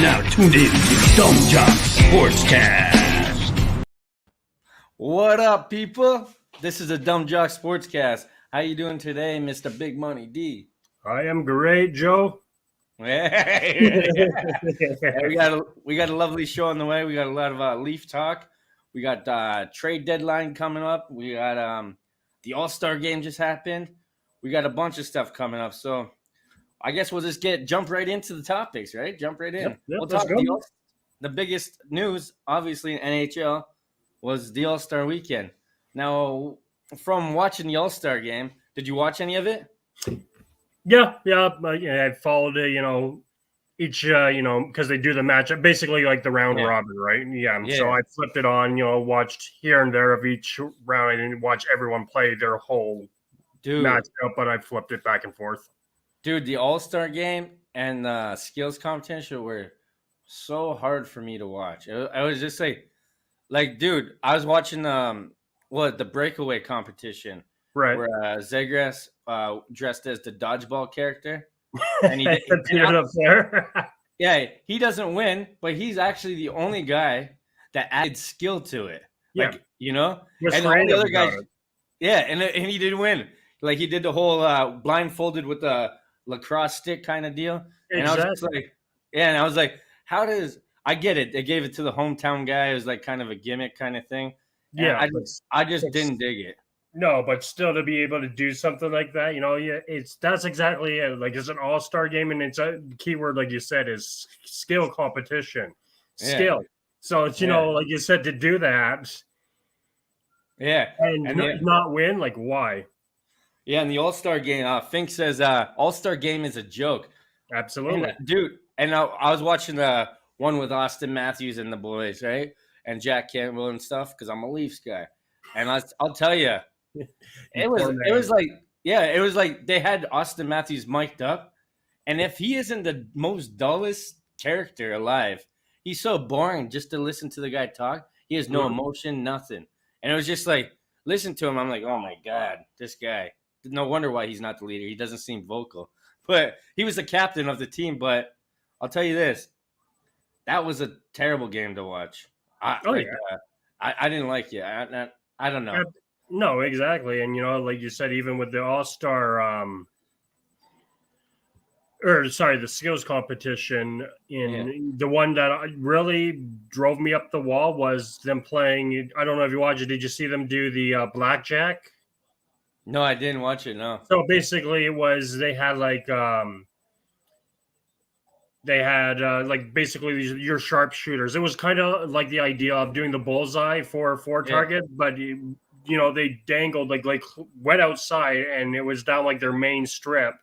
now tuned in to doesnt Sportscast. What up, people? This is the Dumb Jock Sportscast. How you doing today, Mr. Big Money D? I am great, Joe. Hey, we got a lovely show on the way. We got a lot of Leaf talk. We got trade deadline coming up. We got the All-Star game just happened. We got a bunch of stuff coming up. So I guess we'll just jump right into the topics, right? Jump right in. Yep, We'll talk the biggest news, obviously, in NHL was the All-Star weekend. Now, from watching the All-Star game, did you watch any of it? Yeah. I followed it, each, because they do the matchup, basically like the round robin, right? Yeah. So I flipped it on, watched here and there of each round. I didn't watch everyone play their whole matchup, but I flipped it back and forth. Dude, the All-Star game and the skills competition were so hard for me to watch. I was just like, dude, I was watching the breakaway competition, right? Where Zegras dressed as the dodgeball character, and he up there. Yeah, he doesn't win, but he's actually the only guy that added skill to it. Like, and all the other guys, and he didn't win. Like he did the whole blindfolded with the lacrosse stick kind of deal. Exactly. And I was just like, and I was like, how does I get it? They gave it to the hometown guy. It was like kind of a gimmick kind of thing. And I just didn't dig it. No, but still to be able to do something like that, that's exactly it. Like it's an all-star game, and it's a keyword, like you said, is skill competition. Skill. So it's like you said, to do that. Yeah. And not win, like why? Yeah, in the All-Star game, Fink says All-Star game is a joke. Absolutely. And, dude, and I was watching the one with Austin Matthews and the boys, right? And Jack Campbell and stuff, because I'm a Leafs guy. And I'll tell you, it was like they had Austin Matthews mic'd up. And if he isn't the most dullest character alive, he's so boring just to listen to the guy talk. He has no emotion, nothing. And it was just like, listen to him. I'm like, oh my God, this guy. No wonder why he's not the leader. He doesn't seem vocal. But he was the captain of the team. But I'll tell you this. That was a terrible game to watch. I didn't like it. I don't know. No, exactly. And, like you said, even with the All-Star the skills competition, the one that really drove me up the wall was them playing. I don't know if you watched it. Did you see them do the blackjack? No, I didn't watch it. No. So basically, it was they had basically your sharpshooters. It was kind of like the idea of doing the bullseye for target, but they dangled like went outside, and it was down like their main strip,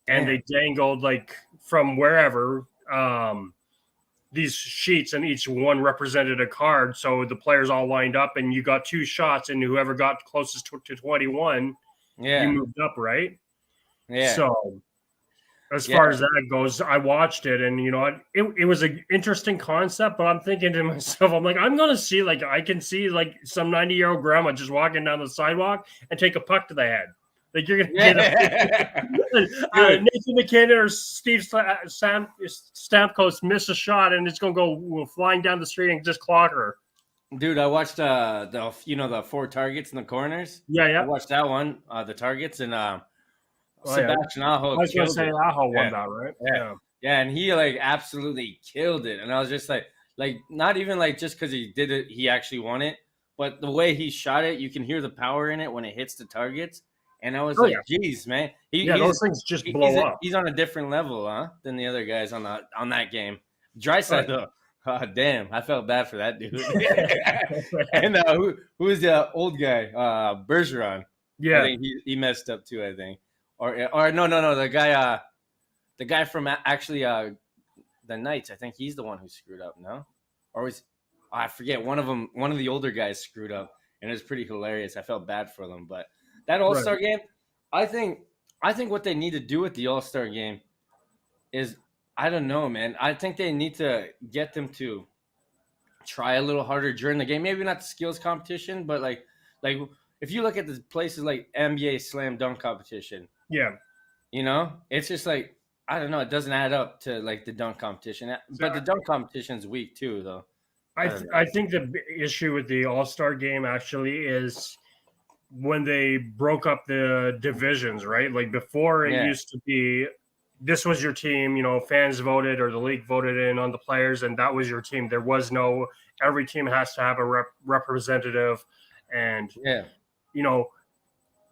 and they dangled like from wherever these sheets, and each one represented a card. So the players all lined up, and you got two shots, and whoever got closest to 21, you moved up, right? Yeah. So as far as that goes, I watched it, and it was an interesting concept. But I'm thinking to myself, I'm like, I'm gonna see I can see some 90-year-old grandma just walking down the sidewalk and take a puck to the head. Like you're gonna get Nathan McKinnon or Steve Stamkos miss a shot, and it's gonna go flying down the street and just clock her. Dude, I watched the 4 targets in the corners. Yeah. I watched that one, the targets, and Sebastian Aho. I was gonna say Aho won that, right? Yeah, and he absolutely killed it, and I was just like not even just because he did it, he actually won it, but the way he shot it, you can hear the power in it when it hits the targets. And I was geez, man. Those things just blow up. He's on a different level, than the other guys on that game. Drysdale, though. Oh, damn. I felt bad for that dude. And who was the old guy? Bergeron. Yeah. I think he messed up too, I think. Or no. The guy from actually the Knights. I think he's the one who screwed up, no? Or I forget. One of the older guys screwed up, and it was pretty hilarious. I felt bad for them, but that All-Star game, I think what they need to do with the All-Star game is, I don't know, man. I think they need to get them to try a little harder during the game. Maybe not the skills competition, but like if you look at the places like NBA slam dunk competition, it's it's just like I don't know. It doesn't add up to like the dunk competition, but the dunk competition is weak too, though. I think the issue with the All-Star game actually is when they broke up the divisions, right? Like before, it used to be this was your team. Fans voted or the league voted in on the players, and that was your team. There was no every team has to have a representative, and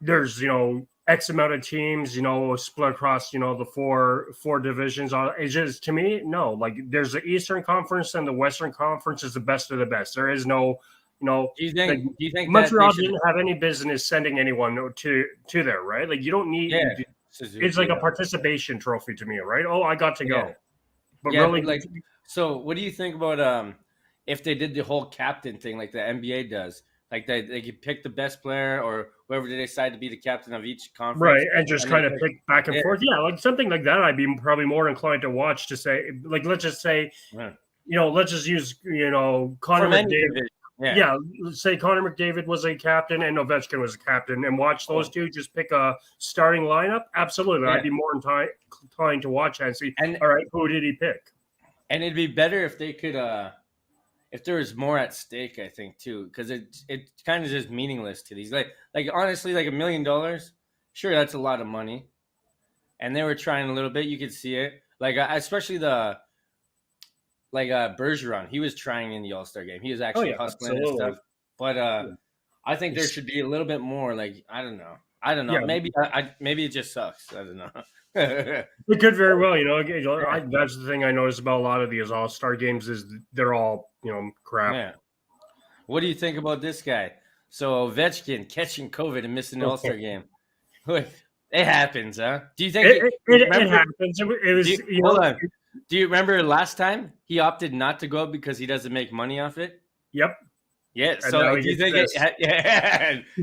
there's X amount of teams, split across, the four divisions. It's just, to me, no. Like, there's the Eastern Conference and the Western Conference is the best of the best. There is no, Do you think Montreal didn't have any business sending anyone to there, right? Like, you don't need. It's like a participation trophy to me, right? Oh, I got to go. But really, like, so what do you think about if they did the whole captain thing like the NBA does? Like they could pick the best player or whoever they decide to be the captain of each conference. Right, and just kind of pick back and forth. Yeah, like something like that I'd be probably more inclined to watch to say, like, let's just say, let's just use, Connor McDavid. Let's say Connor McDavid was a captain and Ovechkin was a captain and watch those two just pick a starting lineup. Absolutely. I'd be more inclined to watch that and see, all right, who did he pick? And it'd be better if they could if there was more at stake, I think, too, because it kind of just meaningless to these. Like honestly, like $1 million, sure, that's a lot of money. And they were trying a little bit. You could see it. Like, especially Bergeron, he was trying in the All-Star game. He was actually hustling and stuff. But I think there should be a little bit more. Like, I don't know. Yeah. Maybe it just sucks. I don't know. It could very well, that's the thing I noticed about a lot of these All-Star games is they're all, crap. Yeah. What do you think about this guy? So Ovechkin catching COVID and missing the All-Star game. It happens, huh? Do you think it happens? It was. Hold on. Do you remember last time he opted not to go because he doesn't make money off it? Yep. Yeah. So do you think?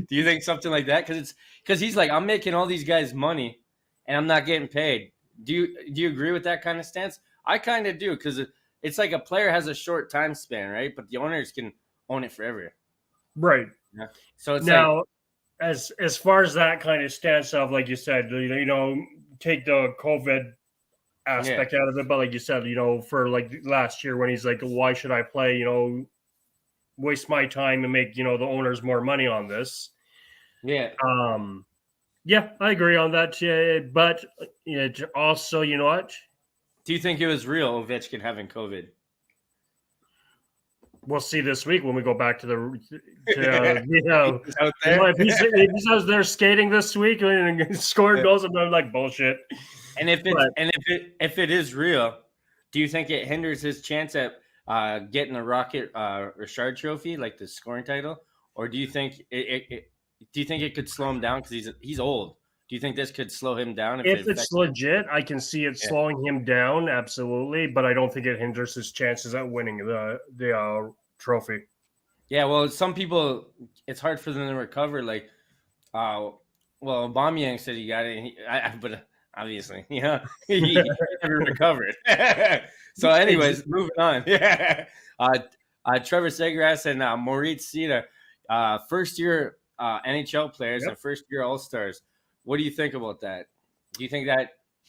Do you think something like that? Because he's like, I'm making all these guys money, and I'm not getting paid. Do you agree with that kind of stance? I kind of do, because it's like a player has a short time span, right? But the owners can own it forever. Right. Yeah. So it's now, as far as that kind of stance of, like you said, take the COVID aspect out of it, but like you said, for like last year when he's like, why should I play? Waste my time and make the owners more money on this. Yeah. Yeah, I agree on that. But also, you know what? Do you think it was real, Ovechkin having COVID? We'll see this week when we go back to if he's out there skating this week and scoring goals, I'm like, bullshit. And if it is real, do you think it hinders his chance at getting a Rocket Richard Trophy, like the scoring title, or do you think it could slow him down because he's old? Do you think this could slow him down? If it's legit, I can see it slowing him down, absolutely, but I don't think it hinders his chances at winning the trophy. Yeah, well, some people, it's hard for them to recover. Like, aubameyang said he got it, but obviously, he never recovered. So, anyways, moving on. Trevor Segras and Moritz Seider, first-year NHL players and first-year All-Stars. What do you think about that? Do you think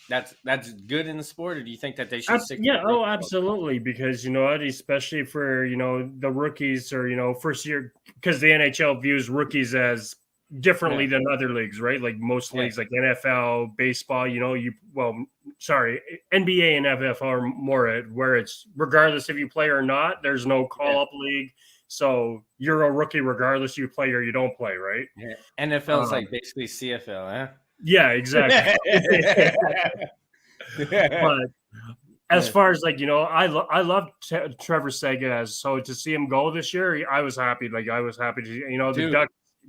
that's good in the sport, or do you think that they should stick? Absolutely, because especially for the rookies or first year, because the NHL views rookies as differently than other leagues, right? Like most leagues, like NFL, baseball, NBA and NFL are more where it's regardless if you play or not, there's no call-up league. So you're a rookie regardless you play or you don't play, right? Yeah. NFL is like basically CFL, huh? Yeah, exactly. But as far as I love Trevor Segras, so to see him go this year, I was happy. Like I was happy to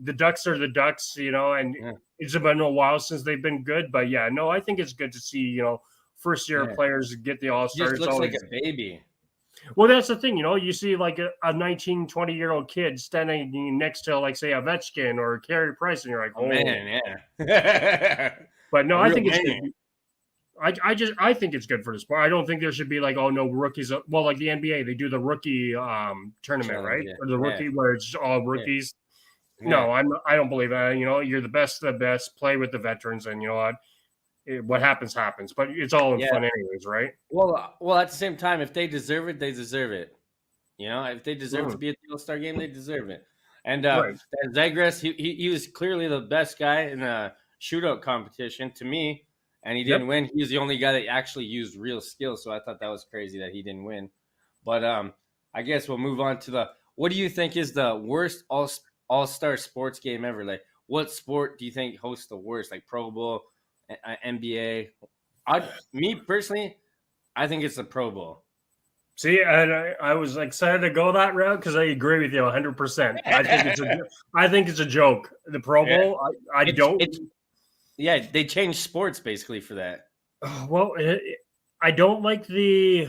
the Ducks are the Ducks, and it's been a while since they've been good. But I think it's good to see first year players get the All-Stars. He just looks like a baby. Well, that's the thing, you see like a 19, 20-year-old kid standing next to, like, say, Ovechkin or Carey Price, and you're like, oh, man, yeah. But no, I think it's good. I think it's good for the sport. I don't think there should be like, oh, no, rookies. Well, like the NBA, they do the rookie tournament, right? Or the rookie where it's all rookies. Yeah. No, I don't believe that. You're the best of the best. Play with the veterans, and what happens. But it's all in Yeah. fun anyways, right? Well, at the same time, if they deserve it, they deserve it. You know, if they deserve to be at the All-Star game, they deserve it. And Right. Zagreus, he was clearly the best guy in the shootout competition to me, and he didn't win. He was the only guy that actually used real skill, so I thought that was crazy that he didn't win. But I guess we'll move on to what do you think is the worst all-star sports game ever? Like, what sport do you think hosts the worst? Like Pro Bowl, NBA? Me personally, I think it's the Pro Bowl. See, and I was excited to go that route because I agree with you 100%. I think it's a joke. The Pro Bowl, I don't. They changed sports basically for that. Well, I don't like the.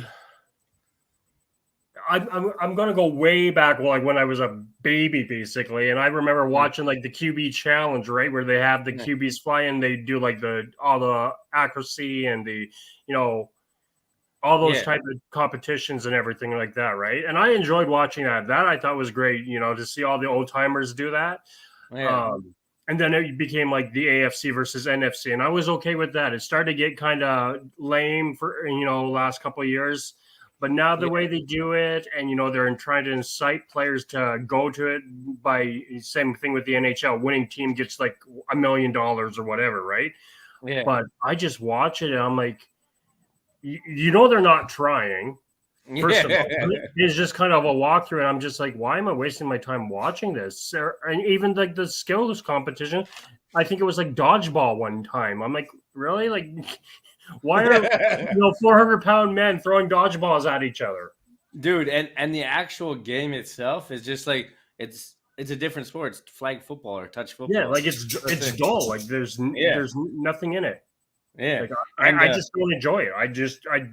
I'm going to go way back, like when I was a baby, basically, and I remember watching like the QB challenge, right, where they have the QBs fly and they do like all the accuracy and the, all those type of competitions and everything like that, right? And I enjoyed watching that. That I thought was great, to see all the old timers do that. Yeah. And then it became like the AFC versus NFC, and I was okay with that. It started to get kind of lame for last couple of years. But now the way they do it, and they're trying to incite players to go to it by same thing with the NHL. Winning team gets like $1 million or whatever, right? Yeah. But I just watch it and I'm like, they're not trying. First of all, it's just kind of a walkthrough, and I'm just like, why am I wasting my time watching this? And even like the skills competition, I think it was like dodgeball one time. I'm like, really? Like. Why are 400-pound men throwing dodgeballs at each other, dude? And the actual game itself is just like it's a different sport. It's flag football or touch football. Yeah, like it's dull. Like there's nothing in it. Yeah, like, I just don't enjoy it.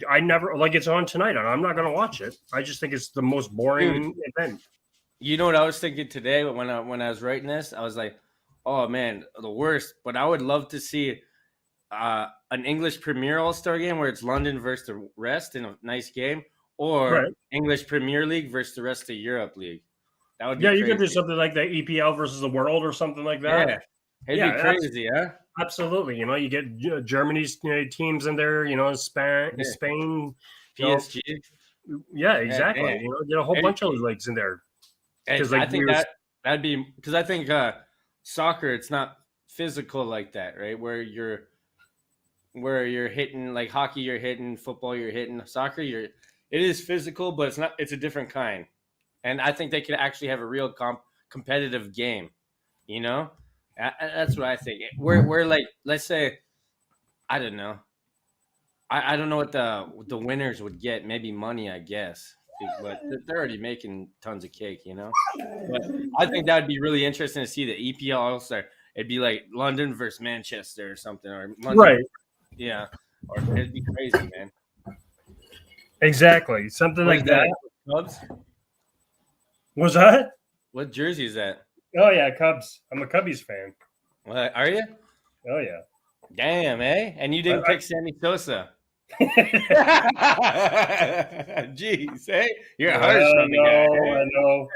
I never like it's on tonight, and I'm not gonna watch it. I just think it's the most boring event. You know what I was thinking today when I was writing this? I was like, oh man, the worst. But I would love to see an English Premier All-Star game where it's London versus the rest in a nice game, or English Premier League versus the rest of Europe League. That would be crazy. You could do something like the EPL versus the World or something like that. Yeah, it'd be crazy, Absolutely. You get Germany's teams in there, Spain, PSG. Yeah, exactly. Get a whole bunch of leagues in there. Because I think that'd be because I think soccer, it's not physical like that, right? Where you're hitting, like hockey, you're hitting, football, you're hitting, soccer, it is physical, but it's not. It's a different kind, and I think they could actually have a real competitive game. That's what I think. We're like, let's say, I don't know. I don't know what the winners would get. Maybe money, I guess, but they're already making tons of cake, But I think that'd be really interesting to see the EPL All-Star. It'd be like London versus Manchester or something, or London, right? Yeah, or it'd be crazy, man. Exactly, something like that. Cubs? Was that? What jersey is that? Oh yeah, Cubs. I'm a Cubbies fan. What, are you? Oh yeah. Damn, eh? And you didn't pick Sammy Sosa. Jeez, eh? You're harsh on the guy. I know.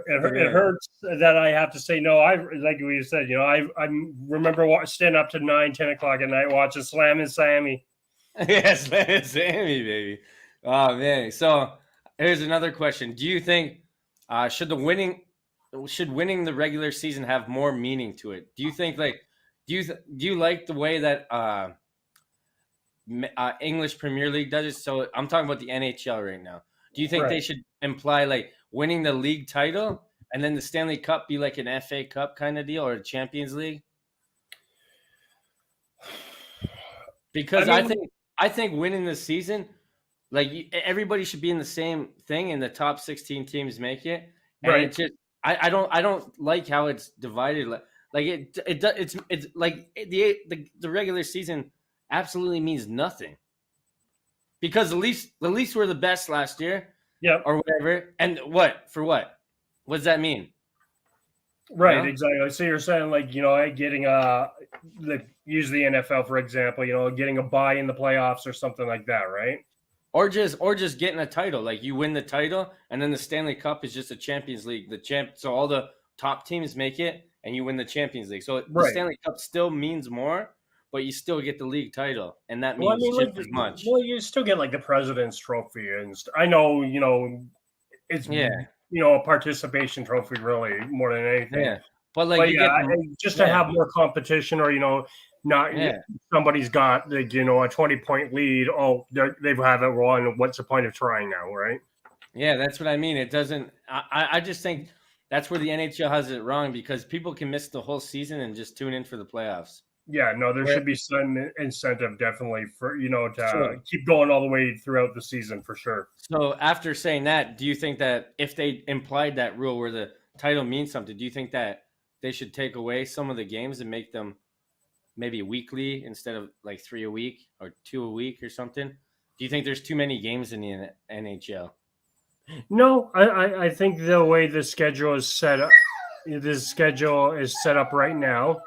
It hurts that I have to say no. Like we said, I remember staying up to 9, 10 o'clock at night watching Slam and Sammy. Yeah, Slam and Sammy, baby. Oh man. So here's another question: do you think should winning the regular season have more meaning to it? Do you think do you like the way that English Premier League does it? So I'm talking about the NHL right now. Do you think they should imply like winning the league title and then the Stanley Cup be like an FA Cup kind of deal or a Champions League? Because I think winning the season, like everybody should be in the same thing, and the top 16 teams make it. And it's just I don't like how it's divided. Like it's like the regular season absolutely means nothing. Because the Leafs were the best last year, or whatever. And what? What does that mean? Right, exactly. So you're saying getting use the NFL for example, getting a bye in the playoffs or something like that, right? Or just getting a title. Like you win the title, and then the Stanley Cup is just a Champions League. So all the top teams make it, and you win the Champions League. So the Stanley Cup still means more, but you still get the league title, and that Well, I means mean, just like, as much. well, you still get like the President's Trophy, and I know, it's Yeah, a participation trophy really more than anything. yeah. But like But you yeah, get the just to have more competition, or not yeah. somebody's got like a 20-point lead. Oh, they have it won. What's the point of trying now, right? Yeah, that's what I mean. It doesn't. I just think that's where the NHL has it wrong because people can miss the whole season and just tune in for the playoffs. Yeah, no, there Where- should be some incentive definitely for to Sure. keep going all the way throughout the season for sure. So after saying that, do you think that if they implied that rule where the title means something, do you think that they should take away some of the games and make them maybe weekly instead of like 3 a week or 2 a week or something? Do you think there's too many games in the NHL? No, I think the way the schedule is set up, right now,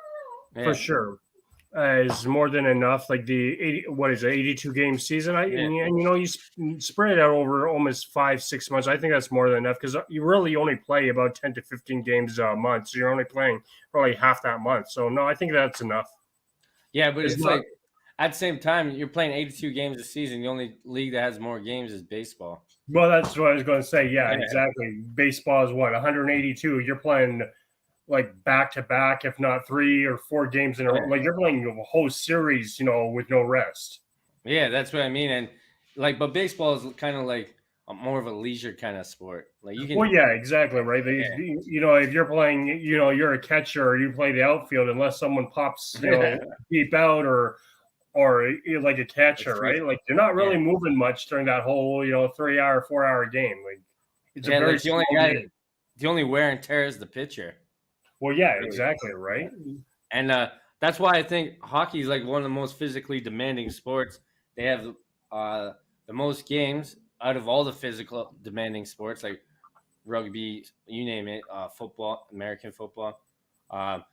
Yeah. for sure, is more than enough. Like the 82 game season, and you spread it out over almost 5-6 months. I think that's more than enough because you really only play about 10 to 15 games a month, so you're only playing probably half that month. So no, I think that's enough. Yeah, but it's like at the same time, you're playing 82 games a season. The only league that has more games is baseball. Well, that's what I was going to say. Yeah, exactly. Baseball is 182. You're playing like back to back, if not 3 or 4 games in a row. Like you're playing a whole series, with no rest. Yeah, that's what I mean. And but baseball is kind of like more of a leisure kind of sport. Like you can. Well, yeah, exactly, right. If you're playing, you're a catcher or you play the outfield, unless someone pops, deep out or like a catcher, right? Like you're not really moving much during that whole, 3-hour, 4-hour game. Like it's a very the only guy, the only wear and tear is the pitcher. Well, yeah, exactly, right. And that's why I think hockey is like one of the most physically demanding sports. They have the most games out of all the physical demanding sports, like rugby, you name it, football, American football. So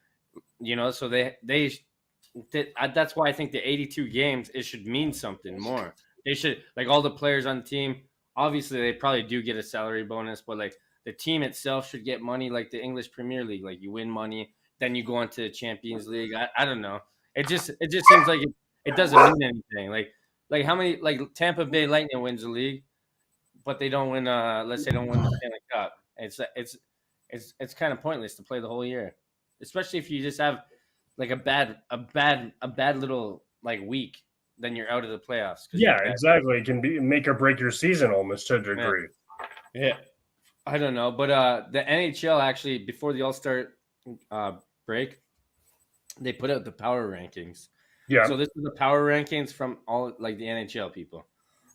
that's why I think the 82 games, it should mean something more. They should, like all the players on the team, obviously they probably do get a salary bonus, but like the team itself should get money like the English Premier League. Like you win money, then you go into the Champions League. I don't know. It just seems like it doesn't mean anything. Like how many, like Tampa Bay Lightning wins the league, but they don't win. Let's say don't win the Stanley Cup. It's kind of pointless to play the whole year, especially if you just have like a bad little like week, then you're out of the playoffs. Yeah, exactly. It can make or break your season almost to a degree. Yeah. I don't know, but the NHL actually before the All-Star break, they put out the power rankings. Yeah. So this is the power rankings from all like the NHL people.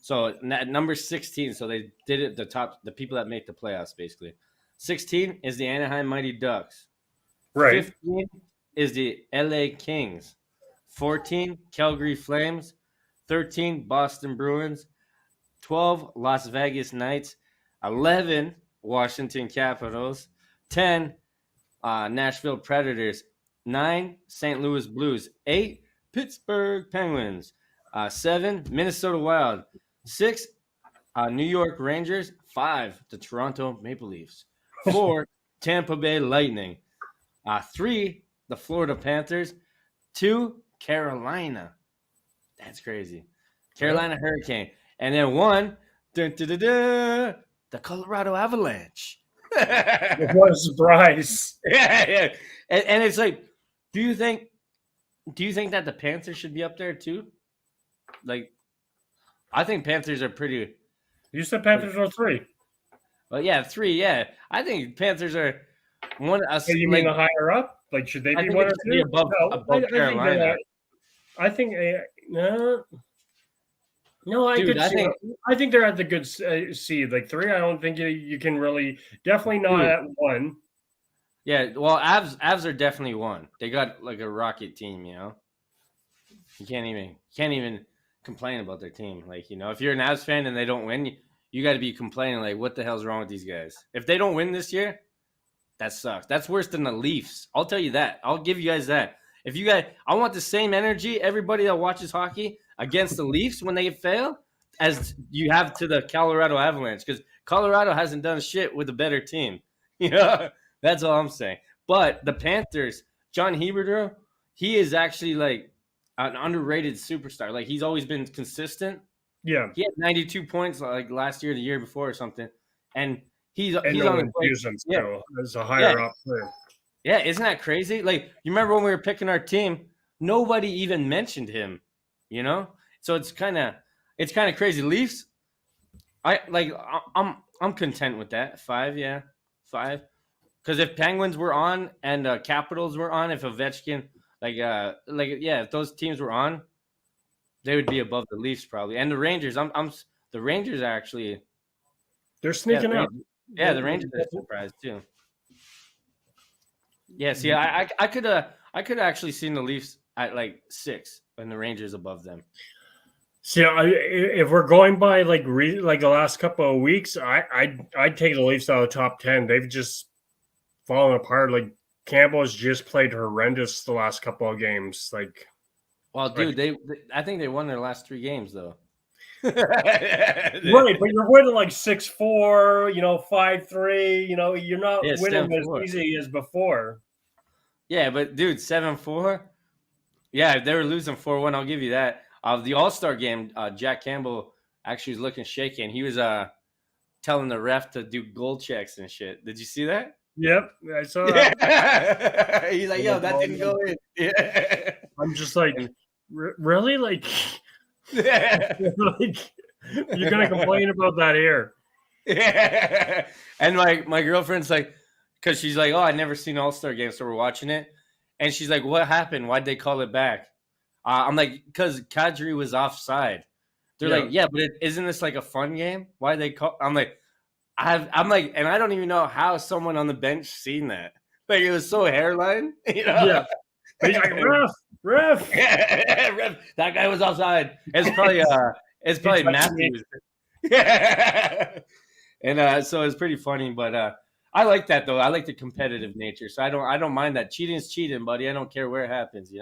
So at number 16, so they did it the people that make the playoffs basically. 16 is the Anaheim Mighty Ducks. Right. 15 is the LA Kings. 14 Calgary Flames. 13 Boston Bruins. 12 Las Vegas Knights. 11 Washington Capitals. 10 Nashville Predators. 9 St. Louis Blues. 8 Pittsburgh Penguins. 7 Minnesota Wild. 6 New York Rangers. 5 the Toronto Maple Leafs. 4 Tampa Bay Lightning. 3 the Florida Panthers. 2 Carolina. That's crazy. Carolina Hurricane. And then 1 the Colorado Avalanche. What a surprise. Yeah. And it's like, do you think that the Panthers should be up there too? Like, I think Panthers are pretty. You said Panthers are 3. Well, yeah, 3. Yeah, I think Panthers are one. You mean the higher up? Like, should they be 1 or 2? Above Carolina. I think no. No, I think they're at the good seed. Like 3, I don't think you can really. Definitely not at 1. Yeah, well, Avs are definitely 1. They got like a rocket team, You can't even complain about their team. Like, if you're an Avs fan and they don't win, you got to be complaining like, what the hell's wrong with these guys? If they don't win this year, that sucks. That's worse than the Leafs. I'll tell you that. I'll give you guys that. If you guys, I want the same energy, everybody that watches hockey, against the Leafs when they fail as you have to the Colorado Avalanche, because Colorado hasn't done shit with a better team. That's all I'm saying. But the Panthers, John Huberdeau, he is actually like an underrated superstar. Like he's always been consistent. Yeah. He had 92 points like last year, the year before, or something, and he's And on no the one play. views him Yeah, still as a higher up player. yeah. Isn't that crazy? Like you remember when we were picking our team, nobody even mentioned him. You know, so it's kind of crazy. Leafs. I'm content with that. 5, yeah, 5. Because if Penguins were on and Capitals were on, if Ovechkin, if those teams were on, they would be above the Leafs probably. And the Rangers, the Rangers are actually they're sneaking out. Yeah, the Rangers are surprised too. Yeah, see, I could actually seen the Leafs at like 6 and the Rangers above them. See, if we're going by like the last couple of weeks, I'd take the Leafs out of the top 10. They've just fallen apart. Like Campbell has just played horrendous the last couple of games. Like, well, dude, I think they won their last 3 games though. Right, but you're winning like 6-4, 5-3. You're not winning 7-4. as easy as before. Yeah, but dude, 7-4. Yeah, they were losing 4-1. I'll give you that. The All-Star game, Jack Campbell actually was looking shaky, and he was telling the ref to do goal checks and shit. Did you see that? Yep, I saw that. He's like, yo, that didn't go in. Yeah. I'm just like, really? Like, like, you're going to complain about that here. Yeah. And my girlfriend's like, because she's like, oh, I've never seen All-Star game, so we're watching it. And she's like, what happened? Why'd they call it back? I'm like, because Kadri was offside. They're like, yeah, but isn't this like a fun game? Why they call? I'm like, I'm like, and I don't even know how someone on the bench seen that. Like it was so hairline, Yeah. But he's like, ref. Ref. That guy was offside. It's probably Matthews. Yeah. And so it's pretty funny, but I like that though. I like the competitive nature, so I don't mind that. Cheating's cheating, buddy. I don't care where it happens.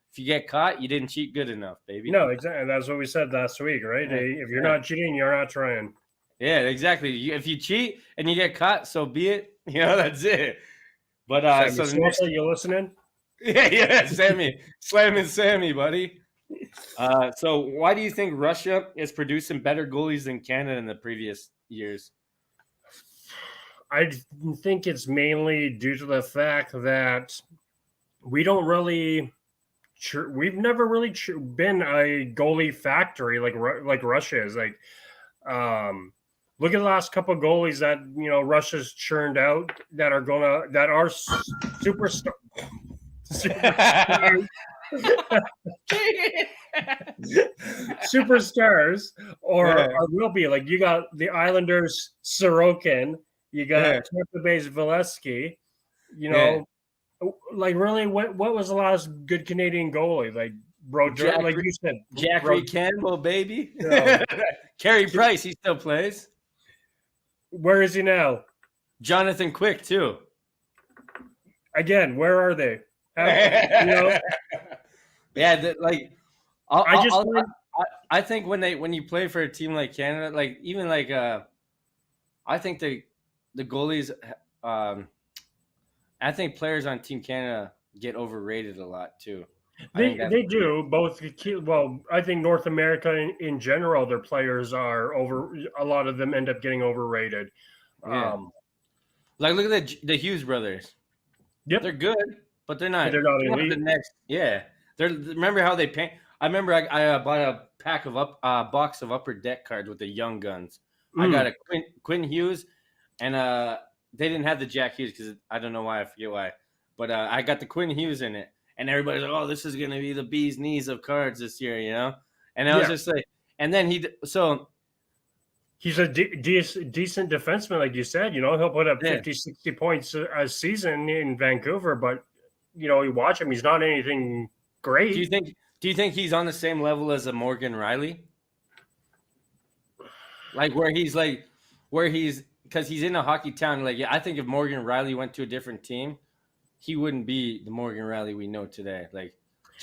If you get caught, you didn't cheat good enough, baby. No, exactly. That's what we said last week, right? If you're not cheating, you're not trying. Yeah, exactly. If you cheat and you get caught, so be it. That's it. But so you listening? Yeah, Sammy, slamming Sammy, buddy. So why do you think Russia is producing better goalies than Canada in the previous years? I think it's mainly due to the fact that we don't really. We've never really been a goalie factory like Russia is. Like, look at the last couple of goalies that Russia's churned out that are superstars. Superstars or will be like you got the Islanders Sorokin, you got Tampa Bay's Valesky, like really what was the last good Canadian goalie? Like like you said, Jackery Campbell, baby. No. Carey Price, he still plays. Where is he now? Jonathan Quick too. Again, where are they? Yeah, I think when you play for a team like Canada, like even like I think the goalies, I think players on Team Canada get overrated a lot too. They do both. Well, I think North America in general, their players are a lot of them end up getting overrated. Yeah. Like look at the Hughes brothers. Yep, they're good, but they're not elite. The next, remember how they paint? I remember I bought a box of Upper Deck cards with the Young Guns. I got a Quinn Hughes, and they didn't have the Jack Hughes because I don't know why, I forget why, but I got the Quinn Hughes in it, and everybody's like, "Oh, this is gonna be the bee's knees of cards this year," And I was just like, and then he's a decent defenseman, like you said. He'll put up 50, 60 points a season in Vancouver, but you watch him, he's not anything great. Do you think he's on the same level as a Morgan Riley? Like because he's in a hockey town. Like, I think if Morgan Riley went to a different team, he wouldn't be the Morgan Riley we know today. Like,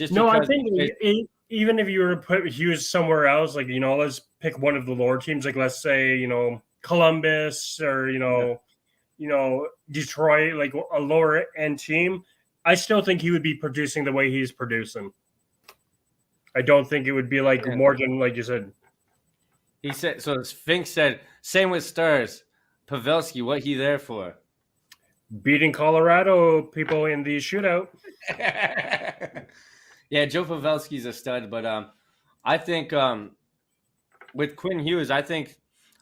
I think even if you were to put Hughes somewhere else, like let's pick one of the lower teams, like let's say Columbus or Detroit, like a lower end team, I still think he would be producing the way he's producing. I don't think it would be like Morgan, like you said. He said, so Fink said, same with Stars. Pavelski, what he there for? Beating Colorado people in the shootout. Yeah, Joe Pavelski's a stud, but I think with Quinn Hughes, I think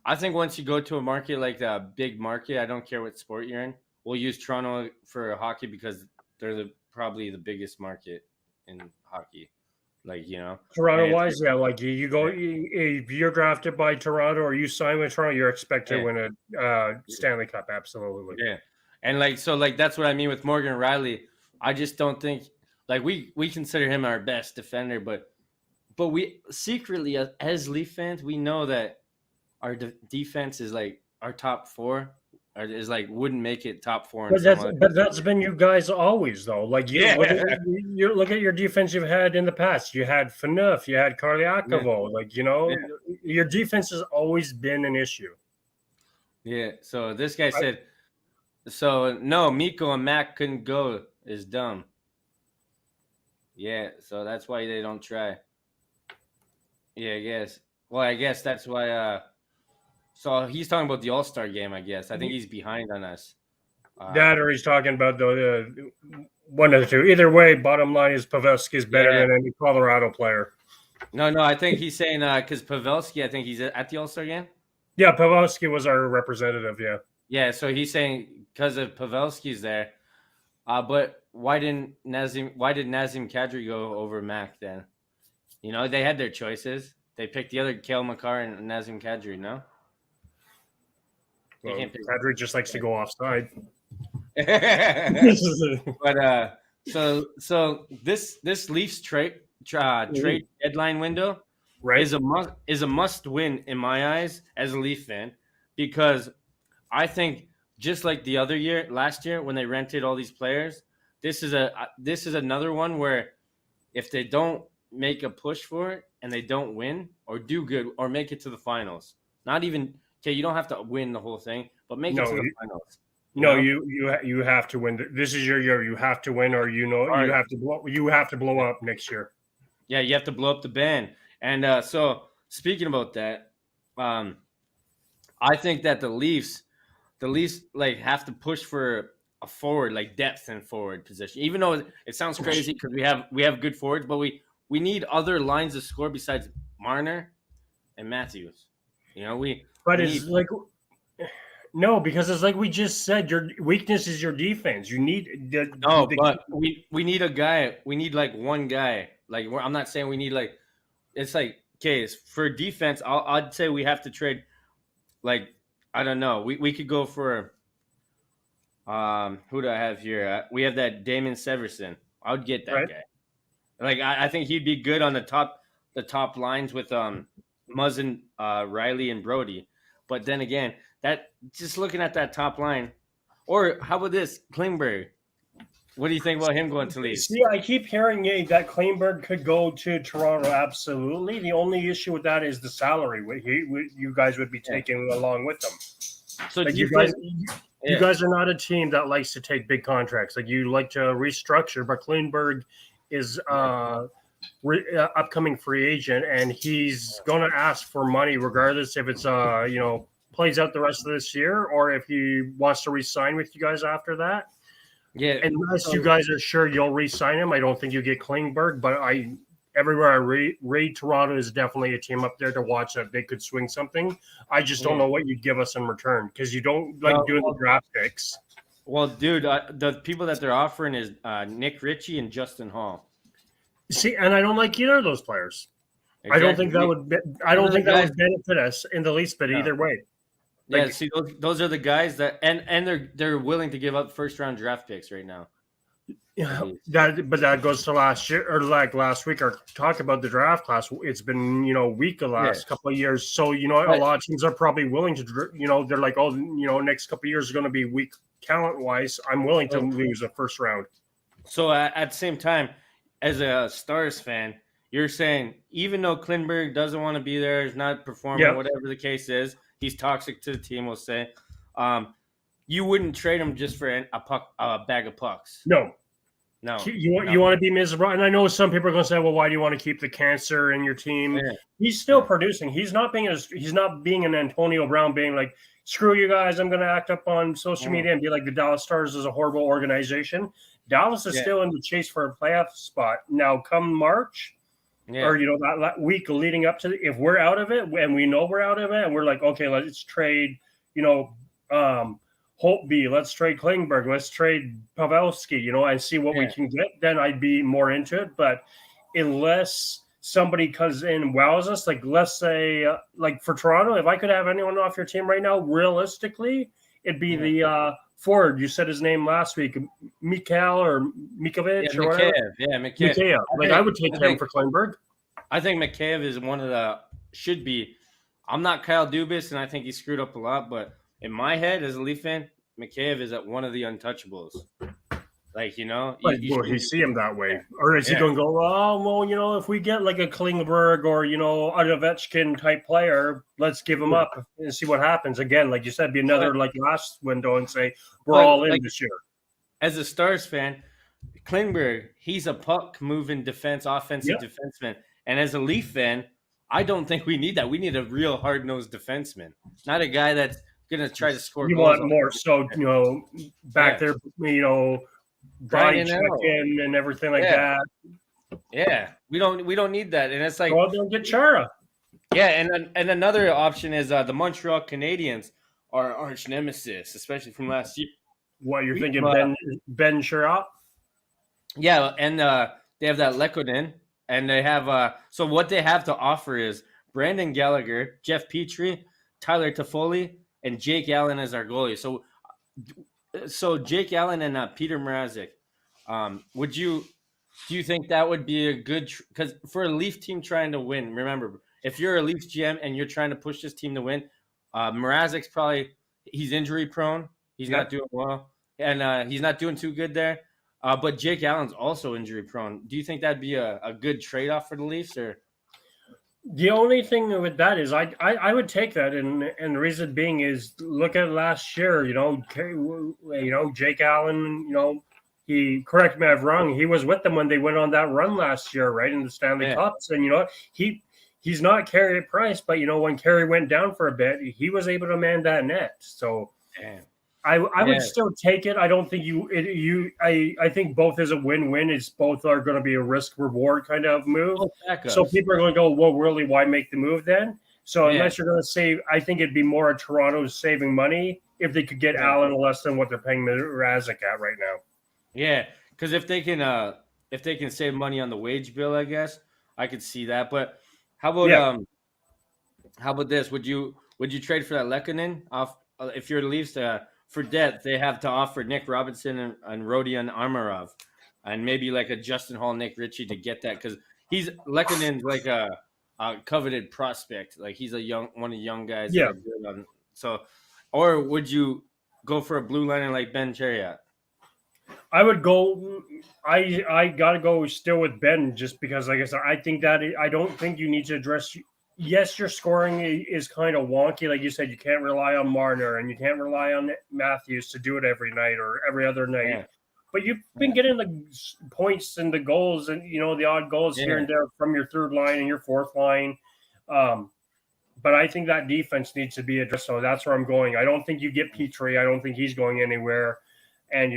once you go to a market like that, big market, I don't care what sport you're in. We'll use Toronto for hockey because they're probably the biggest market in hockey. Like, you know, Toronto-wise, yeah. Like you go, if you're drafted by Toronto or you sign with Toronto, you're expected to win a Stanley Cup. Absolutely. Yeah, and like that's what I mean with Morgan Riley. I just don't think we consider him our best defender, but we secretly as Leaf fans, we know that our defense is like our top four. Is like wouldn't make it top four. But that's been you guys always though. Like you look at your defense you've had in the past. You had Phaneuf, you had Karliakovo. Like your defense has always been an issue. Yeah. So this guy said, so no, Mikko and Mac couldn't go is dumb. Yeah. So that's why they don't try. Yeah, I guess. Well, I guess that's why. So he's talking about the All-Star game, I guess. I think he's behind on us. That or he's talking about the one of the two. Either way, bottom line is Pavelski is better than any Colorado player. No, I think he's saying because Pavelski, I think he's at the All-Star game. Yeah, Pavelski was our representative, yeah. Yeah, so he's saying because of Pavelski's there. But why did Nazem Kadri go over Mac then? You know, they had their choices. They picked the other Cale Makar and Nazem Kadri, no? Well, Kadri just likes to go offside. But so this Leafs trade deadline window is a must win in my eyes as a Leaf fan, because I think just like the other year, last year when they rented all these players, this is another one where if they don't make a push for it and they don't win or do good or make it to the finals, not even. Okay, you don't have to win the whole thing, but make it to the finals. You have to win. This is your year. You have to win, or you have to blow up next year. Yeah, you have to blow up the band. And so speaking about that, I think that the Leafs like have to push for a forward, like depth in forward position. Even though it sounds crazy because we have good forwards, but we need other lines of score besides Marner and Matthews. You know, it's like no, because it's like we just said, your weakness is your defense. You need but we need a guy. We need like one guy. Like I'm not saying we need like it's like okay, for defense. I'd say we have to trade. Like I don't know. We could go for who do I have here? We have that Damon Severson. I would get that guy. Like I think he'd be good on the top lines with Muzzin, Riley, and Brody. But then again, that just looking at that top line, or how about this Klingberg? What do you think about him going to Leafs? See, I keep hearing that Klingberg could go to Toronto. Absolutely. The only issue with that is the salary. You guys would be taking along with them. So like you guys are not a team that likes to take big contracts. Like you like to restructure, but Klingberg is upcoming free agent, and he's going to ask for money regardless if it's plays out the rest of this year or if he wants to re-sign with you guys after that. Yeah, unless you guys are sure you'll re-sign him, I don't think you get Klingberg. But everywhere I read, Toronto is definitely a team up there to watch that they could swing something. I just don't know what you'd give us in return because you don't like doing the draft picks. Well, dude, the people that they're offering is Nick Ritchie and Justin Hall. See, and I don't like either of those players. Exactly. I don't think that would benefit us in the least bit either way. Yeah, see, those are the guys that and they're willing to give up first round draft picks right now. Yeah, that goes to last year or like last week. Or talk about the draft class. It's been weak the last couple of years. So a lot of teams are probably willing to. They're like, next couple of years are going to be weak talent wise. I'm willing to lose a first round. So at the same time, as a Stars fan, you're saying even though Klingberg doesn't want to be there, is not performing, whatever the case is, he's toxic to the team. We'll say, you wouldn't trade him just for a bag of pucks. No. No. You want to be miserable, and I know some people are going to say, "Well, why do you want to keep the cancer in your team?" Yeah. He's still producing. He's not being an Antonio Brown, being like, "Screw you guys, I'm going to act up on social media and be like the Dallas Stars is a horrible organization." Dallas is still in the chase for a playoff spot now. Come March, or that week leading up to, if we're out of it, and we know we're out of it, and we're like, okay, let's trade, Holtby, let's trade Klingberg, let's trade Pavelski, and see what we can get, then I'd be more into it. But unless somebody comes in and wows us, like let's say, like for Toronto, if I could have anyone off your team right now, realistically, it'd be the forward. You said his name last week, Mikhail or Mikovic or whatever. Yeah, Mikheyev. I would take him for Klingberg. I think Mikheyev is one of the should be. I'm not Kyle Dubas, and I think he screwed up a lot, but in my head, as a Leaf fan, Mikheyev is at one of the untouchables. Like, will he see him that way? Or is he going to go, oh, well, if we get like a Klingberg or, an Ovechkin type player, let's give him up and see what happens. Again, like you said, be another like last window and say, we're all in this year. As a Stars fan, Klingberg, he's a puck-moving offensive defenseman. And as a Leaf fan, I don't think we need that. We need a real hard-nosed defenseman, not a guy that's going to try to score goals. You want more so, back there, body check-in and everything like that. Yeah, we don't need that. And it's like, well, don't get Chara. Yeah, and another option is the Montreal Canadiens are arch nemesis, especially from last year. What, you're thinking Ben Chara? Yeah, and they have that Lekkonen, and they have so what they have to offer is Brandon Gallagher, Jeff Petrie, Tyler Toffoli, and Jake Allen as our goalie. So Jake Allen and Peter Mrazek, do you think that would be a good because for a Leaf team trying to win, remember, if you're a Leafs GM and you're trying to push this team to win, Mrazek's he's injury prone. He's not doing well, and he's not doing too good there. But Jake Allen's also injury prone. Do you think that'd be a good trade-off for the Leafs? Or the only thing with that is I would take that, and the reason being is look at last year. Jake Allen. He, correct me if I'm wrong, he was with them when they went on that run last year, right, in the Stanley Cups, and he's not Carey Price, but when Carey went down for a bit, he was able to man that net. So. I would still take it. I don't think I think both is a win-win. It's both are going to be a risk-reward kind of move. So people are going to go, well, really, why make the move then? So unless you're going to save, I think it'd be more Toronto saving money if they could get Allen less than what they're paying Mrazek at right now. Yeah, because if they can save money on the wage bill, I guess I could see that. But how about this? Would you trade for that Lekkonen off if you're the Leafs? For depth, they have to offer Nick Robinson and Rodion Amarov, and maybe like a Justin Hall, Nick Ritchie to get that because Lekkonen's like a coveted prospect. Like he's one of the young guys. Yeah. Or would you go for a blue liner like Ben Chariot? I would go. I gotta go still with Ben just because, like I said, I think that I don't think you need to address. Yes, your scoring is kind of wonky. Like you said, you can't rely on Marner and you can't rely on Matthews to do it every night or every other night. Yeah. But you've been getting the points and the goals and, the odd goals here and there from your third line and your fourth line. But I think that defense needs to be addressed. So that's where I'm going. I don't think you get Petrie. I don't think he's going anywhere. And,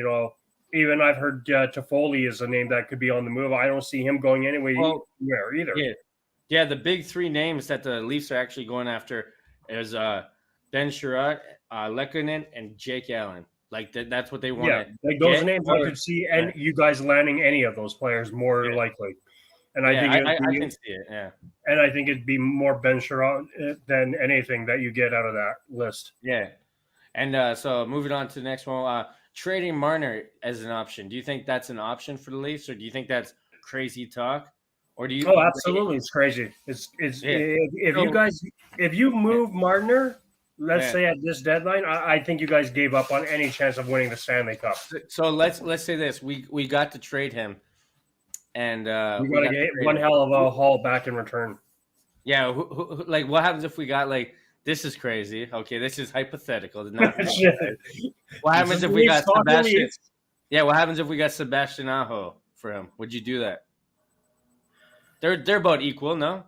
even I've heard Toffoli is a name that could be on the move. I don't see him going anywhere either. Yeah, the big three names that the Leafs are actually going after is Ben Chariot, Lekkonen, and Jake Allen. Like that's what they want. Yeah, like those names I could see, and you guys landing any of those players more likely. And I think I can see it. Yeah, and I think it'd be more Ben Chariot than anything that you get out of that list. Yeah, and so moving on to the next one, trading Marner as an option. Do you think that's an option for the Leafs, or do you think that's crazy talk? Or do you? Oh, absolutely! It's crazy. If you move Marner, let's say at this deadline, I think you guys gave up on any chance of winning the Stanley Cup. So let's say this: we got to trade him, and we got to get one hell of a haul back in return. Yeah, like what happens if we got like this is crazy? Okay, this is hypothetical. What happens if we got Sebastian? Yeah, what happens if we got Sebastian Aho for him? Would you do that? They're about equal, no?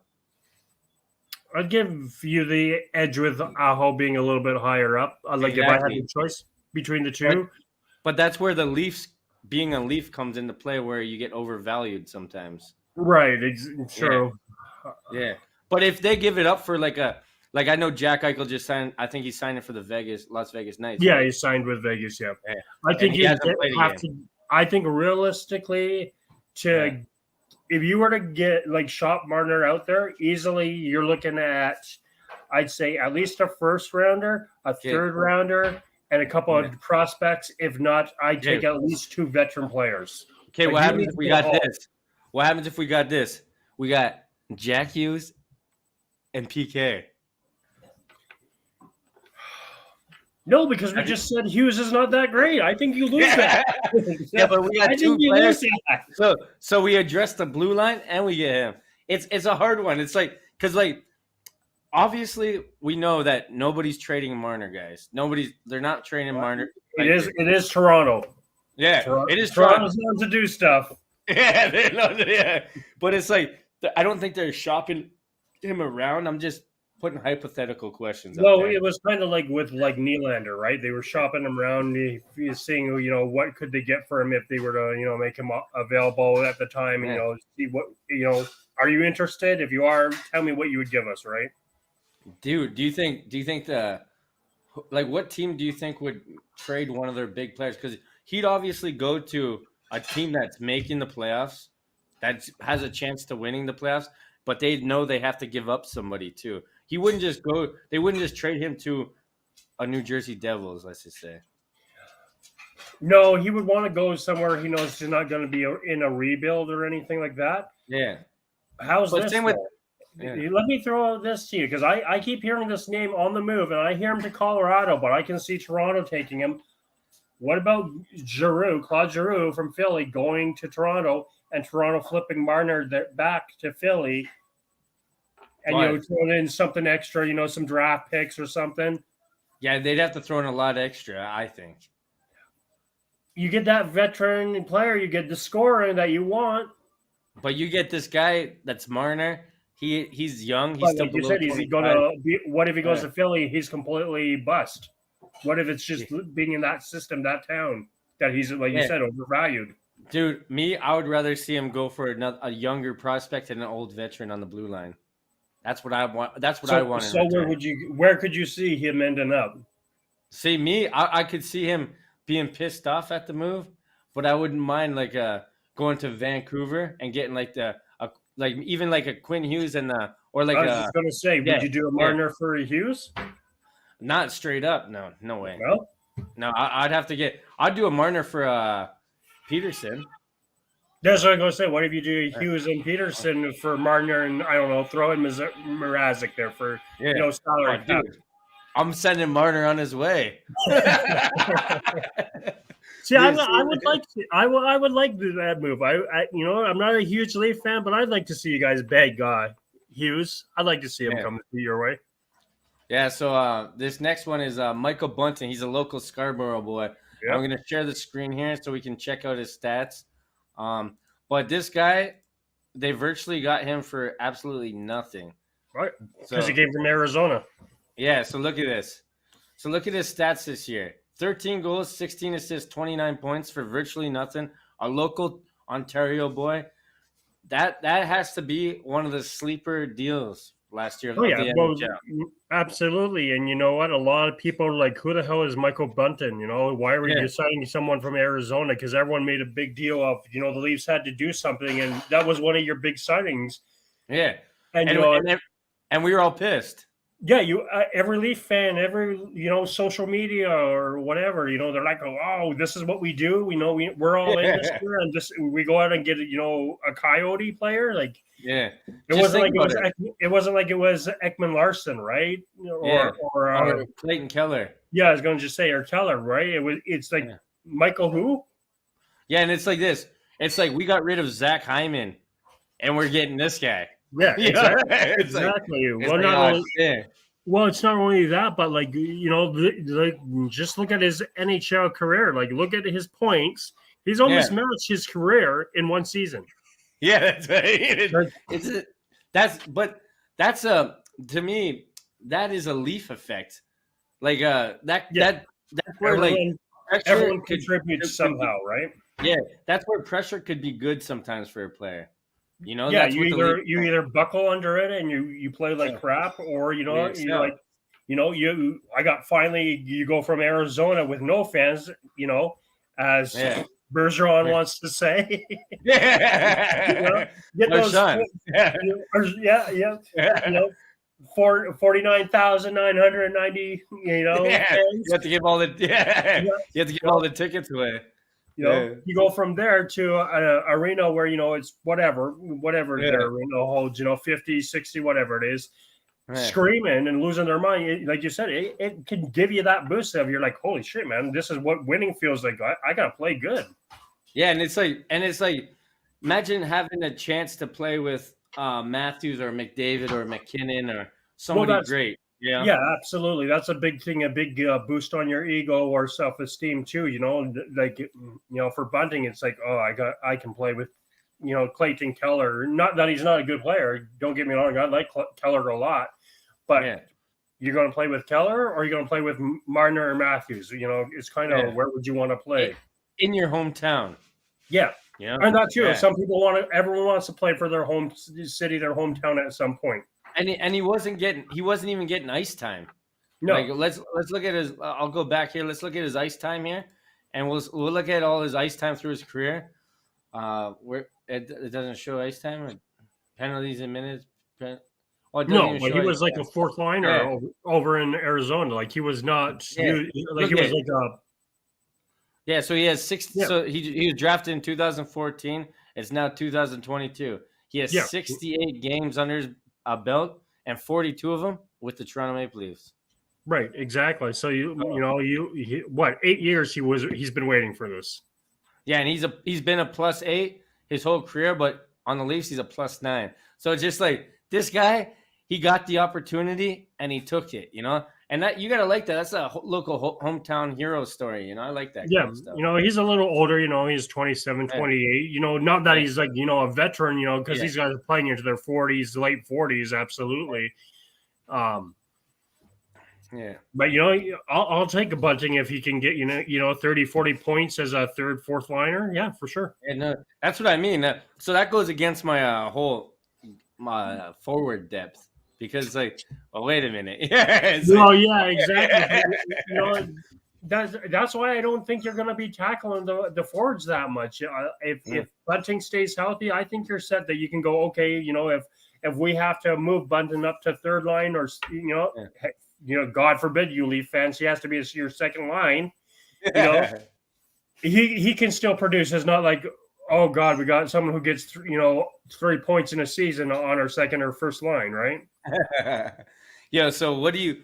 I'd give you the edge with Aho being a little bit higher up. Like if I had Exactly. the choice between the two. But that's where the Leafs being a Leaf comes into play, where you get overvalued sometimes. Right, true. Yeah. But if they give it up for like I know Jack Eichel just signed. I think he signed it for the Las Vegas Knights. Yeah, right? he signed with Vegas. Yeah, Yeah. I think he you hasn't played a have to. I think realistically, if you were to get like shop Marner out there easily, you're looking at, I'd say at least a first rounder, a third rounder, and a couple of prospects. If not, I'd take at least 2 veteran players. Okay, what happens if we got this? What happens if we got this? We got Jack Hughes and PK. No, because we just said Hughes is not that great. I think you lose that. Yeah, but we got 2 players. So we address the blue line and we get him. It's a hard one. It's like because like obviously we know that nobody's trading Marner, guys. They're not trading Marner. It is Toronto. Yeah, it is Toronto's known to do stuff. Yeah, but it's like I don't think they're shopping him around. I'm just putting hypothetical questions. No, it was kind of like with Nylander, right? They were shopping him around, seeing what could they get for him if they were to make him available at the time, and see what Are you interested? If you are, tell me what you would give us, right? Dude, do you think what team do you think would trade one of their big players? Because he'd obviously go to a team that's making the playoffs, that has a chance to winning the playoffs, but they know they have to give up somebody too. He wouldn't just go. They wouldn't just trade him to a New Jersey Devils, let's just say. No, he would want to go somewhere he knows he's not going to be in a rebuild or anything like that. Yeah. How's this? Same with, Let me throw out this to you because I keep hearing this name on the move, and I hear him to Colorado, but I can see Toronto taking him. What about Claude Giroux from Philly going to Toronto, and Toronto flipping Marner back to Philly? And throw in something extra, some draft picks or something. Yeah, they'd have to throw in a lot extra, I think. You get that veteran player, you get the scorer that you want. But you get this guy that's Marner. He's young. He's still like you below said, is he gonna be? What if he goes to Philly? He's completely bust. What if it's just being in that system, that town, that he's like you said, overvalued? Dude, I would rather see him go for a younger prospect and an old veteran on the blue line. That's what I want. That's what I want. So where could you see him ending up? See, I could see him being pissed off at the move, but I wouldn't mind going to Vancouver and getting even a Quinn Hughes and or like I was just gonna say, would you do a Marner for a Hughes? Not straight up, no way. No, I'd do a Marner for Peterson. That's what I'm going to say. What if you do Hughes and Peterson for Marner and, I don't know, throw in Mrazek there for, salary cap? I'm sending Marner on his way. See, I would like that move. I'm not a huge Leaf fan, but I'd like to see you guys beg Hughes. I'd like to see him come your way. Yeah, so this next one is Michael Bunting. He's a local Scarborough boy. Yep. I'm going to share the screen here so we can check out his stats. But this guy, they virtually got him for absolutely nothing. Right. Because he came from Arizona. Yeah, so look at this. So look at his stats this year. 13 goals, 16 assists, 29 points for virtually nothing. A local Ontario boy. That has to be one of the sleeper deals last year. Absolutely. And you know what? A lot of people are like, who the hell is Michael Bunting? Why are we signing someone from Arizona? Because everyone made a big deal of, the Leafs had to do something, and that was one of your big signings. Yeah. And we were all pissed. Yeah, every Leaf fan, every social media or whatever, they're like, oh, this is what we do. We're all in this year, and we go out and get a Coyote player. Like, yeah, it wasn't like it was Ekman Larson, right? Or Clayton Keller. Yeah, I was going to just say or Keller, right? It's like Michael who? Yeah, and it's like this. It's like we got rid of Zach Hyman, and we're getting this guy. Yeah, exactly. Well, it's not only that, but just look at his NHL career. Like, look at his points. He's almost matched his career in one season. Yeah, that's right. That's to me, that is a Leaf effect. Like that's where everyone contributes somehow, right? Yeah, that's where pressure could be good sometimes for a player. Yeah, that's you either buckle under it and you play like crap, or you like I got finally you go from Arizona with no fans, as Bergeron wants to say. Get those, yeah. 49,990. You have to give all the you have to give all the tickets away. You go from there to an arena where it's whatever their arena holds, 50, 60, whatever it is. Screaming and losing their mind, like you said, it can give you that boost of you're like, holy shit, man, this is what winning feels like. I gotta play good. Yeah, and it's like imagine having a chance to play with Matthews or McDavid or McKinnon or somebody great. Yeah, absolutely. That's a big thing, a big boost on your ego or self-esteem too. Like for Bunting, it's like, I can play with Clayton Keller. Not that he's not a good player. Don't get me wrong, I like Keller a lot. But you're going to play with Keller or you're going to play with Marner or Matthews? It's kind of where would you want to play? In your hometown. Yeah. And that too. Some people everyone wants to play for their home city, their hometown at some point. And he wasn't even getting ice time. No. Like, let's look at his. I'll go back here. Let's look at his ice time here, and we'll look at all his ice time through his career. Where it doesn't show ice time or penalties in minutes. But he was like a fourth liner over in Arizona. Like he was not. He was like a. Yeah, so he has 60. So he was drafted in 2014. It's now 2022. He has 68 games under his belt, and 42 of them with the Toronto Maple Leafs. Right, exactly. So 8 years he's been waiting for this. Yeah, and he's been a +8 his whole career, but on the Leafs he's a +9. So it's just like this guy, he got the opportunity and he took it, And that you gotta like that. That's a local hometown hero story, I like that. Yeah, kind of stuff. He's a little older. He's 27, 28. Not that he's like a veteran. Because these guys are playing into their 40s, late 40s, absolutely. But I'll take a Bunting if he can get 30, 40 points as a third, fourth liner. Yeah, for sure. And that's what I mean. So that goes against my my forward depth. Because wait a minute. Exactly. That's why I don't think you're going to be tackling the forwards that much. If Bunting stays healthy, I think you're set that you can go, okay, if we have to move Bunting up to third line or, God forbid you Leaf fans, he has to be your second line. He can still produce. It's not like, oh God, we got someone who gets 3 points in a season on our second or first line, right? Yeah. So what do you?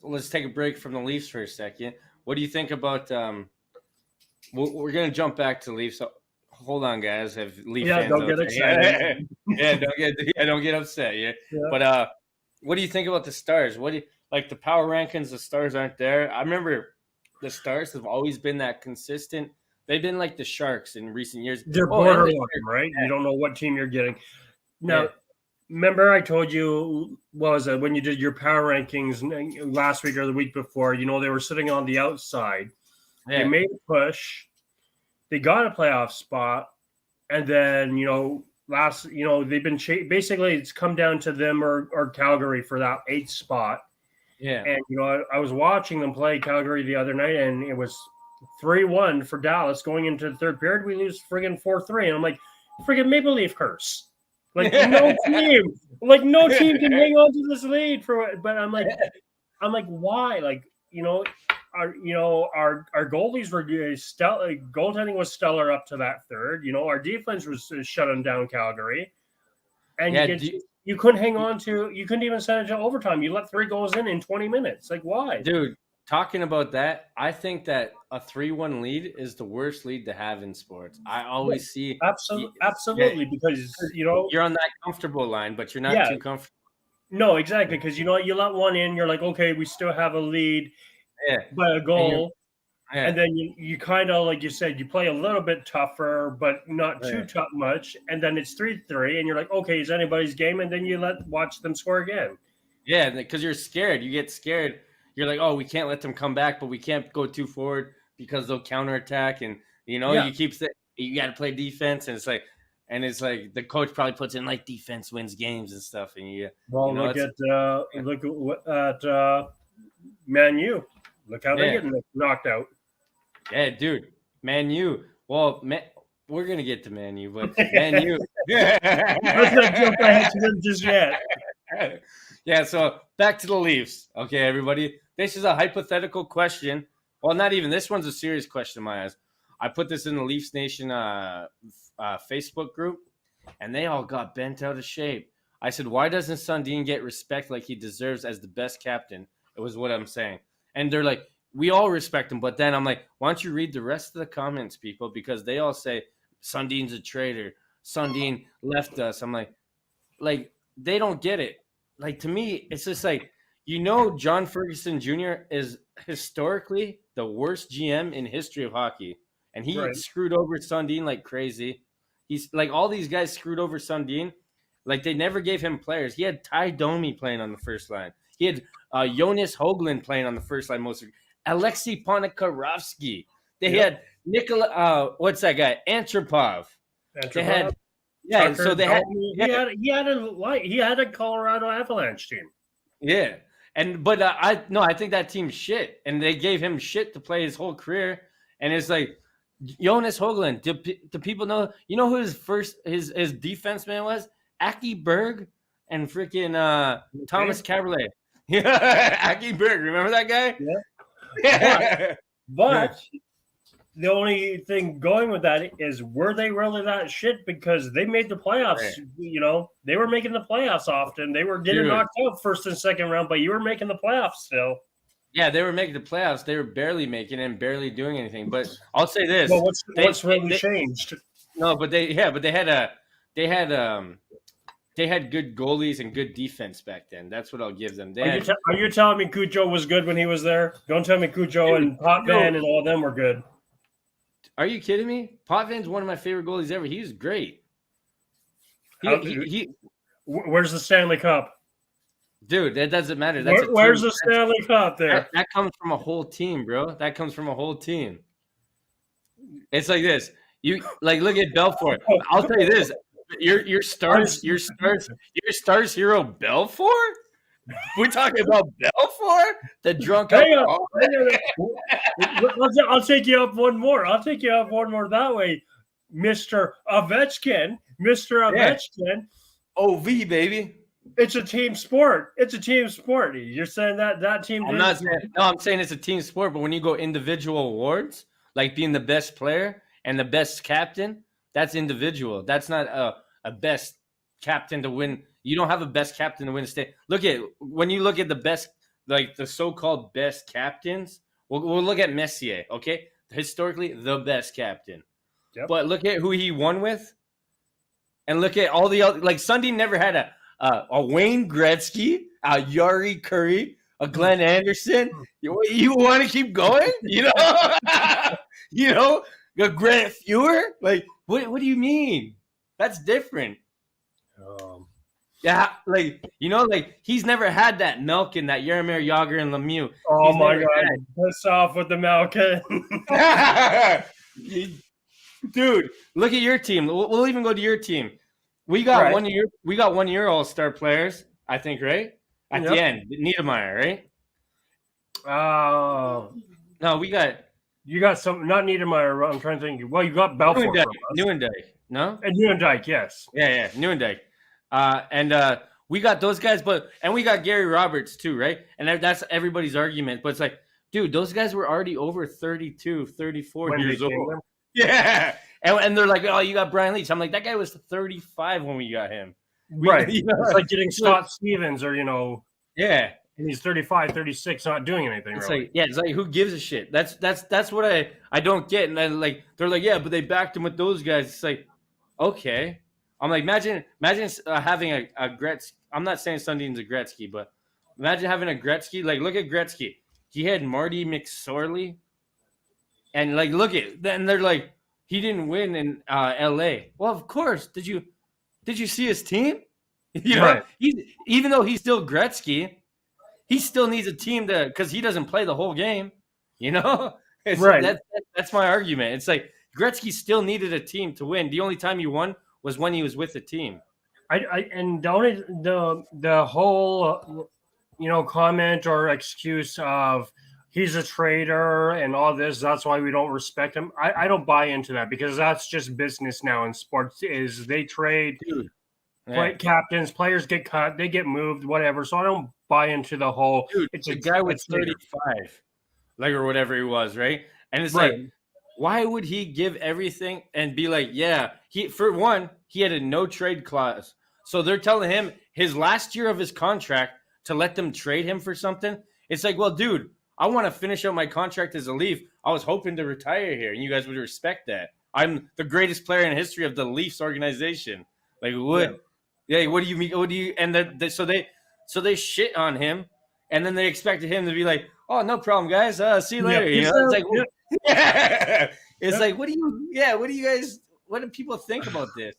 Let's take a break from the Leafs for a second. What do you think about? We're gonna jump back to Leafs. So hold on, guys. Have Leaf fans don't get excited. Don't get upset. Yeah. But what do you think about the Stars? What do you like the power rankings? The Stars aren't there. I remember the Stars have always been that consistent. They've been like the Sharks in recent years. They're borderline, right? You don't know what team you're getting. Now, remember I told you, when you did your power rankings last week or the week before, they were sitting on the outside. Yeah. They made a push. They got a playoff spot. And then, they've been basically it's come down to them or Calgary for that 8th spot. Yeah. And, I was watching them play Calgary the other night, and it was 3-1 for Dallas going into the third period. We lose friggin' 4-3. And I'm like, friggin' Maple Leaf curse. Like no team can hang on to this lead but I'm like, why? Like, our goalies were stellar. Goaltending was stellar up to that third. Our defense was shutting down Calgary. And you couldn't hang on to, you couldn't even send it to overtime. You let 3 goals in 20 minutes. Like, why? Dude, talking about that, I think that a 3-1 lead is the worst lead to have in sports. I always see absolutely because you're on that comfortable line, but you're not too comfortable. No, exactly, because you let one in, you're like, okay, we still have a lead by a goal, And then you kind of, like you said, you play a little bit tougher, but not too tough much. And then it's 3-3, and you're like, okay, it's anybody's game. And then you watch them score again. Yeah, because you're scared. You get scared. You're like, oh, we can't let them come back, but we can't go too forward because they'll counterattack. And, you got to play defense. And it's like the coach probably puts in like defense wins games and stuff. And look at Man U. Look how they're getting knocked out. Yeah, dude, Man U. Well, we're gonna get to Man U, but Man U. Let's not jump ahead to them just yet. Yeah, so back to the Leafs. Okay, everybody. This is a hypothetical question. Well, not even. This one's a serious question in my eyes. I put this in the Leafs Nation Facebook group, and they all got bent out of shape. I said, why doesn't Sundin get respect like he deserves as the best captain? It was what I'm saying. And they're like, we all respect him. But then I'm like, why don't you read the rest of the comments, people? Because they all say Sundin's a traitor. Sundin left us. I'm like, they don't get it. Like, to me, it's just like, John Ferguson Jr. is historically the worst GM in history of hockey. And he screwed over Sundin like crazy. He's like, all these guys screwed over Sundin. Like, they never gave him players. He had Ty Domi playing on the first line. He had Jonas Hoagland playing on the first line most of Alexei Ponikarovsky. They had Nikola, what's that guy? Antropov. They had, Tucker, so they had, he had a Colorado Avalanche team. Yeah, but I think that team's shit, and they gave him shit to play his whole career. And it's like Jonas Hoagland. Do people know? You know who his defenseman was? Aki Berg and freaking Thomas Caberlet. Yeah, Aki Berg. Remember that guy? Yeah. But the only thing going with that is, were they really that shit? Because they made the playoffs. Right. They were making the playoffs often. They were getting knocked out first and second round, but you were making the playoffs still. Yeah, they were making the playoffs. They were barely making it and barely doing anything. But I'll say this: well, what's really changed? No, but they had good goalies and good defense back then. That's what I'll give them. Are you telling me Cujo was good when he was there? Don't tell me Cujo and Potvin and all of them were good. Are you kidding me? Potvin's one of my favorite goalies ever. He was great. Where's the Stanley Cup? Dude, that doesn't matter. Where's the Stanley Cup there? That comes from a whole team, bro. That comes from a whole team. It's like this. You look at Belfort. I'll tell you this. Your stars hero Belfort? We're talking about Belfort? The drunk. I'll take you up one more. That way, Mr. Ovechkin. OV, baby. It's a team sport. You're saying that team. I'm saying it's a team sport, but when you go individual awards, like being the best player and the best captain, that's individual. That's not a best captain to win. You don't have a best captain to win a state. When you look at the best, like the so-called best captains, we'll look at Messier, okay? Historically, the best captain. Yep. But look at who he won with, and look at all the other. Like, Sundin never had a Wayne Gretzky, a Yari Curry, a Glenn Anderson. You want to keep going? A Grant Fuhr? Like, what do you mean? That's different. Yeah, he's never had that Malkin, that Jaromir Jagr and Lemieux. Oh my God! Piss off with the Malkin. Dude, look at your team. We'll even go to your team. We got 1 year. We got 1 year All-Star players, I think, right? At the end, Niedermeyer, right? No, we got. You got some, not Niedermeyer. I'm trying to think. Well, you got Belfort. Nieuwendyk, no? And Nieuwendyk, yes. Yeah, Nieuwendyk. And we got those guys, and we got Gary Roberts too, right? And that's everybody's argument. But it's like, dude, those guys were already over 32, 34 years old. Yeah. And they're like, oh, you got Brian Leetch. I'm like, that guy was 35 when we got him. Right. It's like getting Scott Stevens or, Yeah. And he's 35, 36, not doing anything. It's really. Like, yeah, it's like, who gives a shit? That's what I don't get. And then, they're like, yeah, but they backed him with those guys. It's like, okay. I'm like, imagine having a Gretzky. I'm not saying Sundin's a Gretzky, but imagine having a Gretzky. Like, look at Gretzky. He had Marty McSorley. And like, look at then they're like, he didn't win in L.A. Well, of course. Did you see his team? You know, Right. Even though he's still Gretzky, he still needs a team because he doesn't play the whole game. You know, Right. That's my argument. It's like Gretzky still needed a team to win. The only time he won was when he was with the team. And the whole comment or excuse of he's a traitor and all this, that's why we don't respect him. I don't buy into that, because that's just business now in sports. Is they trade captains, players get cut, they get moved, whatever. So I don't buy into the whole. Dude, it's a guy with 35, like, or whatever he was, right? And it's like, why would he give everything and be like, yeah, for one, he had a no trade clause. So they're telling him his last year of his contract to let them trade him for something. It's like, well, dude, I want to finish out my contract as a Leaf. I was hoping to retire here, and you guys would respect that. I'm the greatest player in the history of the Leafs organization. Like, what? Yeah, what do you mean? What do you? And so they shit on him, and then they expected him to be like, "Oh, no problem, guys. See you later." You know, it's like, it's like, what do you guys? What do people think about this?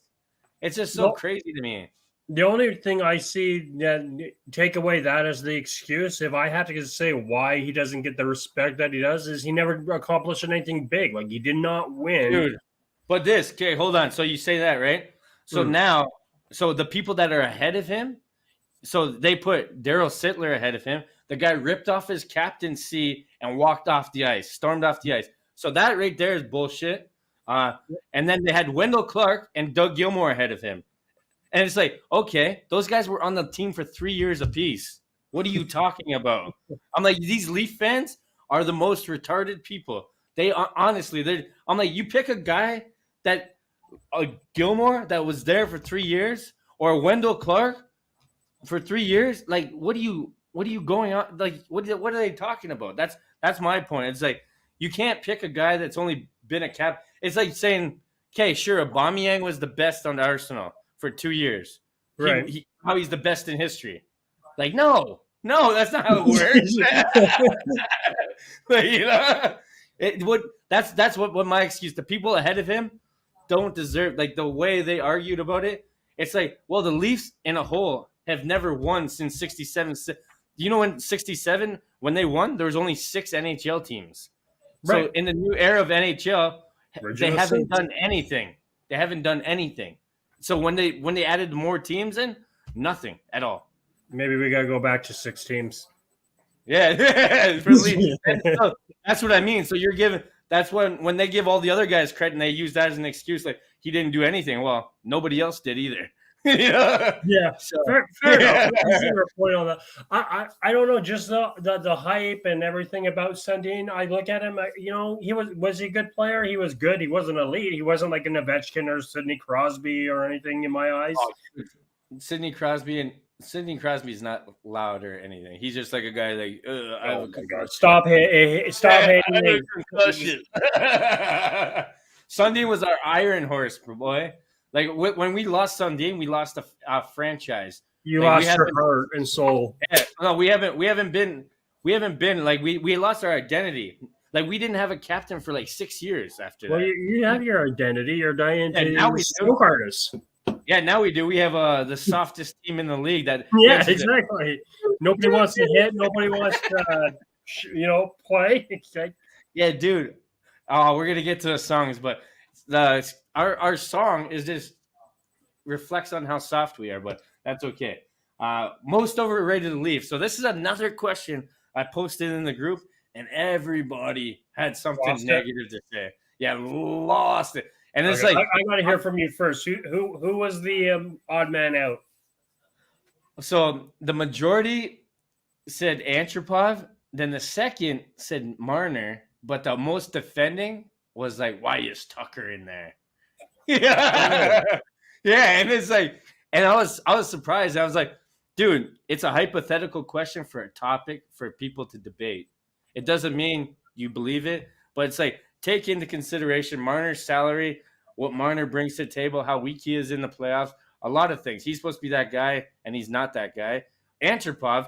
It's just so crazy to me. The only thing I see that take away that as the excuse, if I had to say why he doesn't get the respect that he does, is he never accomplished anything big. Like, he did not win. Dude, but okay, hold on. So you say that, right? So now, so the people that are ahead of him, so they put Daryl Sittler ahead of him. The guy ripped off his captaincy and walked off the ice, stormed off the ice. So that right there is bullshit. And then they had Wendell Clark and Doug Gilmour ahead of him. And it's like, okay, those guys were on the team for 3 years apiece. What are you talking about? I'm like, these Leaf fans are the most retarded people. They honestly, I'm like, you pick a guy that Gilmour that was there for 3 years, or Wendell Clark for 3 years. Like, what are you going on? Like, what are they talking about? That's my point. It's like, you can't pick a guy that's only been a cap. It's like saying, okay, sure, aubameyang was the best on the Arsenal for 2 years. Right. How he's the best in history. Like, no, that's not how it works. Like, that's what my excuse. The people ahead of him don't deserve, like, the way they argued about it. It's like, well, the Leafs in a whole have never won since 67. You know, in 67, when they won, there was only 6 NHL teams. Right. So in the new era of NHL, they haven't done anything. They haven't done anything. So when they added more teams in, nothing at all. Maybe we got to go back to 6 teams. Yeah. So that's what I mean. So that's when they give all the other guys credit and they use that as an excuse, like, he didn't do anything. Well, nobody else did either. Yeah. So, fair enough. Point on that. I don't know, just the hype and everything about Sundin. I look at him, he was he a good player? He was good. He wasn't elite. He wasn't like an Ovechkin or Sidney Crosby or anything in my eyes. Sidney Crosby's not loud or anything. He's just like a guy like, I have a concussion. Stop hating. Concussion. Sundin was our iron horse, boy. Like, when we lost Sundin, we lost a franchise. You lost your heart and soul. Yeah, no, we haven't been like, we lost our identity. Like, we didn't have a captain for like 6 years after that. Well, you have your identity. Your identity is stroke artist. Yeah, now we do. We have the softest team in the league. Exactly. Nobody wants to hit. Nobody wants to, play. Yeah, dude. We're gonna get to the songs, but our song is just reflects on how soft we are, but that's okay. Most overrated Leaf. So this is another question I posted in the group, and everybody had something negative to say. Yeah, lost it. And it's like, I got to hear from you first. Who was the odd man out? So the majority said Antropov. Then the second said Marner. But the most defending was like, why is Tucker in there? Yeah. Yeah. And it's like, and I was surprised. I was like, dude, it's a hypothetical question for a topic for people to debate. It doesn't mean you believe it, but it's like, take into consideration Marner's salary, what Marner brings to the table, how weak he is in the playoffs, a lot of things. He's supposed to be that guy, and he's not that guy. Antropov,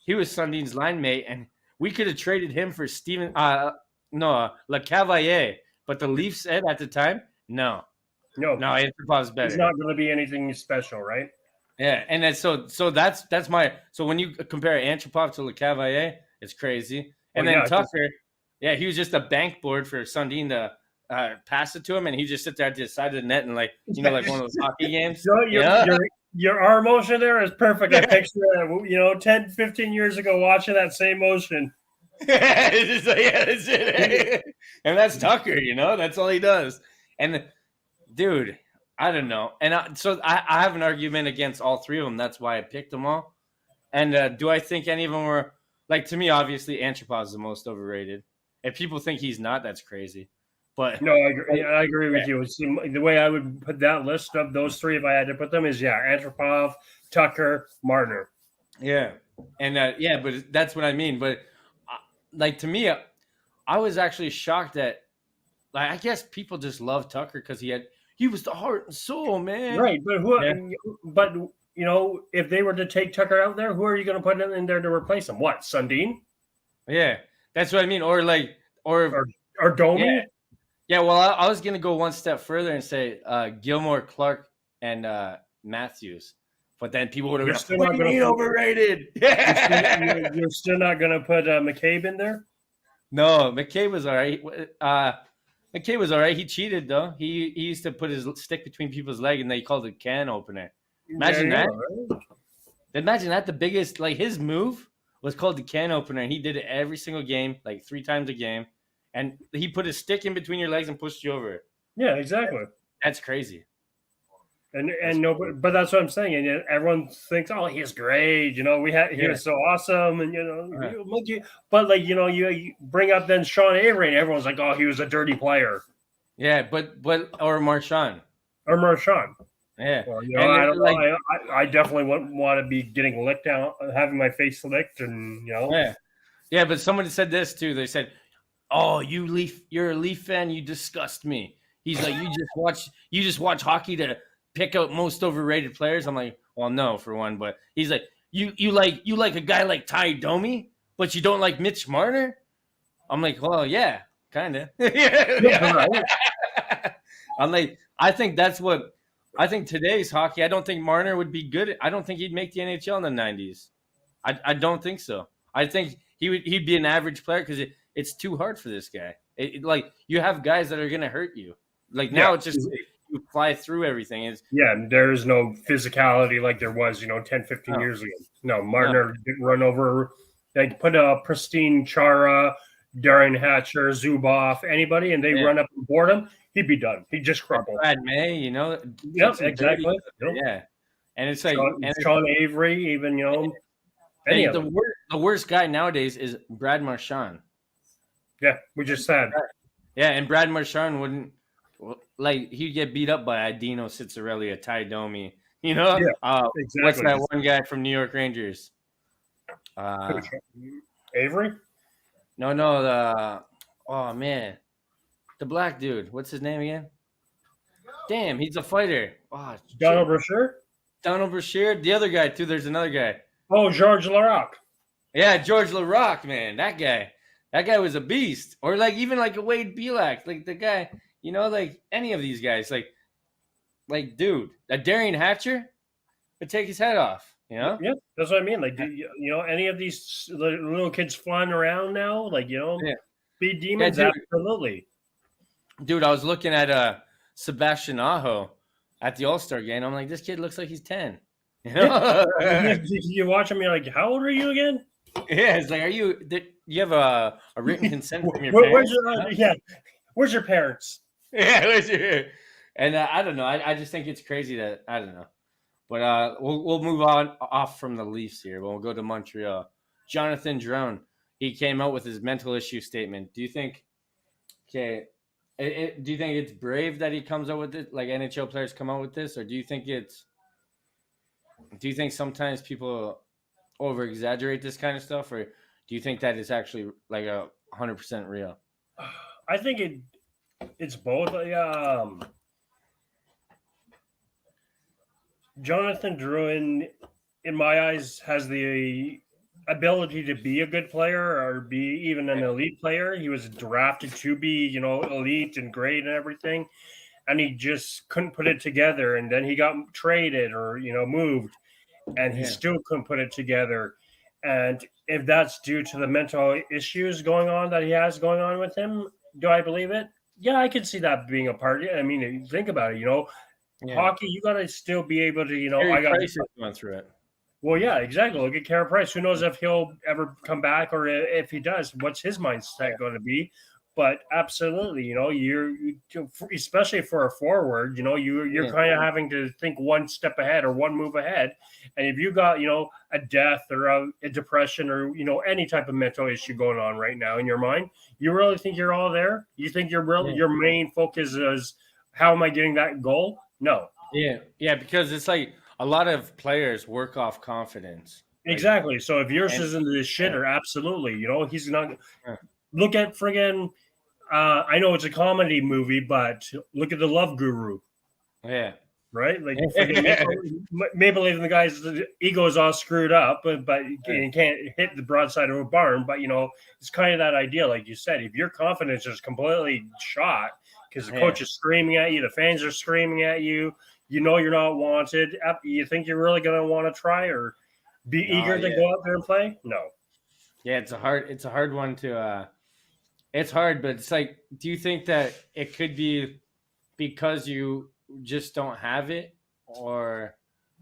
he was Sundin's line mate, and we could have traded him for no, Le Cavalier. But the Leafs said at the time, no, No, Antropov's better. it's not going to be anything special, right? Yeah, and then so that's my so when you compare Antropov to Le Cavalier, it's crazy. And then Tucker, he was just a bank board for Sundin to pass it to him, and he just sit there at the side of the net and like one of those hockey games. So your arm motion there is perfect. I picture it, 10, 15 years ago watching that same motion. It's like, that's it. And that's Tucker, that's all he does. And dude, I don't know. And so I have an argument against all three of them. That's why I picked them all. And do I think any of them were like, to me, obviously Antropov is the most overrated. If people think he's not, that's crazy. But no, I agree with you. The way I would put that list of those three, if I had to put them, is Antropov, Tucker, Marner. Yeah, and but that's what I mean. But like, to me, I was actually shocked that, like, I guess people just love Tucker because he was the heart and soul, man. Right, but But if they were to take Tucker out there, who are you going to put in there to replace him? What, Sundin? Yeah, that's what I mean. Or Domi. Yeah, well, I was going to go one step further and say Gilmore, Clark, and Matthews. But then people would have been like, overrated. You're still not going to put McCabe in there? No, McCabe was all right. McCabe was all right. He cheated, though. He used to put his stick between people's legs, and they called it can opener. Imagine that. Right? Imagine that. The biggest, like, his move was called the can opener, and he did it every single game, like 3 times a game. And he put his stick in between your legs and pushed you over. Yeah, exactly. That's crazy. And nobody, but that's what I'm saying. And everyone thinks, oh, he's great. He was so awesome. And but like you bring up then Sean Avery, and everyone's like, oh, he was a dirty player. Yeah, but or Marchand. Yeah. Well, I definitely wouldn't want to be getting licked out, having my face licked, and Yeah, but someone said this too. They said, "Oh, you're a Leaf fan. You disgust me." He's like, you just watch hockey to pick out most overrated players. I'm like, well, no, for one, but he's like, you like a guy like Ty Domi, but you don't like Mitch Marner. I'm like, well, yeah, kind of. I'm like, I think today's hockey. I don't think Marner would be good. I don't think he'd make the NHL in the 90s. I don't think so. I think he'd be an average player because it's too hard for this guy. Like, you have guys that are gonna hurt you. Like, now it's just you fly through everything. There's no physicality like there was 10, 15 years ago. No, Marner didn't run over. They put a pristine Chara, Darren Hatcher, Zubov, anybody, and they run up and board him. He'd be done. He'd just crumple. Brad May, Yep, exactly. Yeah, and it's like Sean Avery, even the worst guy nowadays is Brad Marchand. Yeah, we just said. Yeah, and Brad Marchand wouldn't he'd get beat up by Dino Ciccarelli, Ty Domi. Exactly. What's that one guy from New York Rangers? Avery? No. The black dude. What's his name again? Damn, he's a fighter. Oh, Donald Brashear? Donald Brashear. The other guy, too. There's another guy. Oh, Georges Laraque. Yeah, Georges Laraque, man. That guy was a beast. Or even like a Wade Belak. Like the guy, like any of these guys. Like dude, a Darian Hatcher would take his head off. Yeah, that's what I mean. Like, any of these little kids flying around now, be demons, absolutely. Dude, I was looking at Sebastian Aho at the All-Star game. I'm like, this kid looks like he's 10. You watch him, you're like, how old are you again? Yeah, it's like, you have a written consent from your parents? Where's your parents? Yeah, and I don't know. I just think it's crazy that, I don't know. But we'll move off from the Leafs here. We'll go to Montreal. Jonathan Drouin, he came out with his mental issue statement. Do you think? Do you think it's brave that he comes out with it? Like NHL players come out with this, or do you think sometimes people over exaggerate this kind of stuff, or do you think that it's actually like 100% real? I think it's both. Jonathan Drouin, in my eyes, has the ability to be a good player or be even an elite player. He was drafted to be, elite and great and everything. And he just couldn't put it together. And then he got traded or, moved, and he still couldn't put it together. And if that's due to the mental issues going on that he has going on with him, do I believe it? Yeah, I could see that being a part. I mean, think about it, hockey, you got to still be able to, Harry Price is going through it. Well, yeah, exactly. Look at Carey Price. Who knows if he'll ever come back, or if he does, what's his mindset going to be? But absolutely, you're especially for a forward, you're kind of having to think one step ahead or one move ahead. And if you got, a death or a depression or, any type of mental issue going on right now in your mind, you really think you're all there? You think your main focus is how am I getting that goal? No. Yeah, because it's like a lot of players work off confidence. Exactly. So if yours isn't the shitter, absolutely, he's not. Look at friggin'. I know it's a comedy movie, but look at the Love Guru. Yeah. Right? Like Maple Leaf and the guy's ego is all screwed up, but he can't hit the broadside of a barn. But, it's kind of that idea, like you said, if your confidence is completely shot because the coach is screaming at you, the fans are screaming at you, you're not wanted, you think you're really going to want to try or be eager to go out there and play? No. Yeah, it's a hard one to it's hard, but it's like, do you think that it could be because you just don't have it, or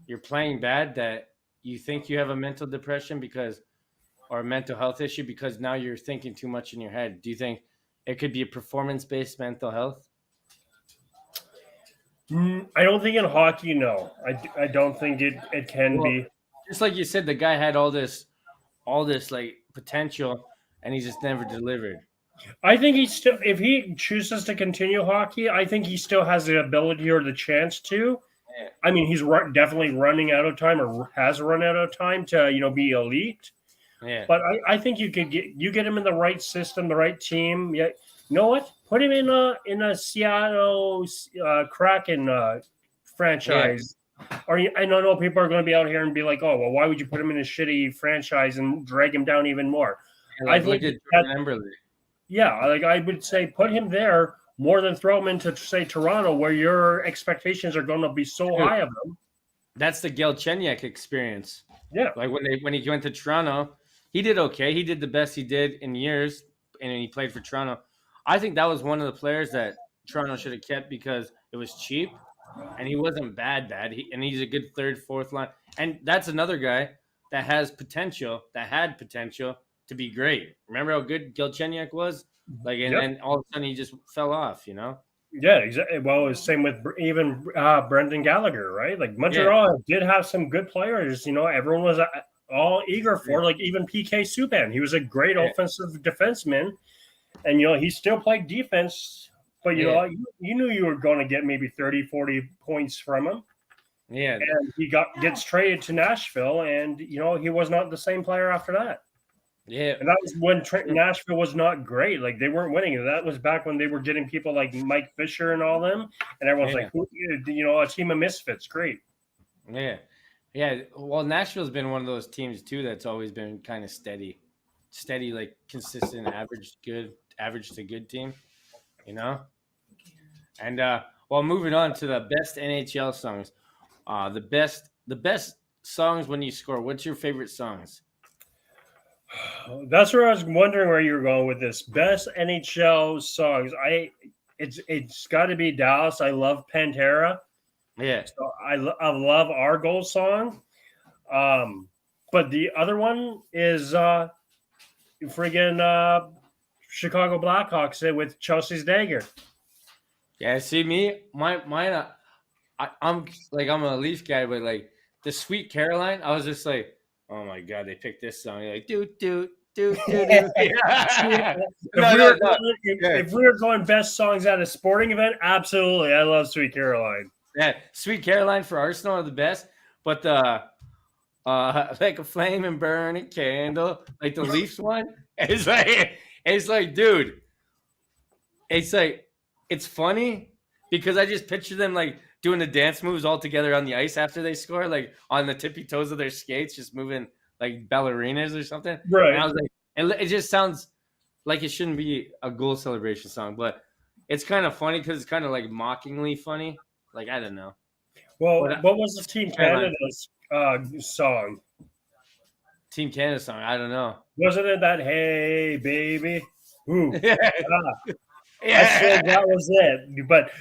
you're playing bad, that you think you have a mental depression or a mental health issue because now you're thinking too much in your head? Do you think it could be a performance-based mental health? I don't think in hockey, no. I don't think it can be. Just like you said, the guy had all this like potential, and he just never delivered. I think if he chooses to continue hockey, I think he still has the ability or the chance to. Yeah. I mean, he's definitely running out of time, or has run out of time to, be elite. Yeah. But I think you could get him in the right system, the right team. Yeah. You know what? Put him in a Seattle Kraken franchise. Yeah. Or I know people are going to be out here and be like, "Oh, well, why would you put him in a shitty franchise and drag him down even more?" Yeah, like, I think like I would say, put him there more than throw him into, say, Toronto, where your expectations are going to be so high of him. That's the Galchenyuk experience. Yeah, like when he went to Toronto, he did okay. He did the best he did in years, and he played for Toronto. I think that was one of the players that Toronto should have kept because it was cheap, and he wasn't bad. And he's a good third, fourth line. And that's another guy that had potential to be great. Remember how good Galchenyuk was? And all of a sudden he just fell off, Yeah, exactly. Well, it's same with even Brendan Gallagher, right? Like Montreal did have some good players. Everyone was all eager for, like even PK Subban. He was a great offensive defenseman, and he still played defense. But you knew you were going to get maybe 30, 40 points from him. Yeah, and he gets traded to Nashville, and he was not the same player after that. Yeah, and that was when Nashville was not great. Like they weren't winning. That was back when they were getting people like Mike Fisher and all them, and everyone's like, a team of misfits. Great. Yeah. Well, Nashville's been one of those teams too that's always been kind of steady, like consistent, average to good team, And moving on to the best NHL songs, the best songs when you score. What's your favorite songs? That's where I was wondering where you were going with this. Best NHL songs. It's got to be Dallas. I love Pantera. Yeah. So I love our goal song. But the other one is friggin' Chicago Blackhawks with Chelsea's Dagger. Yeah. See me, mine. I'm a Leaf guy, but like the Sweet Caroline, I was just like, oh my God, they picked this song. You're like, do. If we were going best songs at a sporting event, absolutely. I love Sweet Caroline. Yeah, Sweet Caroline for Arsenal are the best. But the like a flame and burning candle, like the Leafs one, it's like, dude, it's funny because I just picture them like doing the dance moves all together on the ice after they score, like on the tippy toes of their skates, just moving like ballerinas or something. Right. And I was like, it just sounds like it shouldn't be a goal celebration song, but it's kind of funny because it's kind of like mockingly funny. Like, I don't know. Well, But, what was the Team Canada's song? Team Canada song, I don't know. Wasn't it that "Hey Baby"? Ooh, Yeah. I said that was it. But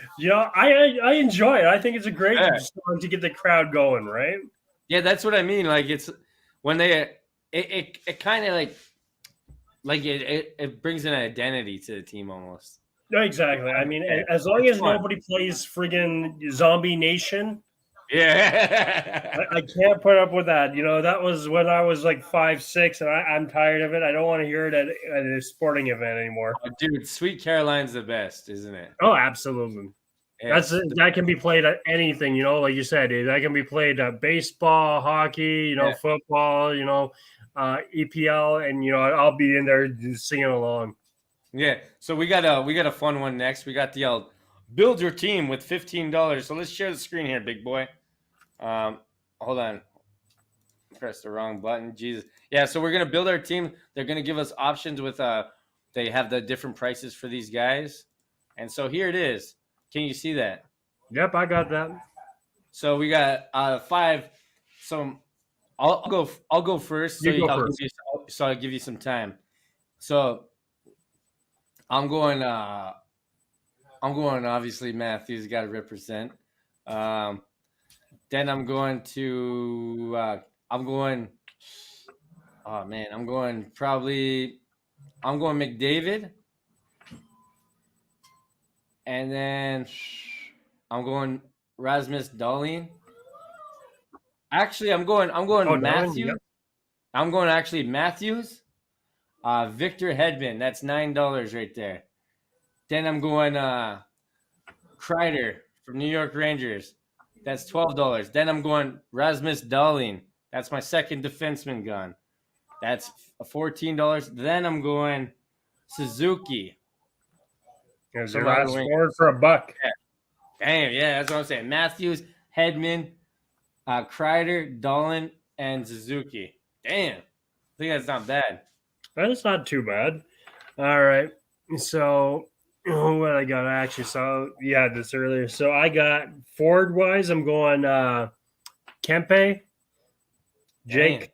I enjoy it. I think it's a great song to get the crowd going, right? Yeah, that's what I mean. Like, it's when it kind of like it brings an identity to the team almost. No, exactly. I mean, as long as nobody plays friggin' Zombie Nation, yeah, I can't put up with that. That was when I was like 5, 6, and I'm tired of it. I don't want to hear it at a sporting event anymore. Oh, dude, Sweet Caroline's the best, isn't it? Oh, absolutely. Yeah. That can be played at anything, like you said. That can be played at baseball, hockey, football, EPL, and I'll be in there singing along. Yeah. So we got a fun one next. We got the build your team with $15. So let's share the screen here, big boy. Hold on. Press the wrong button. Jesus. Yeah. So we're gonna build our team. They're gonna give us options with they have the different prices for these guys, and so here it is. Can you see that? Yep, I got that. So we got 5. So I'll go first. So I'll give you some time. So I'm going. Obviously, Matthews got to represent. Then I'm going to. I'm going McDavid. And then I'm going Rasmus Dahlin. Actually, I'm going Matthews. Yep. I'm going actually Matthews. Victor Hedman. That's $9 right there. Then I'm going Kreider from New York Rangers. That's $12. Then I'm going Rasmus Dahlin. That's my second defenseman gun. That's $14. Then I'm going Suzuki. There's your last forward for $1. Yeah. Damn, yeah, that's what I'm saying. Matthews, Hedman, Kreider, Dahlin, and Suzuki. Damn. I think that's not bad. That's not too bad. All right. So what I got actually. So yeah, this earlier. So I got forward wise, I'm going Kempe, Jake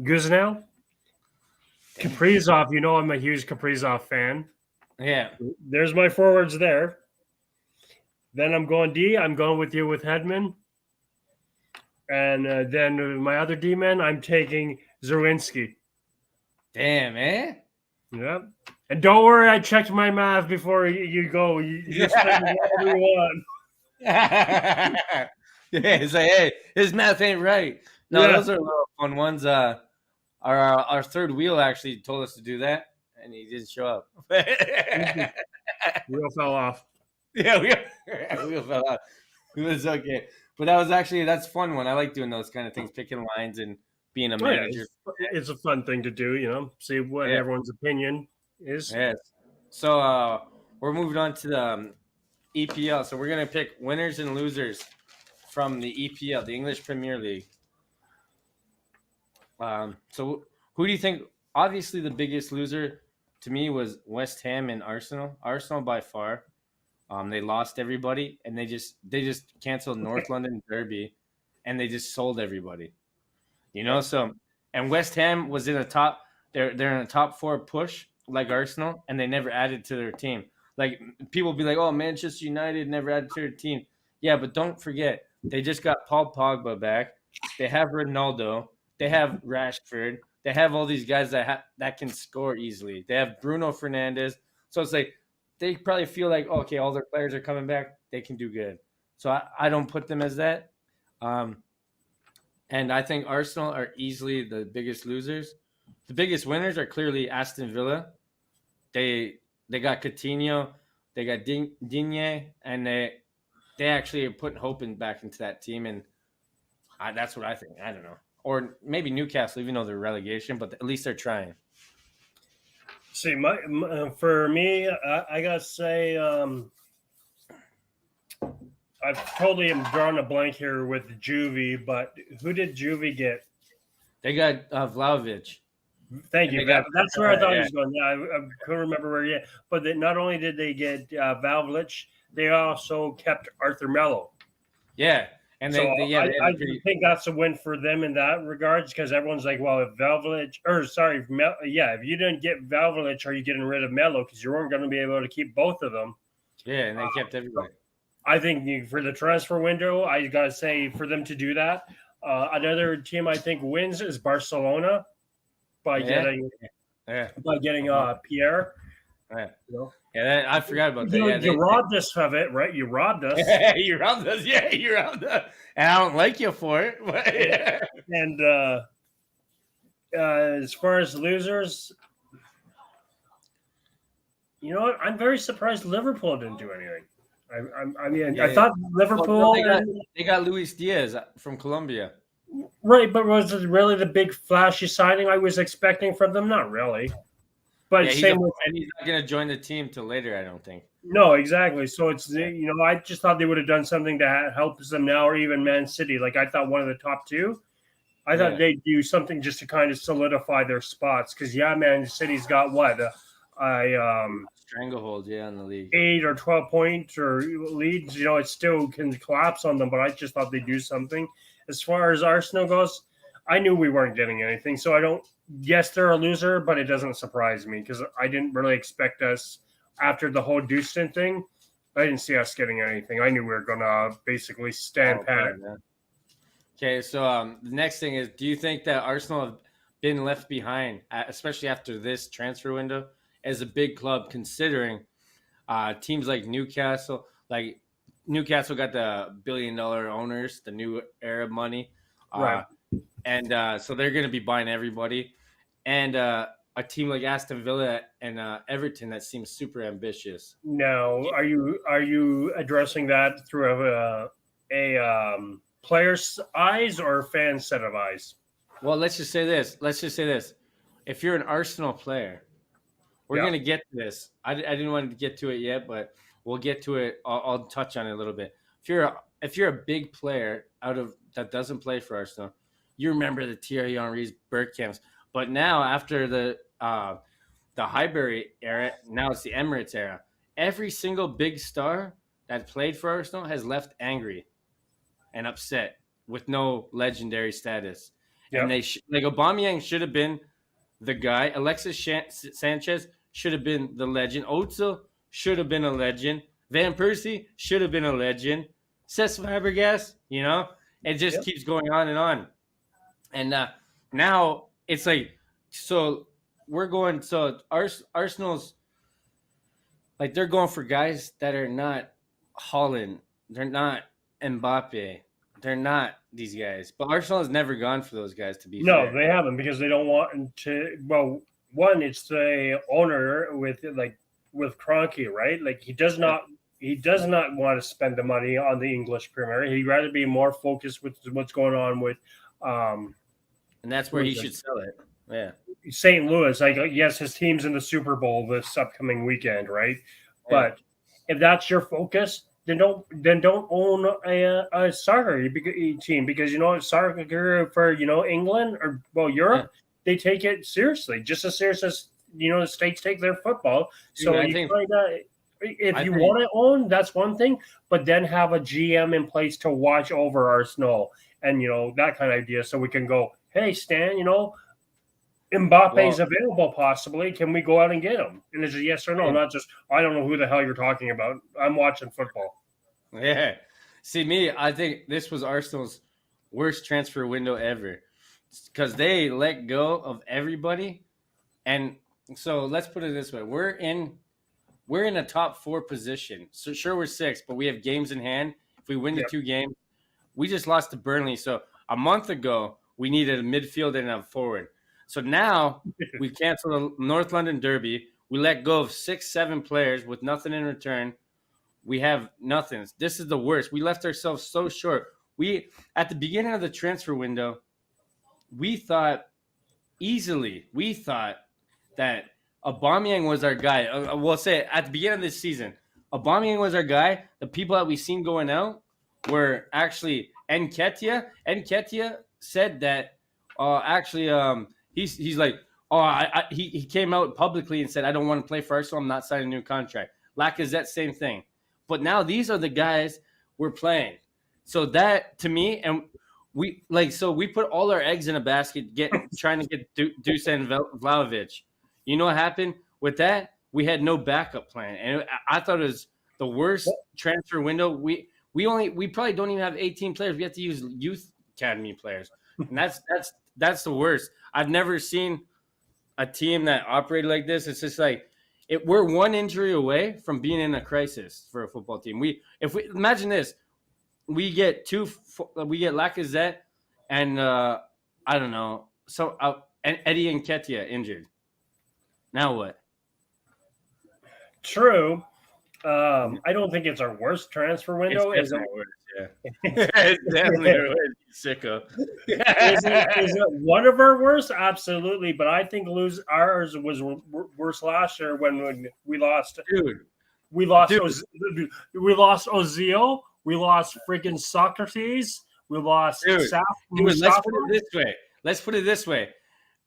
Guzanel, Kaprizov. I'm a huge Kaprizov fan. Yeah. There's my forwards there. Then I'm going D. I'm going with you with Hedman. And then my other D-man, I'm taking Zerwinski. Damn, man. Yep. And don't worry, I checked my math before you go. You spend whatever you want. Yeah, it's like, hey, his math ain't right. No, those are little fun ones. Our third wheel actually told us to do that, and he didn't show up. Wheel fell off. Yeah, wheel fell off. It was okay. But that's fun one. I like doing those kind of things, picking lines and being a manager. It's a fun thing to do, see what everyone's opinion is. Yes. So we're moving on to the EPL. So we're going to pick winners and losers from the EPL, the English Premier League. So who do you think? Obviously, the biggest loser to me was West Ham and Arsenal. Arsenal by far. They lost everybody, and they just canceled North London Derby, and they just sold everybody. So and West Ham was in a top. They're in a top 4 push like Arsenal, and they never added to their team. Like people be like, "Oh, Manchester United never added to their team." Yeah, but don't forget they just got Paul Pogba back. They have Ronaldo. They have Rashford. They have all these guys that can score easily. They have Bruno Fernandes. So it's like they probably feel like, okay, all their players are coming back. They can do good. So I don't put them as that. And I think Arsenal are easily the biggest losers. The biggest winners are clearly Aston Villa. They got Coutinho. They got Digne. And they actually are putting hope back into that team. And that's what I think. I don't know. Or maybe Newcastle, even though they're relegation, but at least they're trying. See, for me, I gotta say, I've totally am drawing a blank here with Juvie, but who did Juvie get? They got Vlahovic. Thank you. That's where I thought he was going. Yeah, I couldn't remember where yet. But not only did they get Vlahovic, they also kept Arthur Melo. Yeah. And I think that's a win for them in that regards, because everyone's like, well, if if you didn't get Vlahovic, are you getting rid of Melo? Because you weren't going to be able to keep both of them. Yeah, and they kept everybody. I think for the transfer window, I got to say, for them to do that, another team I think wins is Barcelona by getting Pierre. Yeah. Yeah, I forgot about that. You robbed us of it, right? You robbed us. You robbed us. Yeah, you robbed us. And I don't like you for it. But yeah. And as far as losers, you know what? I'm very surprised Liverpool didn't do anything. I thought Liverpool. They got Luis Diaz from Colombia. Right, but was it really the big flashy signing I was expecting from them? Not really. But he's not going to join the team till later, I don't think. No, exactly. So it's, I just thought they would have done something to help them now, or even Man City. Like, I thought one of the top two. I thought they'd do something just to kind of solidify their spots. Because, Man City's got what? Stranglehold, in the league. 8 or 12 points or leads. It still can collapse on them, but I just thought they'd do something. As far as Arsenal goes, I knew we weren't getting anything. So yes, they're a loser, but it doesn't surprise me because I didn't really expect us, after the whole doesnt thing, I didn't see us getting anything. I knew we were going to basically stand pat. Okay, so the next thing is, do you think that Arsenal have been left behind, especially after this transfer window, as a big club, considering teams like Newcastle? Like, Newcastle got the $1 billion owners, the new Arab money. Right. And so they're going to be buying everybody. And a team like Aston Villa and Everton that seems super ambitious. Now, are you addressing that through a player's eyes or a fan set of eyes? Well, let's just say this. If you're an Arsenal player, we're going to get to this. I didn't want to get to it yet, but we'll get to it. I'll touch on it a little bit. If you're a big player that doesn't play for Arsenal, you remember the Thierry Henry's, Bergkamp's. But now, after the Highbury era, now it's the Emirates era. Every single big star that played for Arsenal has left angry and upset with no legendary status. Yep. And like Aubameyang should have been the guy. Alexis Sanchez should have been the legend. Ozil should have been a legend. Van Persie should have been a legend. Cesc Fabregas, it just keeps going on and on. And now it's like, so Arsenal's like, they're going for guys that are not Haaland. They're not Mbappe. They're not these guys. But Arsenal has never gone for those guys, to be fair. No, they haven't, because they don't want to. Well, one, it's the owner with Kroenke, right? Like, he does not want to spend the money on the English Premier. He'd rather be more focused with what's going on with and that's where he should sell it. Yeah. St. Louis. Like, yes, his team's in the Super Bowl this upcoming weekend, right? Yeah. But if that's your focus, then don't own a soccer team, because soccer for England or Europe, they take it seriously, just as serious as the States take their football. So if you want to own, that's one thing, but then have a GM in place to watch over Arsenal and that kind of idea, so we can go, hey Stan, Mbappe's available possibly. Can we go out and get him? And it's a yes or no, not just, I don't know who the hell you're talking about. I'm watching football. Yeah. See, I think this was Arsenal's worst transfer window ever, because they let go of everybody. And so let's put it this way. We're in a top 4 position. So sure, we're 6, but we have games in hand. If we win the 2 games, we just lost to Burnley. So a month ago, we needed a midfielder and a forward. So now we canceled the North London Derby. We let go of 6-7 players with nothing in return. We have nothing. This is the worst. We left ourselves so short. At the beginning of the transfer window, we thought that Aubameyang was our guy. We'll say at the beginning of this season, Aubameyang was our guy. The people that we seen going out were actually Nketiah said that he's like, he came out publicly and said, I don't want to play for Arsenal. I'm not signing a new contract. Lacazette, same thing. But now these are the guys we're playing. So that, to me, and we put all our eggs in a basket trying to get Dusan Vlahovic. You know what happened with that? We had no backup plan. And I thought it was the worst transfer window. We probably don't even have 18 players. We have to use youth academy players. And that's the worst. I've never seen a team that operated like this. It's just like we're one injury away from being in a crisis for a football team. If we imagine this, we get Lacazette and I don't know, and Eddie Nketiah injured. Now what? True. I don't think it's our worst transfer window. It's definitely worse, yeah. It's definitely worse, sicko. Is it one of our worst? Absolutely. But I think ours was worse last year when we lost. Dude. We lost Ozil. We lost freaking Socrates. We lost Saf. Let's put it this way.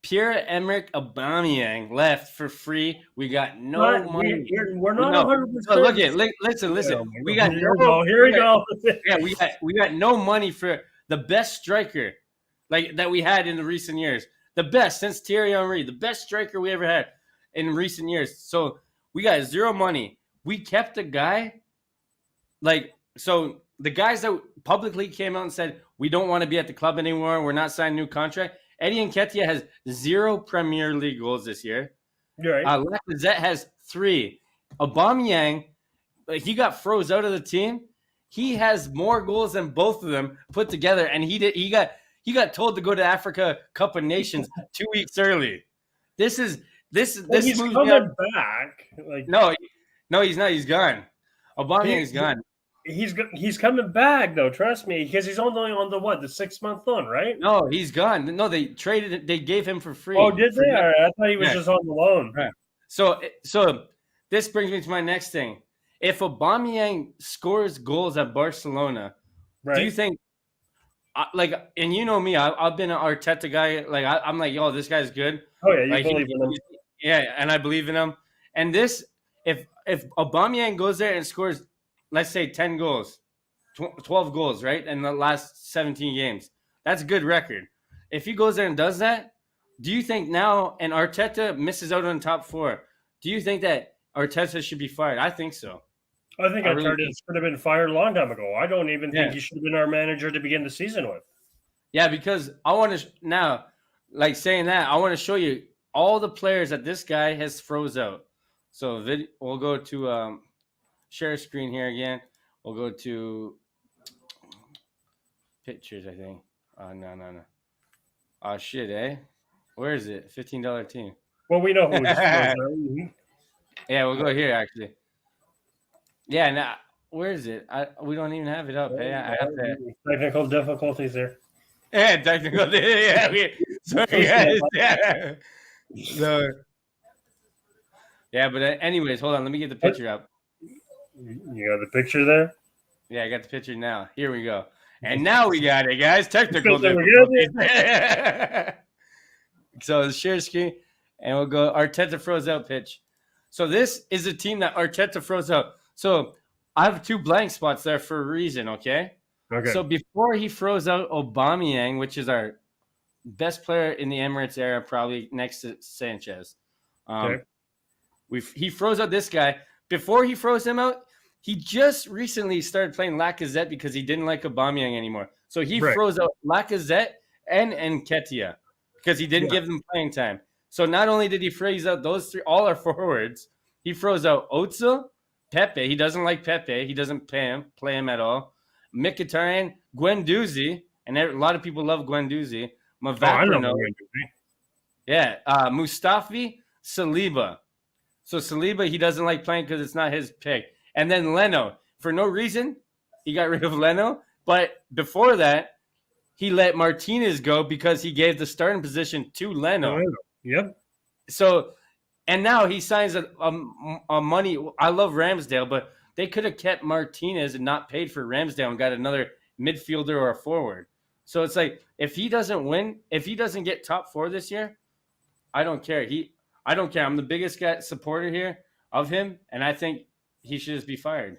Pierre-Emerick Aubameyang left for free. We got no money. We're not 100%. No, look at listen. We got Here we go. Yeah, we got no money for the best striker like that we had in the recent years. The best since Thierry Henry, the best striker we ever had in recent years. So we got zero money. We kept a guy so the guys that publicly came out and said we don't want to be at the club anymore. We're not signing a new contract. Eddie Nketiah has 0 Premier League goals this year. Right. Lacazette has 3. Aubameyang, he got froze out of the team. He has more goals than both of them put together, and he got told to go to Africa Cup of Nations 2 weeks early. This he's coming back. No, he's not. He's gone. Aubameyang's gone. He's coming back though. Trust me, because he's only on the 6-month loan, right? No, he's gone. No, they traded it. They gave him for free. Oh, did they? I thought he was just on the loan. Right. So this brings me to my next thing. If Aubameyang scores goals at Barcelona, do you think? And you know me, I've been an Arteta guy. I'm like, yo, this guy's good. Oh yeah, you believe in him. Yeah, and I believe in him. And this, if Aubameyang goes there and scores, let's say 10 goals, 12 goals, right, in the last 17 games, that's a good record. If he goes there and does that, do you think now, and Arteta misses out on the top 4, do you think that Arteta should be fired? I think so. I think Arteta should have been fired a long time ago. I don't even think he should have been our manager to begin the season with. Yeah, because I want to now, saying that, I want to show you all the players that this guy has froze out. So we'll go to share screen here again. We'll go to pictures, I think. No. Oh, shit, eh? Where is it? $15 team. Well, we know who it's Yeah, we'll go here, actually. Yeah, now, where is it? We don't even have it up. I have to... Technical difficulties there. Yeah, technical. Sorry, guys. Yeah. So, but anyways, hold on. Let me get the picture up. You got the picture there? Yeah, I got the picture now. Here we go. And now we got it, guys. Technical difficulties. So share screen, and we'll go Arteta froze out pitch. So this is a team that Arteta froze out. So I have 2 blank spots there for a reason, okay? Okay. So before he froze out Aubameyang, which is our best player in the Emirates era, probably next to Sanchez. He froze out this guy. Before he froze him out, he just recently started playing Lacazette because he didn't like Aubameyang anymore. So he froze out Lacazette and Nketiah because he didn't give them playing time. So not only did he freeze out those 3, all our forwards, he froze out Ozil, Pepe. He doesn't like Pepe. He doesn't play him at all. Mkhitaryan, Guendouzi, and a lot of people love Guendouzi. Mavropanos. Yeah, Mustafi, Saliba. So Saliba, he doesn't like playing because it's not his pick. And then Leno. For no reason, he got rid of Leno. But before that, he let Martinez go because he gave the starting position to Leno. Yep. So, and now he signs a money. I love Ramsdale, but they could have kept Martinez and not paid for Ramsdale and got another midfielder or a forward. So it's like if he doesn't win, if he doesn't get top 4 this year, I don't care. I don't care. I'm the biggest supporter here of him, and I think he should just be fired.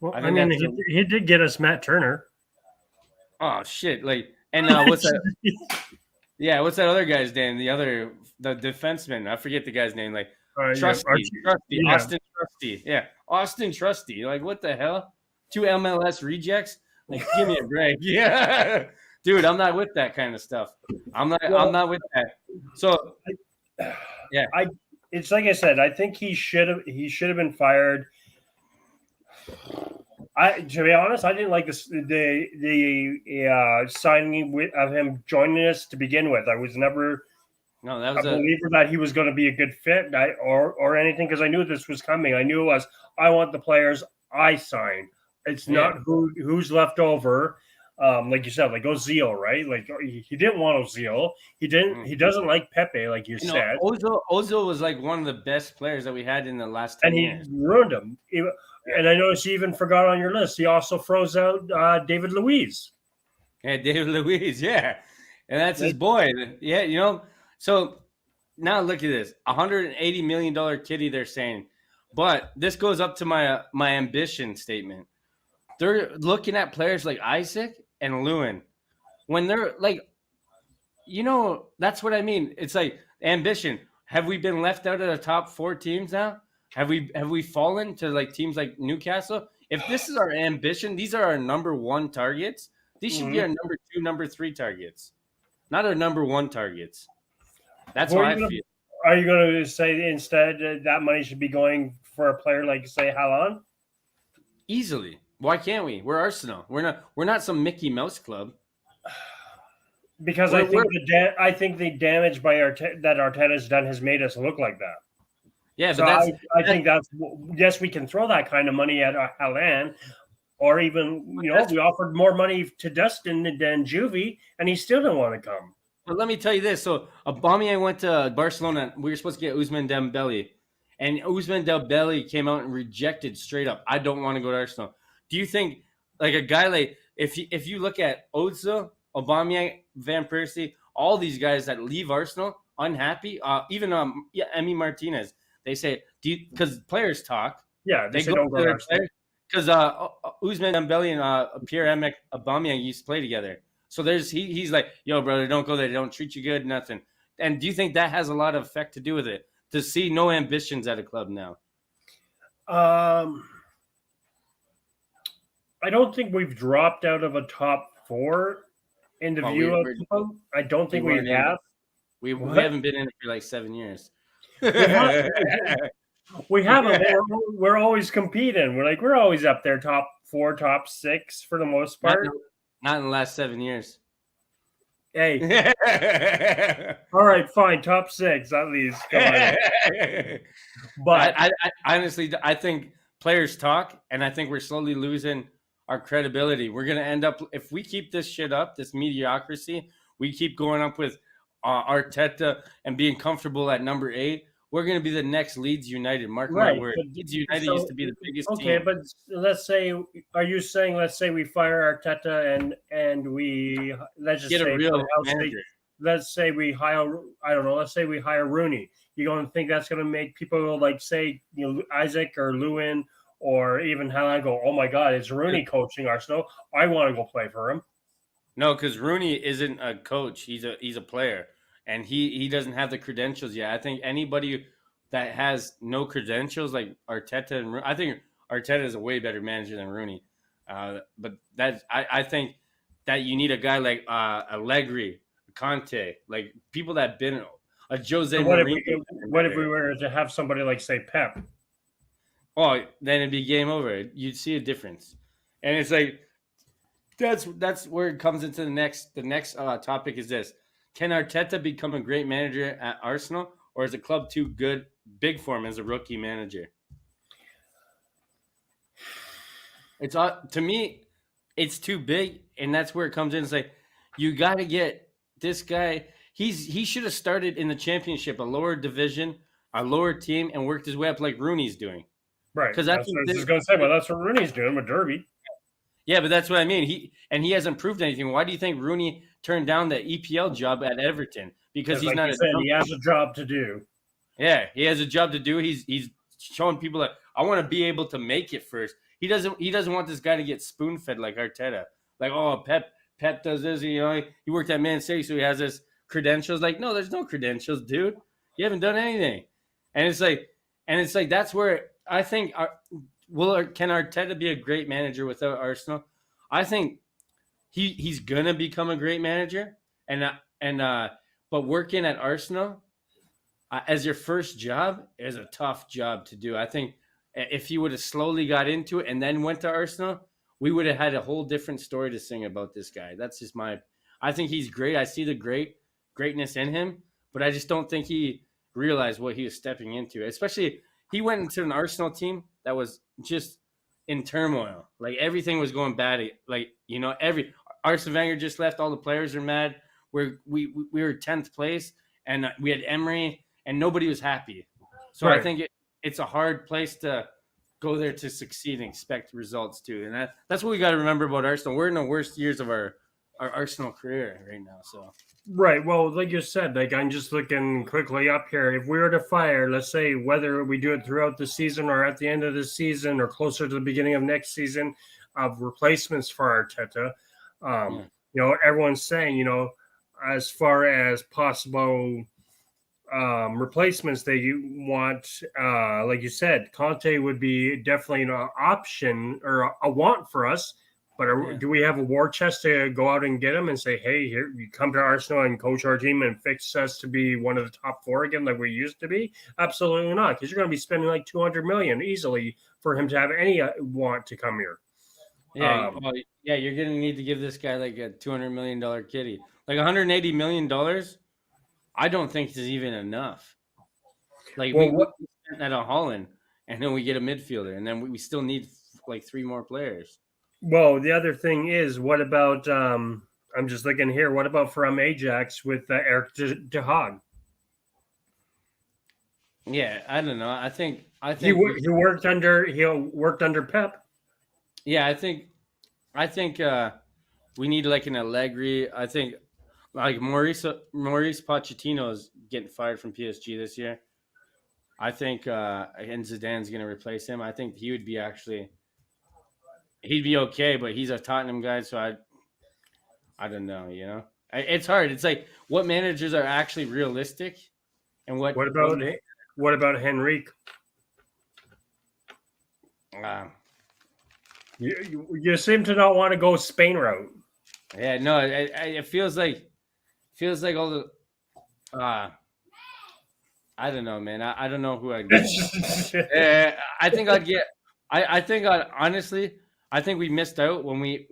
Well, I mean, he did get us Matt Turner. Oh shit! Like, and what's that? Yeah, what's that other guy's name? The defenseman. I forget the guy's name. Like Trusty, yeah. Austin Trusty. Yeah, Austin Trusty. Like, what the hell? 2 MLS rejects. Like, give me a break. Yeah, dude, I'm not with that kind of stuff. I'm not with that. So, yeah, it's like I said. I think he should have been fired. To be honest, I didn't like the signing of him joining us to begin with. I was never a believer that he was going to be a good fit or anything, because I knew this was coming. I knew it was, I want the players I sign. It's not who's left over. Like you said, like Ozil, right? Like he didn't want Ozil. He didn't. He doesn't like Pepe, like you said. Ozil was like one of the best players that we had in the last 10 years. And he ruined him. And I noticed you even forgot on your list. He also froze out David Luiz. Yeah, David Luiz. Yeah, and that's his boy. Yeah, So now look at this: $180 million kitty. They're saying, but this goes up to my ambition statement. They're looking at players like Isaac and Lewin when they're like, that's what I mean. It's like ambition. Have we been left out of the top 4 teams now? Have we fallen to like teams like Newcastle? If this is our ambition, these are our number 1 targets. These should be our number 2, number 3 targets, not our number 1 targets. That's what I feel. Are you going to say instead that money should be going for a player like, say, Haaland? Easily. Why can't we? We're Arsenal. We're not some Mickey Mouse club. Because I think the damage that Arteta's done has made us look like that. Yeah, so but I think that's, yes, we can throw that kind of money at Haaland, or even we offered more money to Dustin than Juvie, and he still didn't want to come. But let me tell you this: so Aubameyang went to Barcelona. We were supposed to get Ousmane Dembele, and Ousmane Dembele came out and rejected straight up. I don't want to go to Arsenal. Do you think like a guy like if you look at Ozil, Aubameyang, Van Persie, all these guys that leave Arsenal unhappy, even Emi Martinez, they say, because players talk. Yeah, they don't go to Arsenal. Because Ousmane Dembele and Pierre-Emerick Aubameyang used to play together. So he's like, yo, brother, don't go there. They don't treat you good, nothing. And do you think that has a lot of effect to do with it? To see no ambitions at a club now? I don't think we've dropped out of a top 4 in the view of people. I don't think we have. We haven't been in it for like 7 years. We haven't. We're always competing. We're always up there, top 4, top 6 for the most part. Not in the last 7 years. Hey. All right, fine. Top 6 at least. Come on. But I honestly, I think players talk, and I think we're slowly losing our credibility. We're going to end up, if we keep this shit up, this mediocrity, we keep going up with Arteta and being comfortable at number 8, we're going to be the next Leeds United. Mark my word. Leeds United used to be the biggest team. Okay, but let's say, are you saying, let's say we fire Arteta and we, let's just get say, a real manager. Let's say we hire, I don't know, let's say we hire Rooney. You don't think that's going to make people like, say, Isaac or Lewin or even Haaland go, oh my God, it's Rooney coaching Arsenal. I want to go play for him. No, because Rooney isn't a coach. He's a player. And he doesn't have the credentials yet. I think anybody that has no credentials, like Arteta and Rooney, I think Arteta is a way better manager than Rooney. But I think that you need a guy like Allegri, Conte, like people that have been a Jose Mourinho. What if we were to have somebody like, say, Pep? Oh, then it'd be game over. You'd see a difference. And it's like that's where it comes into the next topic is this. Can Arteta become a great manager at Arsenal, or is the club too big for him as a rookie manager? It's to me, it's too big, and that's where it comes in. It's like you got to get this guy. He should have started in the Championship, a lower division, a lower team, and worked his way up like Rooney's doing. Right. Because That's what I was just going to say. Well, that's what Rooney's doing with Derby. Yeah, but that's what I mean. He hasn't proved anything. Why do you think Rooney turned down the EPL job at Everton? Because he's not. He has a job to do. Yeah, he has a job to do. He's showing people that I want to be able to make it first. He doesn't want this guy to get spoon fed like Arteta. Like, oh, Pep does this. You know, he worked at Man City, so he has this credentials. Like, no, there's no credentials, dude. You haven't done anything. And it's like that's where I think can Arteta be a great manager without Arsenal? I think he's gonna become a great manager, but working at Arsenal as your first job is a tough job to do. I think if he would have slowly got into it and then went to Arsenal, we would have had a whole different story to sing about this guy. That's just I think he's great. I see the greatness in him, but I just don't think he realized what he was stepping into. Especially, he went into an Arsenal team that was just in turmoil. Like, everything was going bad. Like, you know, Arsene Wenger just left. All the players are mad. We were 10th place, and we had Emery, and nobody was happy. So right. I think it's a hard place to go there to succeed and expect results too. And that's what we got to remember about Arsenal. We're in the worst years of our Arsenal career right now. So right. Well, like you said, like, I'm just looking quickly up here. If we were to fire, let's say, whether we do it throughout the season or at the end of the season or closer to the beginning of next season, of replacements for Arteta, you know, everyone's saying, you know, as far as possible replacements that you want, like you said, Conte would be definitely an option or a want for us. But do we have a war chest to go out and get him and say, hey, here, you come to Arsenal and coach our team and fix us to be one of the top four again like we used to be? Absolutely not, because you're going to be spending like $200 million easily for him to have any want to come here. Yeah, you're going to need to give this guy like a $200 million kitty. Like $180 million, I don't think is even enough. Like, we spent that on Holland, and then we get a midfielder, and then we still need like 3 more players. Well, the other thing is, what about I'm just looking here. What about from Ajax with Eric De Haag? Yeah, I don't know. I think he worked under Pep. Yeah, I think we need like an Allegri. I think like Maurice Pochettino is getting fired from PSG this year. I think and Zidane's going to replace him. I think he would be he'd be okay, but he's a Tottenham guy, so I don't know, you know. It's hard. It's like, what managers are actually realistic, and what about Henrique? You seem to not want to go Spain route. Yeah, no, it feels like all the I don't know, man. I don't know who I'd get. I think I'd get. Honestly, I think we missed out when we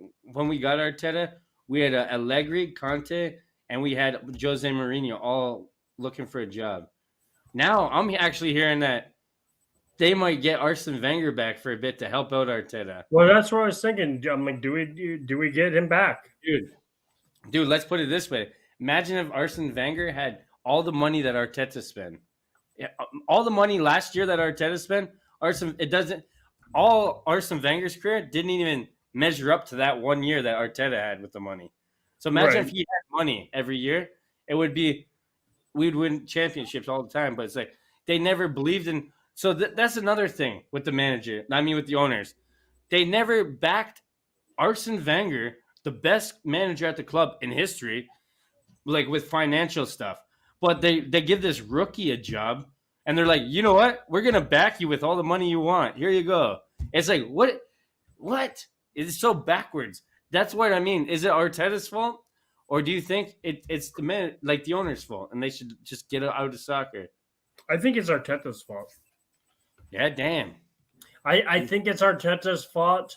got Arteta. We had Allegri, Conte, and we had Jose Mourinho all looking for a job. Now I'm actually hearing that they might get Arsene Wenger back for a bit to help out Arteta. Well, that's what I was thinking. I'm like, do we get him back, dude? Let's put it this way: imagine if Arsene Wenger had all the money that Arteta spent. Yeah, all the money last year that Arteta spent. All Arsene Wenger's career didn't even measure up to that 1 year that Arteta had with the money. So imagine if he had money every year, we'd win championships all the time. But it's like they never believed in. So that's another thing with the manager. I mean, with the owners, they never backed Arsene Wenger, the best manager at the club in history, like with financial stuff. But they give this rookie a job. And they're like, you know what? We're going to back you with all the money you want. Here you go. It's like, what? It's so backwards. That's what I mean. Is it Arteta's fault? Or do you think it's the man, like the owner's fault, and they should just get out of soccer? I think it's Arteta's fault. Yeah, damn. I think it's Arteta's fault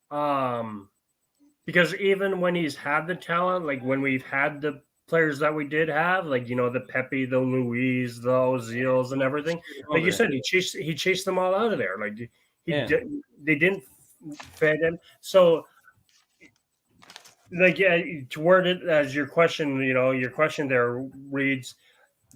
because even when he's had the talent, like when we've had the players that we did have, like, you know, the Pepe, the Luis, the Ozils, and everything. Like you said, he chased them all out of there. Like they didn't fit him. So, like, to word it as your question, you know, your question there reads: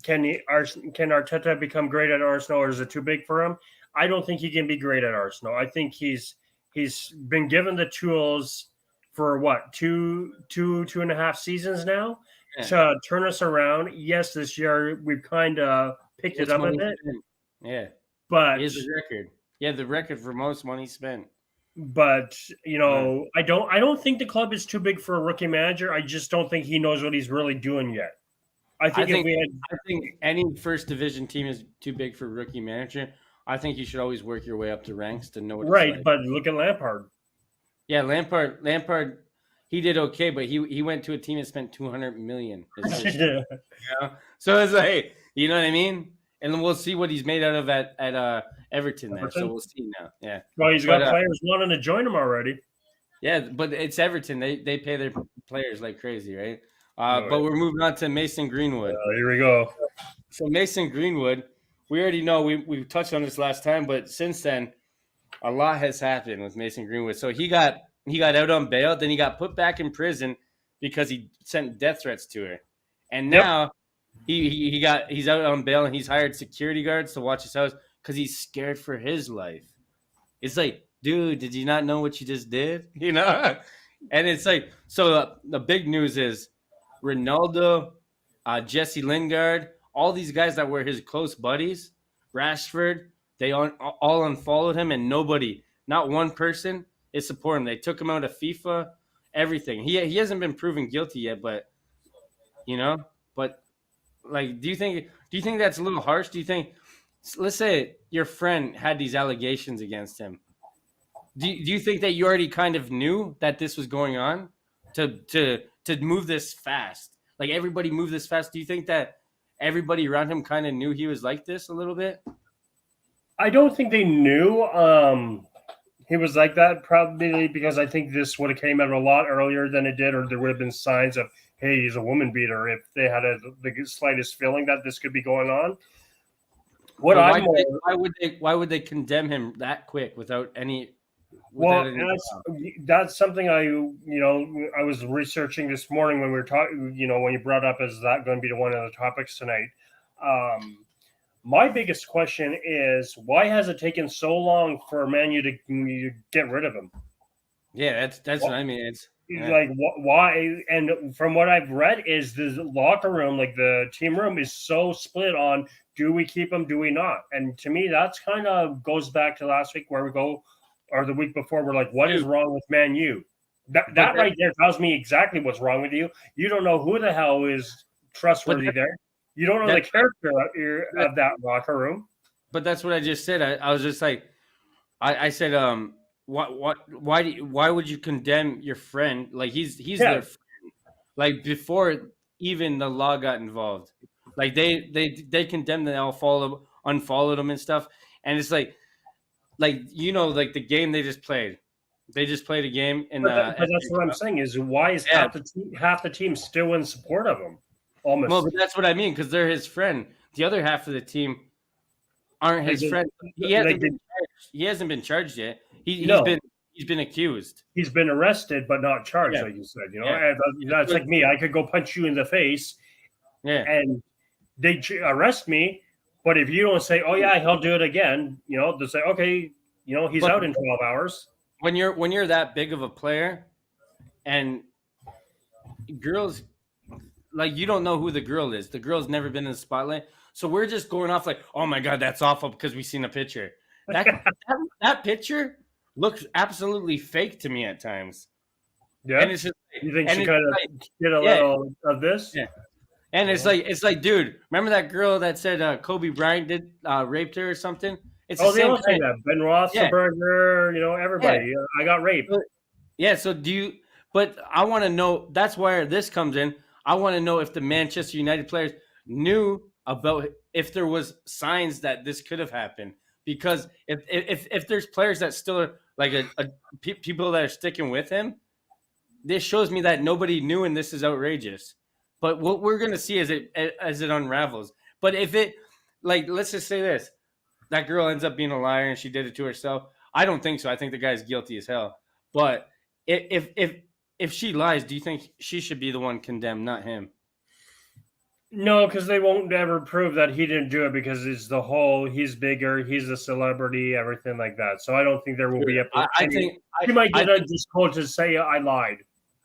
can Arteta become great at Arsenal, or is it too big for him? I don't think he can be great at Arsenal. I think he's been given the tools for what, two and a half seasons now to turn us around. Yes, this year we've kind of picked it up a bit. Yeah, but here's the record. Yeah, the record for most money spent. But I don't think the club is too big for a rookie manager. I just don't think he knows what he's really doing yet. I think any first division team is too big for a rookie manager. I think you should always work your way up the ranks to know what it's like. But look at Lampard. Yeah, Lampard, he did okay, but he went to a team that spent $200 million. So it's like, you know what I mean? And then we'll see what he's made out of at Everton there. So we'll see now. Yeah. Well, he's got players wanting to join him already. Yeah, but it's Everton. They pay their players like crazy, right? But we're moving on to Mason Greenwood. Here we go. So Mason Greenwood, we already know we touched on this last time, but since then, a lot has happened with Mason Greenwood. So he got out on bail, then he got put back in prison because he sent death threats to her, and now he's out on bail and he's hired security guards to watch his house because he's scared for his life. It's like, dude, did you not know what you just did? You know, and it's like, so the big news is Ronaldo, Jesse Lingard, all these guys that were his close buddies, Rashford, they all unfollowed him, and nobody, not one person, is supporting him. They took him out of FIFA, everything. He hasn't been proven guilty yet, but like, do you think that's a little harsh? Do you think, let's say your friend had these allegations against him, do you think that you already kind of knew that this was going on to move this fast? Like, everybody moved this fast. Do you think that everybody around him kind of knew he was like this a little bit? I don't think they knew he was like that, probably because I think this would have came out a lot earlier than it did, or there would have been signs of, hey, he's a woman beater, if they had the slightest feeling that this could be going on. Why would they condemn him that quick without any? Well, that's something I was researching this morning when we were talking. When you brought up, is that going to be one of the topics tonight? My biggest question is, why has it taken so long for Man U to get rid of him? Yeah, that's what I mean. It's like, why? And from what I've read, is the locker room, like the team room, is so split on, do we keep him, do we not? And to me, that's kind of goes back to last week where we go, or the week before, we're like, what is wrong with Man U? That right there tells me exactly what's wrong with you. You don't know who the hell is trustworthy there. You don't know the character of that locker room. But that's what I just said. I was just like, I said, why would you condemn your friend? Like, he's their friend. Like, before even the law got involved, like they condemned them, all unfollowed them and stuff. And it's like like the game they just played. They just played a game in but that's what I'm saying is, why is half the team still in support of him? Almost. Well, but that's what I mean, because they're his friend. The other half of the team aren't his friend. He hasn't been charged yet. He's been accused. He's been arrested, but not charged, like you said. That's like me. I could go punch you in the face, and they arrest me. But if you don't say, "Oh yeah, he'll do it again," they'll say, "Okay, he's out in 12 hours." When you're that big of a player, and girls. Like, you don't know who the girl is. The girl's never been in the spotlight. So we're just going off like, oh, my God, that's awful because we've seen a picture. That picture looks absolutely fake to me at times. Yeah. And it's just, you think she kind of did a little of this? Yeah. And it's like, dude, remember that girl that said Kobe Bryant raped her or something? It's the same thing. Ben Roethlisberger, everybody. Yeah. I got raped. Yeah. So but I want to know, that's where this comes in. I want to know if the Manchester United players knew about, if there was signs that this could have happened. Because if there's players that still are like people that are sticking with him, this shows me that nobody knew, and this is outrageous. But what we're gonna see as it unravels. But if it, like, let's just say this, that girl ends up being a liar and she did it to herself. I don't think so. I think the guy's guilty as hell. But if she lies, do you think she should be the one condemned, not him? No, because they won't ever prove that he didn't do it because it's the whole he's bigger, he's a celebrity, everything like that. So I don't think there will be I think he might I get a think disclosure to say I lied.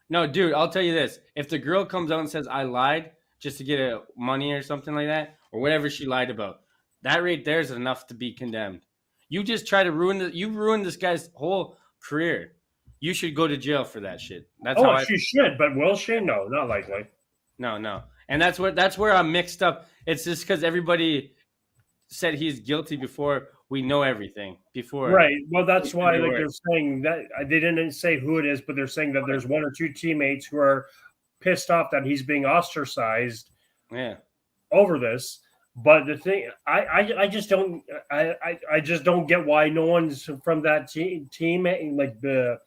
no, dude. I'll tell you this: if the girl comes out and says I lied just to get money or something like that, or whatever she lied about, that right there is enough to be condemned. You just try to you ruined this guy's whole career. You should go to jail for that shit. That's how Oh, I. she should, but will she? No, not likely. No, and that's where I'm mixed up. It's just because everybody said he's guilty before we know everything. Before Right. Well, that's why like they're saying that they didn't say who it is, but they're saying that there's one or two teammates who are pissed off that he's being ostracized Yeah. over this. But the thing, I just don't, I just don't get why no one's from that team, like the,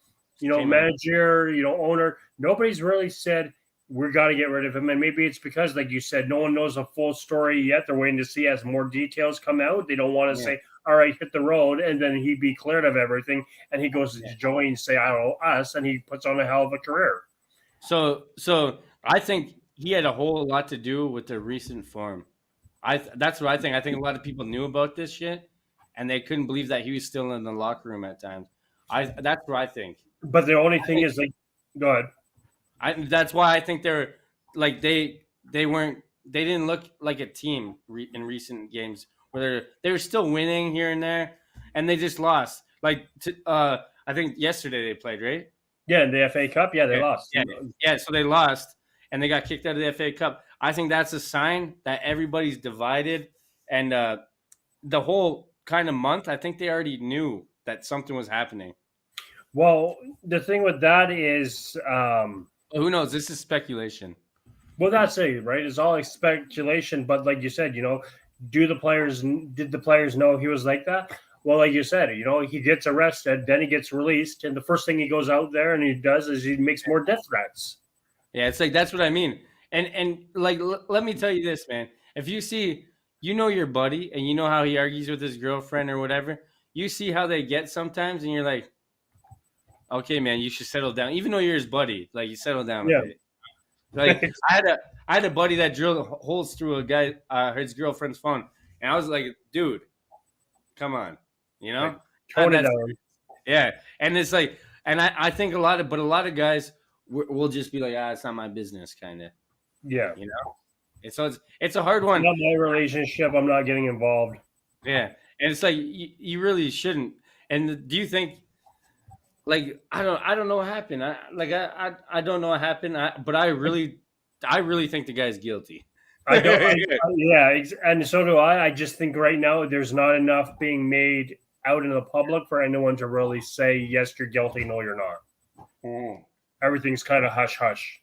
manager, owner, nobody's really said we got to get rid of him. And maybe it's because, like you said, no one knows a full story yet. They're waiting to see as more details come out. They don't want to say, all right, hit the road, and then he'd be cleared of everything, and he goes to Joey and say, I don't know us, and he puts on a hell of a career. So I think he had a whole lot to do with the recent form. That's what I think. I think a lot of people knew about this shit, and they couldn't believe that he was still in the locker room at times. That's what I think. But the only thing is, like, go ahead. That's why I think they're like they didn't look like a team in recent games where they were still winning here and there, and they just lost. Like I think yesterday they played, right? Yeah, in the FA Cup, they lost. Yeah, so they lost and they got kicked out of the FA Cup. I think that's a sign that everybody's divided, and the whole kind of month, I think they already knew that something was happening. Well, the thing with that is, who knows? This is speculation. Well, that's it, right? It's all speculation. But like you said, did the players know he was like that? Well, like you said, he gets arrested, then he gets released, and the first thing he goes out there and he does is he makes more death threats. Yeah, it's like that's what I mean. And like, let me tell you this, man. If you see, your buddy, and you know how he argues with his girlfriend or whatever, you see how they get sometimes, and you're like, okay, man, you should settle down. Even though you're his buddy, like you settle down. Yeah. Like I had a buddy that drilled holes through a guy, his girlfriend's phone, and I was like, dude, come on, Tone it down. Yeah, and it's like, and I think a lot of guys will just be like, it's not my business, kind of. Yeah, it's a hard one. Not my relationship. I'm not getting involved. Yeah, and it's like you really shouldn't. And do you think? Like I don't know what happened. I don't know what happened. But I really think the guy's guilty. I don't. Yeah, and so do I. I just think right now there's not enough being made out in the public for anyone to really say yes, you're guilty, no, you're not. Everything's kind of hush hush.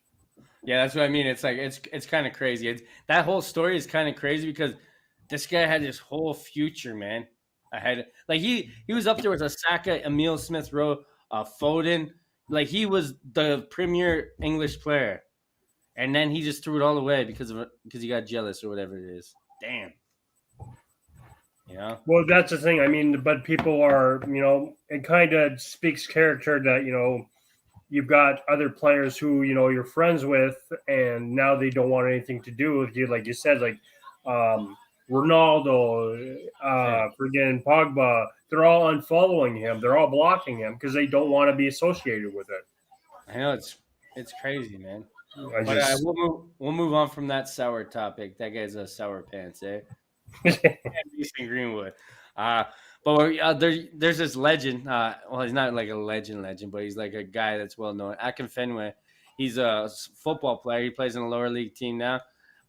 Yeah, that's what I mean. It's like it's kind of crazy. That whole story is kind of crazy because this guy had this whole future, man. Ahead, like he was up there with Osaka, Emile Smith Rowe. Foden, like he was the premier English player, and then he just threw it all away because he got jealous or whatever it is. Damn. Well, that's the thing. I mean, but people are, it kind of speaks character that you've got other players who you're friends with, and now they don't want anything to do with you, like you said, like Ronaldo, friggin' Pogba. They're all unfollowing him. They're all blocking him because they don't want to be associated with it. I know it's crazy, man. We'll move on from that sour topic. That guy's a sour pants, eh? Greenwood. But there's this legend. Well, he's not like a legend, but he's like a guy that's well known. Akin Fenway. He's a football player. He plays in a lower league team now.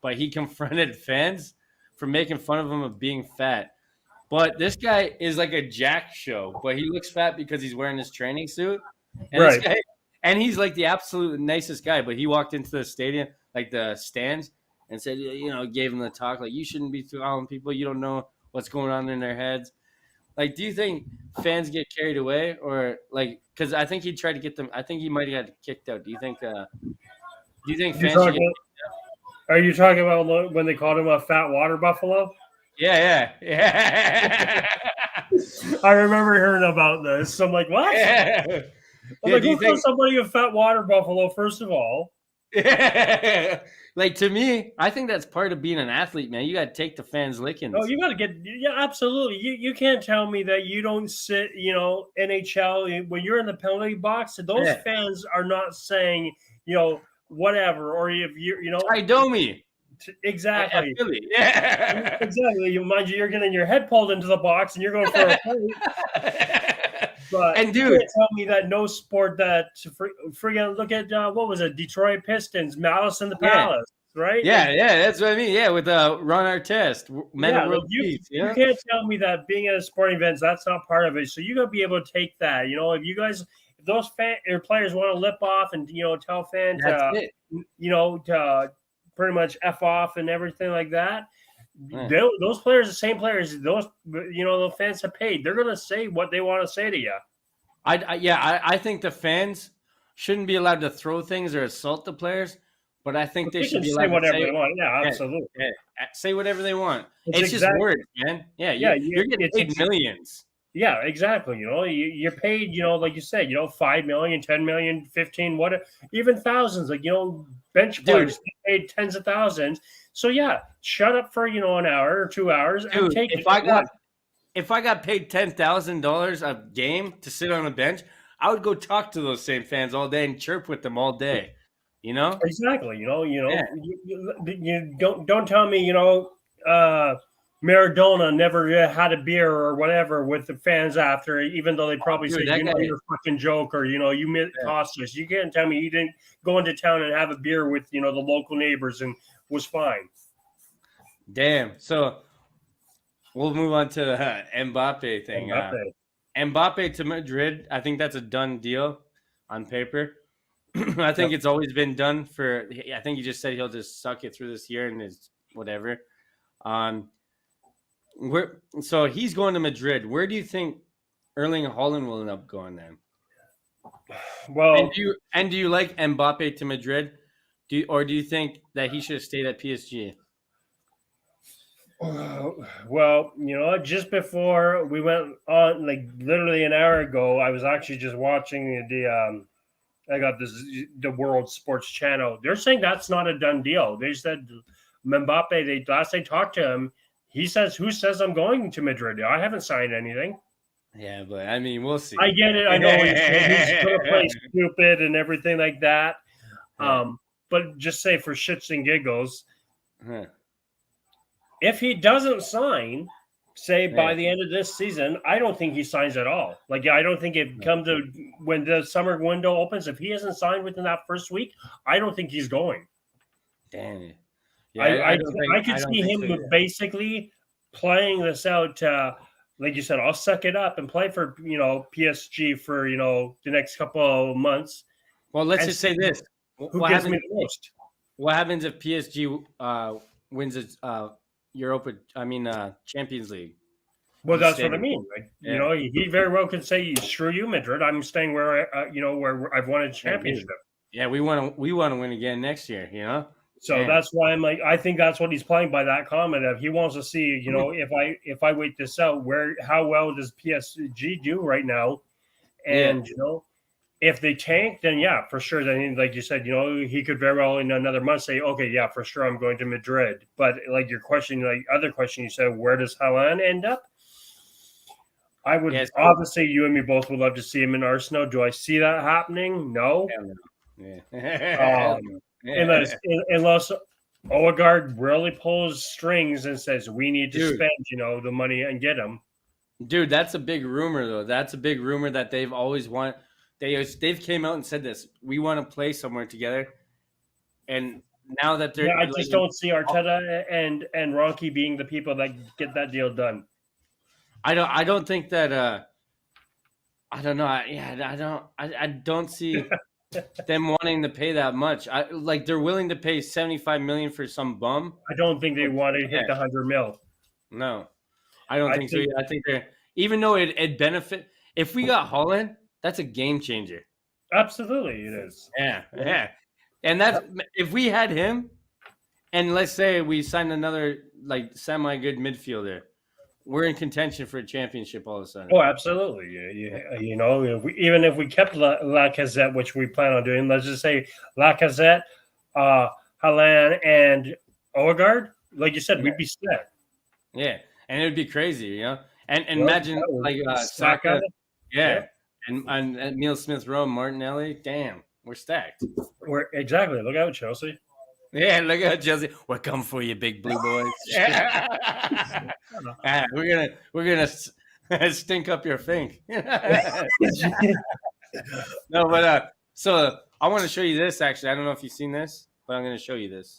But he confronted fans for making fun of him of being fat. But this guy is like a jack show, but he looks fat because he's wearing his training suit. And right. And he's like the absolute nicest guy, but he walked into the stadium, like the stands, and said, gave him the talk, like, you shouldn't be following people. You don't know what's going on in their heads. Like, do you think fans get carried away? Or, like, because I think he tried to get them, I think he might have got kicked out. Do you think fans should get kicked out? Are you talking about when they called him a fat water buffalo? Yeah. I remember hearing about this. So I'm like, what? Yeah. I'm like, who calls somebody a fat water buffalo, first of all? Like, to me, I think that's part of being an athlete, man. You got to take the fans' lickings. Oh, you got to get, yeah, absolutely. You can't tell me that you don't sit, NHL, when you're in the penalty box, those fans are not saying, whatever, or if Idomi. Exactly. Yeah. Exactly. You mind you're getting your head pulled into the box and you're going for a fight. But and dude, you can't tell me that no sport that friggin' look at what was it? Detroit Pistons, Malice in the Palace, right? Yeah, that's what I mean. Yeah, with Ron Artest, Men of World Peace. You can't tell me that being at a sporting event, that's not part of it. So you got to be able to take that. If you guys, if those your players want to lip off and tell fans to pretty much F off and everything like that. Those players, the same players, those the fans have paid. They're going to say what they want to say to you. I think the fans shouldn't be allowed to throw things or assault the players, but I think they should be allowed say whatever to say they want. Yeah, absolutely. Say whatever they want. It's just words, man. Yeah, you're getting paid millions. Yeah, exactly. You're paid, like you said, 5 million, 10 million, 15, whatever, even thousands, bench players paid tens of thousands. So yeah, shut up for, an hour or 2 hours and take if I got paid $10,000 a game to sit on a bench, I would go talk to those same fans all day and chirp with them all day. Exactly. You don't tell me, Maradona never had a beer or whatever with the fans after, even though they probably said, you're a fucking joke, or, you cost us. You can't tell me you didn't go into town and have a beer with, the local neighbors and was fine. Damn. So we'll move on to the Mbappe thing. Mbappe to Madrid, I think that's a done deal on paper. I think it's always been done I think he just said he'll just suck it through this year and is whatever. So he's going to Madrid. Where do you think Erling Haaland will end up going then? Well, do you like Mbappe to Madrid? Do you think that he should have stayed at PSG? Well, just before we went on, like literally an hour ago, I was actually just watching I got the World Sports Channel. They're saying that's not a done deal. They said Mbappe, last I talked to him, he says, "Who says I'm going to Madrid? I haven't signed anything." Yeah, but I mean, we'll see. I get it. I know he's going to play stupid and everything like that. But just say for shits and giggles, if he doesn't sign, say by the end of this season, I don't think he signs at all. Like, I don't think it comes to when the summer window opens. If he hasn't signed within that first week, I don't think he's going. Damn it. Yeah, I could see him basically playing this out. Like you said, I'll suck it up and play for PSG for the next couple of months. Well, let's just say this: who gives me the most? What happens if PSG wins its Champions League? Well, that's what I mean. Like, he very well could say, "Screw you, Madrid. I'm staying where where I've won a championship." Yeah, we want to win again next year. So that's why I'm like, I think that's what he's playing by that comment of he wants to see, if I wait this out, how well does PSG do right now, and if they tank, then yeah, for sure. Then, like you said, he could very well in another month say, okay, yeah, for sure, I'm going to Madrid. But like your question, other question, you said, where does Haaland end up? I would obviously, you and me both would love to see him in Arsenal. Do I see that happening? No. Yeah. Unless Odegaard really pulls strings and says we need to spend, the money and get him. Dude, that's a big rumor though. That's a big rumor that they've always wanted. They've came out and said this. We want to play somewhere together, and now that they're, I just don't see Arteta and Ronke being the people that get that deal done. I don't think that. I don't know. I don't see. Them wanting to pay that much. They're willing to pay $75 million for some bum. I don't think they want to hit the $100 million. No, I don't think so. I think they're, even though it benefit, if we got Haaland, that's a game changer. Absolutely, it is. Yeah. And that's if we had him, and let's say we signed another semi good midfielder, we're in contention for a championship all of a sudden. Oh, absolutely. Even if we kept Lacazette, which we plan on doing, let's just say Lacazette, Haaland and Odegaard, like you said, we'd be set. Yeah, and it would be crazy, you know. And Well, imagine that like was stack Saka, on it. yeah, and Neil Smith Rowe, Martinelli. Damn, we're stacked. Exactly. Look out, Chelsea. Yeah, look at Chelsea. We're coming for you, big blue boys. We're gonna stink up your fink. No, but so I want to show you this. Actually, I don't know if you've seen this, but I'm gonna show you this.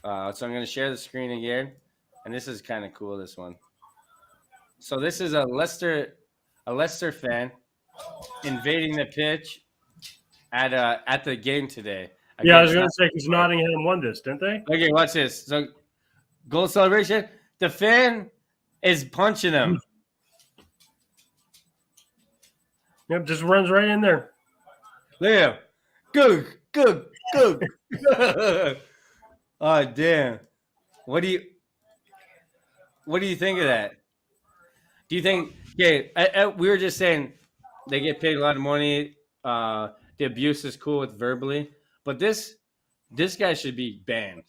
So I'm gonna share the screen again, and this is kind of cool. This one. So this is a Leicester fan invading the pitch at the game today. Yeah, I was going to say because Nottingham won this, didn't they? Okay, watch this. So goal celebration. The fan is punching him. Yep, just runs right in there. Look at him. Good. Oh damn. What do you think of that? Do you think? Okay, we were just saying they get paid a lot of money. The abuse is cool with verbally, but this guy should be banned.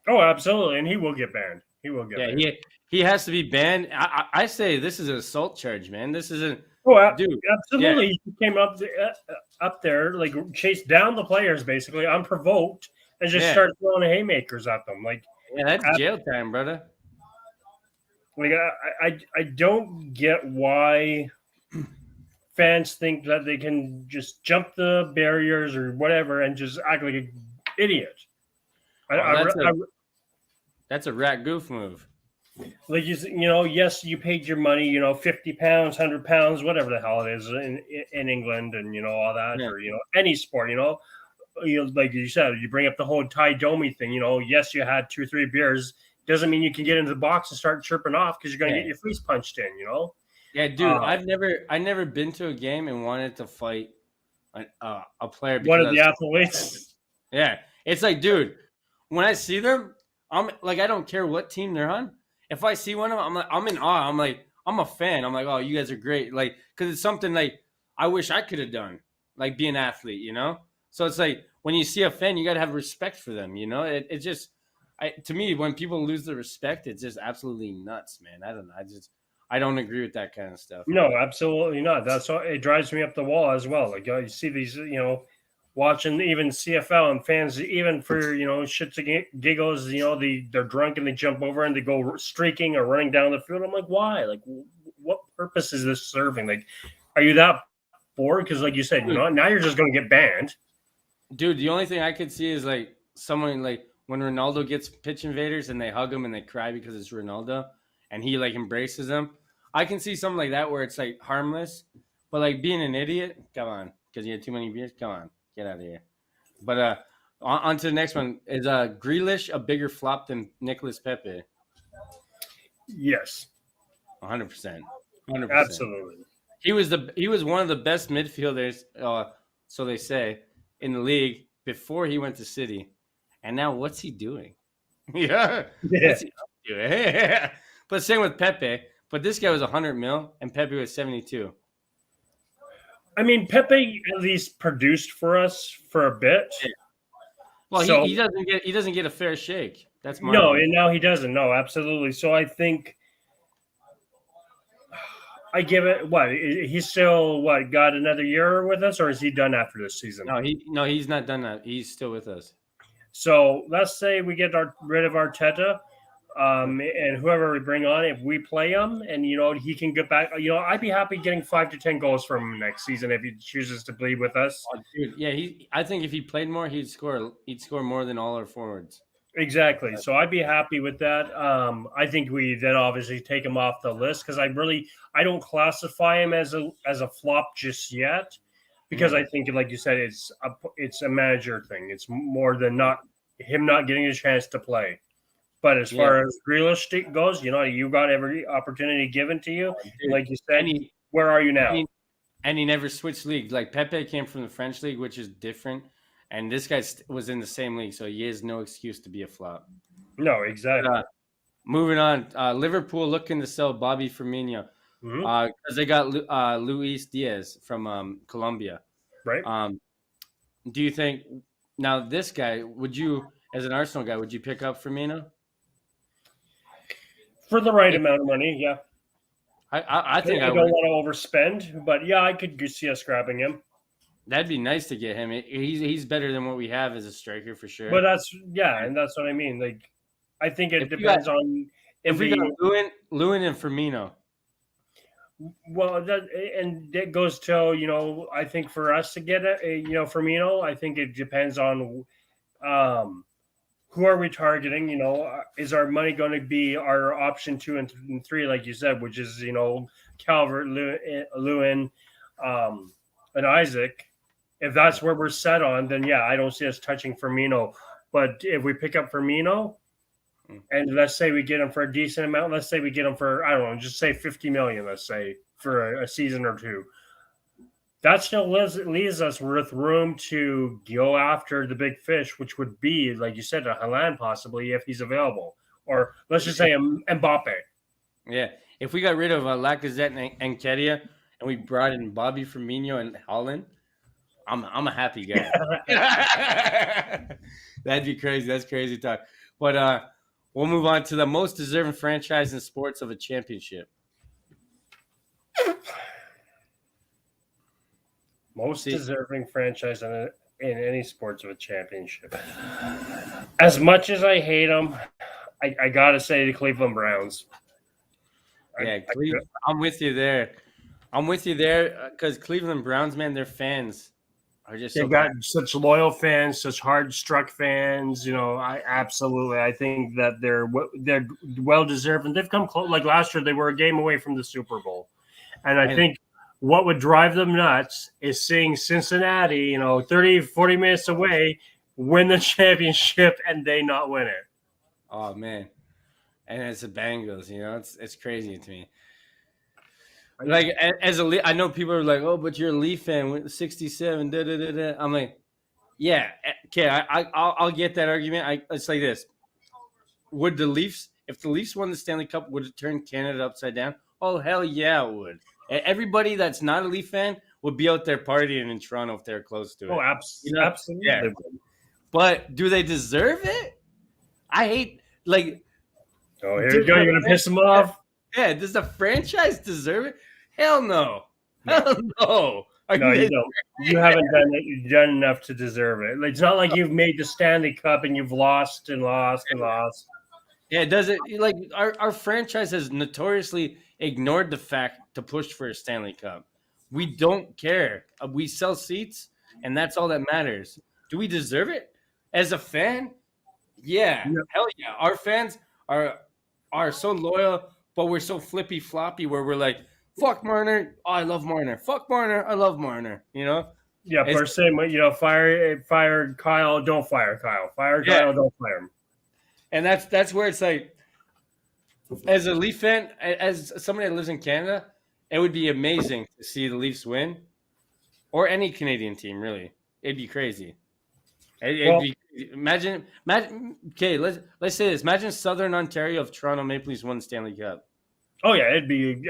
Oh, absolutely, and he will get banned. He will get banned. He has to be banned. I say this is an assault charge, man. This isn't. Oh, dude, absolutely. Yeah. He came up there, like chased down the players basically unprovoked, and just started throwing haymakers at them. Like, yeah, that's jail time, brother. Like, I don't get why fans think that they can just jump the barriers or whatever and just act like an idiot. That's a rat goof move. Like, you know, yes, you paid your money, you know, £50, £100, whatever the hell it is in England, and you know all that, or you know any sport, you know, like you said, you bring up the whole Ty Domi thing. You know, yes, you had 2 or 3 beers, doesn't mean you can get into the box and start chirping off because you're going to get your face punched in. You know. Yeah, dude, I've never been to a game and wanted to fight a player. One of the athletes. Yeah, it's like, dude, when I see them, I'm like, I don't care what team they're on. If I see one of them, I'm in awe. I'm like, I'm a fan. I'm like, oh, you guys are great. Like, because it's something like I wish I could have done, like be an athlete, you know? So it's like when you see a fan, you got to have respect for them, you know? It just, to me, when people lose the respect, it's just absolutely nuts, man. I don't know. I don't agree with that kind of stuff. No, absolutely not. That's why it drives me up the wall as well. Like, you see these, you know, watching even CFL and fans, even for, you know, shits and giggles, you know, they're drunk and they jump over and they go streaking or running down the field. I'm like, why? Like, what purpose is this serving? Like, are you that bored? Because, like you said, you know, now you're just going to get banned. Dude, the only thing I could see is like someone like when Ronaldo gets pitch invaders and they hug him and they cry because it's Ronaldo and he like embraces them. I can see something like that where it's like harmless, but like being an idiot, come on, because you had too many beers, come on. Get out of here. But on to the next one. Is Grealish a bigger flop than Nicolas Pepe? Yes. 100%. Absolutely. He was one of the best midfielders, so they say, in the league before he went to City. And now what's he doing? What's he doing? But same with Pepe. But this guy was 100 mil and Pepe was 72. I mean, Pepe at least produced for us for a bit. Yeah. Well, so, he doesn't get a fair shake. That's my opinion. And now he doesn't. No, absolutely. So I think I give it what he's still got another year with us, or is he done after this season? No, he's not done that. He's still with us. So let's say we get rid of Arteta. And whoever we bring on, if we play him and, you know, he can get back, you know, I'd be happy getting 5 to 10 goals from him next season if he chooses to bleed with us. Oh, dude, yeah, I think if he played more, he'd score more than all our forwards. Exactly. So I'd be happy with that. I think we then obviously take him off the list because I don't classify him as a flop just yet because I think, like you said, it's a manager thing. It's more than him not getting a chance to play. But as far as Grealish goes, you know, you got every opportunity given to you. Like you said, where are you now? And he never switched leagues. Like Pepe came from the French league, which is different. And this guy was in the same league, so he has no excuse to be a flop. No, exactly. Moving on, Liverpool looking to sell Bobby Firmino because they got Luis Diaz from Colombia. Right. Do you think Now, this guy, as an Arsenal guy, would you pick up Firmino? For the right amount of money, yeah. I think I I don't would. want to overspend, but yeah, I could see us grabbing him. That'd be nice to get him. He's better than what we have as a striker for sure. But and that's what I mean. Like, I think it If we depends got- on if we got Lewin and Firmino. well, and it goes to I think for us to get Firmino, I think it depends on who are we targeting. Is our money going to be our option 2 and 3, like you said, which is Calvert, Lewin, and Isaac. If that's where we're set on, then yeah, I don't see us touching Firmino. But if we pick up Firmino, and let's say we get him for a decent amount, let's say we get him for, I don't know, just say 50 million, let's say, for a season or two. That still leaves us with room to go after the big fish, which would be, like you said, a Haaland possibly if he's available. Or let's just say Mbappe. Yeah. If we got rid of Lacazette and Kedia and we brought in Bobby Firmino and Haaland, I'm a happy guy. That'd be crazy. That's crazy talk. But we'll move on to the most deserving franchise in sports of a championship. Most deserving franchise in any sports of a championship. As much as I hate them, I got to say the Cleveland Browns. Yeah, I'm with you there. Because Cleveland Browns, man, their fans are just They've got such loyal fans, such hard-struck fans. I think that they're well deserved, and they've come close. Like last year, they were a game away from the Super Bowl, and I think what would drive them nuts is seeing Cincinnati, 30, 40 minutes away, win the championship, and they not win it. Oh man, and it's the Bengals. It's crazy to me. Like I know people are like, oh, but you're a Leaf fan with 67. Da, da, da, da. I'm like, yeah, okay, I'll get that argument. It's like this: would the Leafs, if the Leafs won the Stanley Cup, would it turn Canada upside down? Oh hell yeah, it would. Everybody that's not a Leaf fan would be out there partying in Toronto if they're close to it. Oh, absolutely. Yeah. But do they deserve it? I hate Oh, here you go. You're gonna piss them off. Yeah, does the franchise deserve it? Hell no. Hell no. No, you don't. You haven't done enough to deserve it. It's not like you've made the Stanley Cup and you've lost and lost and lost. Yeah, does it like our franchise has notoriously ignored the fact to push for a Stanley Cup. We don't care. We sell seats, and that's all that matters. Do we deserve it? As a fan, yeah. Hell yeah. Our fans are so loyal, but we're so flippy floppy where we're like, fuck Marner, oh, I love Marner. Fuck Marner, I love Marner. Yeah, per se, fire Kyle, don't fire Kyle. Fire Kyle, don't fire him. And that's where it's like, as a Leaf fan, as somebody that lives in Canada, it would be amazing to see the Leafs win, or any Canadian team. Really, it'd be crazy. Imagine. Okay, let's say this. Imagine Southern Ontario if Toronto Maple Leafs won the Stanley Cup. Oh yeah, it'd be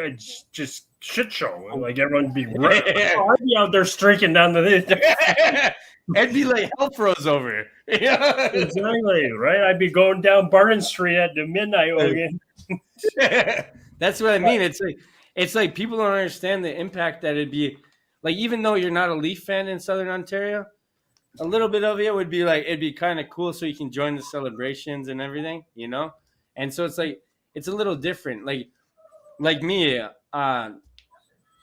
just shit show. Like everyone'd be I'd be out there streaking down the. It'd be like hell froze over. Exactly right. I'd be going down Barton Street at the midnight. That's what I mean. It's like people don't understand the impact that it'd be. Like, even though you're not a Leaf fan in Southern Ontario, a little bit of it would be like, it'd be kind of cool so you can join the celebrations and everything, And so it's like, it's a little different. Like me,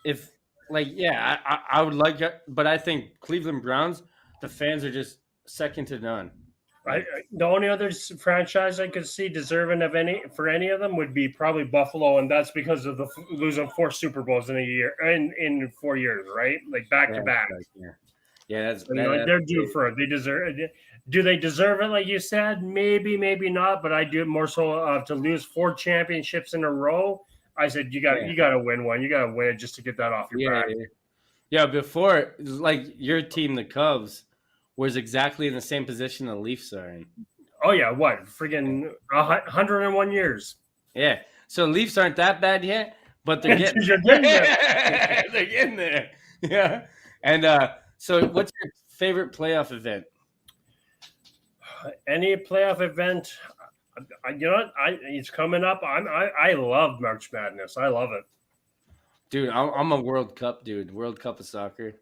if I would like it, but I think Cleveland Browns, the fans are just second to none. The only other franchise I could see deserving of any of them would be probably Buffalo, and that's because of the losing 4 Super Bowls in a year, in 4 years, right? Like back to back. Yeah, they're due for it. They deserve it. Do they deserve it? Like you said, maybe not. But I do it more so to lose 4 championships in a row. I said you got to win one. You got to win it just to get that off your back. Yeah. Before, like your team, the Cubs, was exactly in the same position the Leafs are in. Oh yeah, what friggin' 101 years? Yeah. So Leafs aren't that bad yet, but they're getting there. They're getting there. Yeah. And so, what's your favorite playoff event? Any playoff event, it's coming up. I love March Madness. I love it. Dude, I'm a World Cup dude. World Cup of soccer.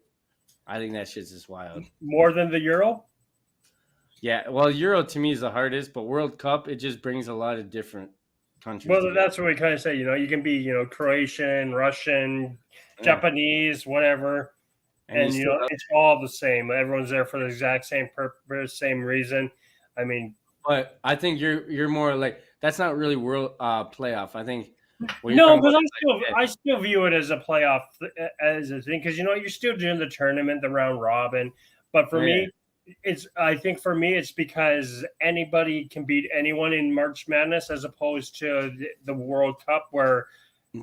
I think that shit's just wild. More than the Euro? Yeah, well, Euro to me is the hardest, but World Cup, it just brings a lot of different countries. Well, together. that's what we kind of say. You can be, Croatian, Russian, Japanese, whatever. And, it's all the same. Everyone's there for the exact same purpose, same reason. I mean, but I think you're more like, that's not really world playoff. I think. No, but I still view it as a playoff, as a thing, because you're still doing the tournament, the round robin. But for me, it's because anybody can beat anyone in March Madness, as opposed to the World Cup, where,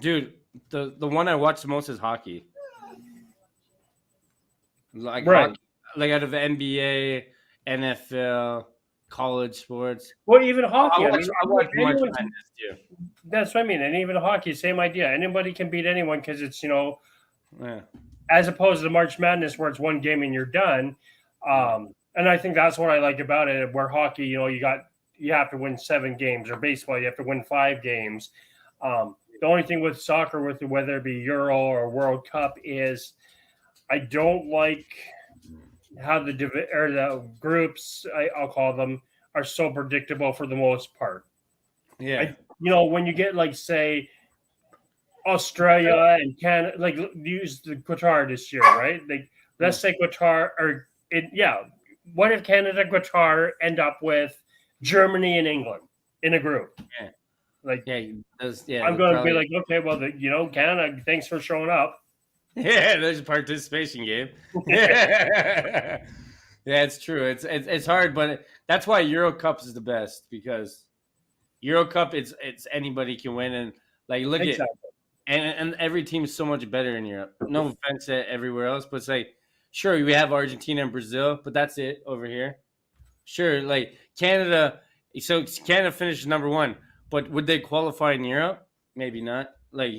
dude, the one I watch the most is hockey. Like right, hockey, like out of NBA, NFL, college sports. Well, even hockey. I watch March Madness too. That's what I mean. And even hockey, same idea. Anybody can beat anyone because it's, as opposed to March Madness where it's one game and you're done. And I think that's what I like about it, where hockey, you have to win 7 games, or baseball, you have to win 5 games. The only thing with soccer, whether it be Euro or World Cup, is I don't like how the groups, I'll call them, are so predictable for the most part. Yeah. When you get, like, say, Australia and Canada, like, use the Qatar this year, right? Like, let's say Qatar, what if Canada and Qatar end up with Germany and England in a group? Yeah. Like, I'm going to be like, okay, well, Canada, thanks for showing up. Yeah, there's a participation game. Yeah, it's true. It's hard, but that's why Euro Cup is the best, because Euro Cup, it's anybody can win, and like look at and every team is so much better in Europe. No offense to everywhere else, but it's like, sure, we have Argentina and Brazil, but that's it over here. Sure, like Canada. So Canada finishes number 1, but would they qualify in Europe? Maybe not. Like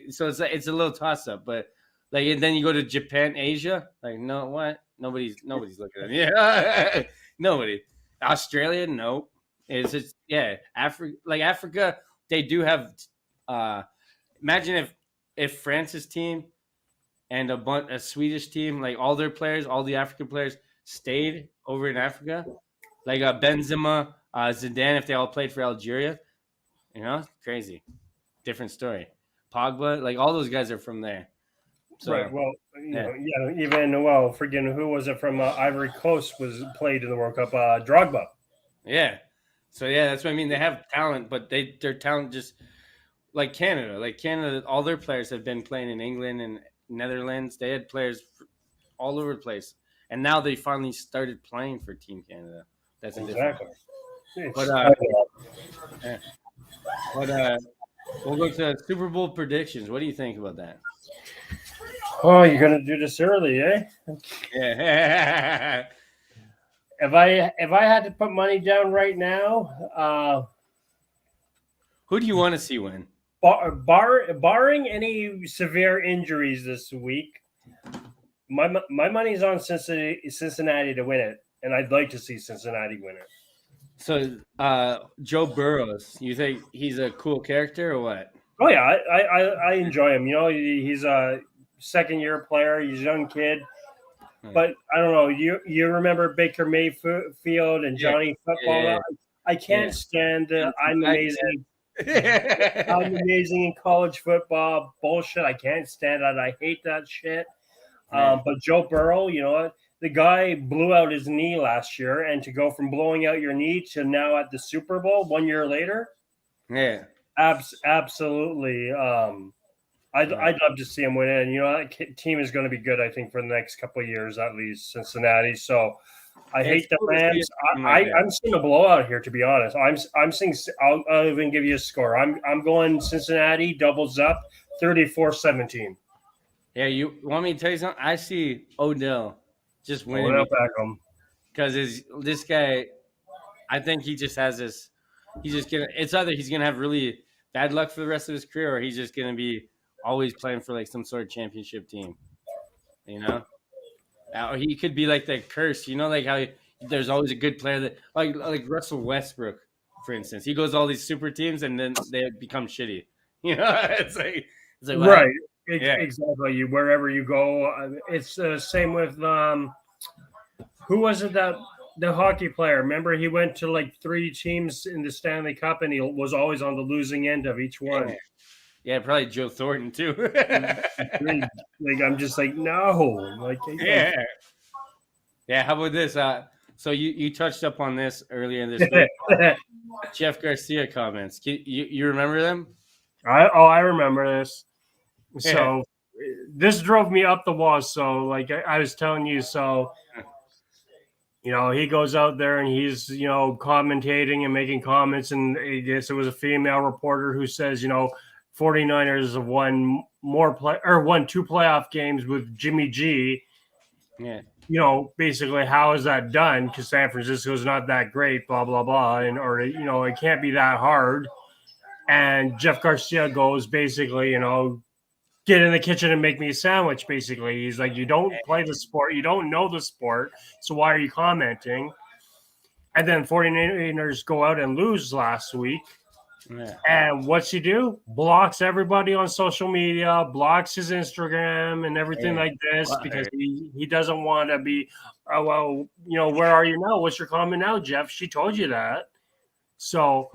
so it's a little toss up, but like, and then you go to Japan, Asia, like, no, what? Nobody's looking at it. Yeah, nobody. Australia, no. It's just Africa, they do have. Imagine if France's team and a Swedish team, like all their players, all the African players, stayed over in Africa, like Benzema, Zidane, if they all played for Algeria, crazy, different story. Pogba, like all those guys are from there. So, right. Well, freaking who was it from Ivory Coast was played in the World Cup? Drogba. Yeah. So that's what I mean. They have talent, but their talent just like Canada. Like Canada, all their players have been playing in England and Netherlands. They had players all over the place, and now they finally started playing for Team Canada. That's a different. But we'll go to Super Bowl predictions. What do you think about that? Oh, you're gonna do this early, eh? Yeah. If I had to put money down right now, who do you want to see win? Barring any severe injuries this week, my money's on Cincinnati to win it, and I'd like to see Cincinnati win it. So, Joe Burrows, you think he's a cool character or what? Oh yeah, I enjoy him. He's a second-year player. He's a young kid, but I don't know. You remember Baker Mayfield and Johnny Football? Yeah. I can't stand I'm amazing. I'm amazing in college football bullshit. I can't stand it. I hate that shit. But Joe Burrow, the guy blew out his knee last year, and to go from blowing out your knee to now at the Super Bowl 1 year later, absolutely. I'd love to see him win it. And that team is going to be good, I think, for the next couple of years at least, Cincinnati. So I hate the Rams. I'm seeing a blowout here, to be honest. I'm seeing. I'll even give you a score. I'm going Cincinnati doubles up, 34-17. Yeah, you want me to tell you something? I see Odell just winning because this guy. I think he just has this. He's just gonna. It's either he's gonna have really bad luck for the rest of his career, or he's just gonna be always playing for like some sort of championship team. Or he could be like the curse. Like how there's always a good player that like Russell Westbrook, for instance. He goes to all these super teams and then they become shitty. It's like Right. Yeah. Exactly. Wherever you go, it's the same with who was it that the hockey player? Remember, he went to like 3 teams in the Stanley Cup, and he was always on the losing end of each one. Yeah, probably Joe Thornton too. Like I'm just like no, Yeah. How about this? So you touched up on this earlier in this week. Jeff Garcia comments. You remember them? I remember this. So this drove me up the wall. So like I was telling you, so he goes out there and he's commentating and making comments, and I guess it was a female reporter who says 49ers have won won 2 playoff games with Jimmy G. Yeah. Basically, how is that done? Because San Francisco's not that great, blah blah blah, or it can't be that hard. And Jeff Garcia goes basically, get in the kitchen and make me a sandwich. Basically, he's like, you don't play the sport, you don't know the sport, so why are you commenting? And then 49ers go out and lose last week. Yeah. And what's he do? Blocks everybody on social media, blocks his Instagram and everything like this because he doesn't want to be, oh, well, where are you now? What's your comment now, Jeff? She told you that. So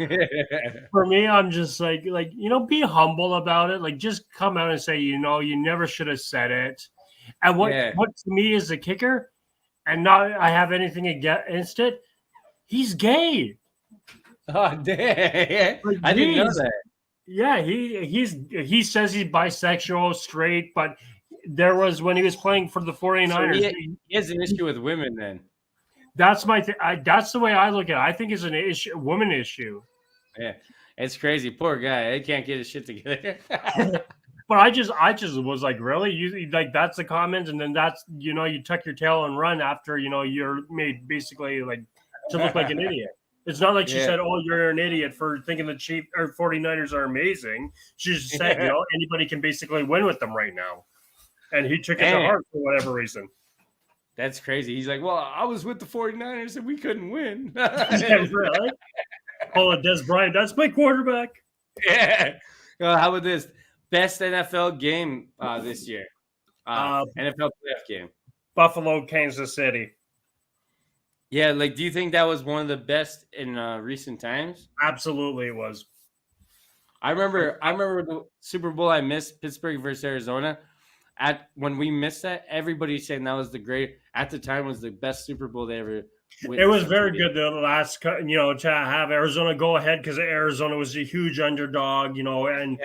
for me, I'm just like, be humble about it. Like, just come out and say, you never should have said it. And what to me is the kicker, and not I have anything against it, he's gay. Oh, damn. I didn't know that. Yeah, he says he's bisexual, straight, but there was when he was playing for the 49ers. So he has an issue with women then. That's my that's the way I look at it. I think it's an issue, woman issue. Yeah, it's crazy. Poor guy. He can't get his shit together. But I just was like, really? You like that's the comment, and then that's you tuck your tail and run after you're made basically like to look like an idiot. It's not like she said, "Oh, you're an idiot for thinking the Chiefs or 49ers are amazing." She just said, anybody can basically win with them right now, and he took it to heart for whatever reason. That's crazy. He's like, well, I was with the 49ers and we couldn't win. Yeah, really? Oh, Des Bryant, that's my quarterback. Yeah. How about this? Best NFL game this year. NFL playoff game. Buffalo, Kansas City. Yeah, do you think that was one of the best in recent times? Absolutely, it was. I remember the Super Bowl I missed, Pittsburgh versus Arizona. When we missed that, everybody saying that was at the time was the best Super Bowl they ever witnessed. It was very good the last to have Arizona go ahead because Arizona was a huge underdog, and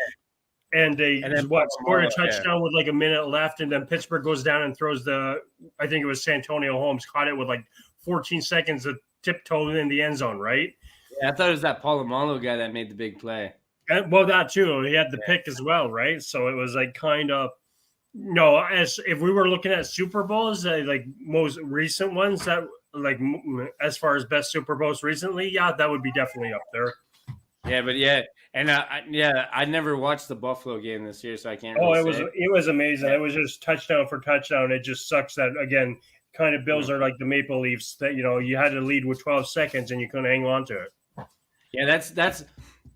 they scored a touchdown with like a minute left, and then Pittsburgh goes down and throws I think it was Santonio Holmes caught it with like 14 seconds of tiptoe in the end zone, right? Yeah, I thought it was that Polamalu guy that made the big play. And, well, that too. He had the pick as well, right? So it was like kind of. No, as if we were looking at Super Bowls, like most recent ones that as far as best Super Bowls recently, that would be definitely up there. Yeah, but and I never watched the Buffalo game this year, so I can't. It was amazing. It was just touchdown for touchdown. It just sucks that again, kind of Bills are like the Maple Leafs that you had to lead with 12 seconds and you couldn't hang on to it. Yeah, that's.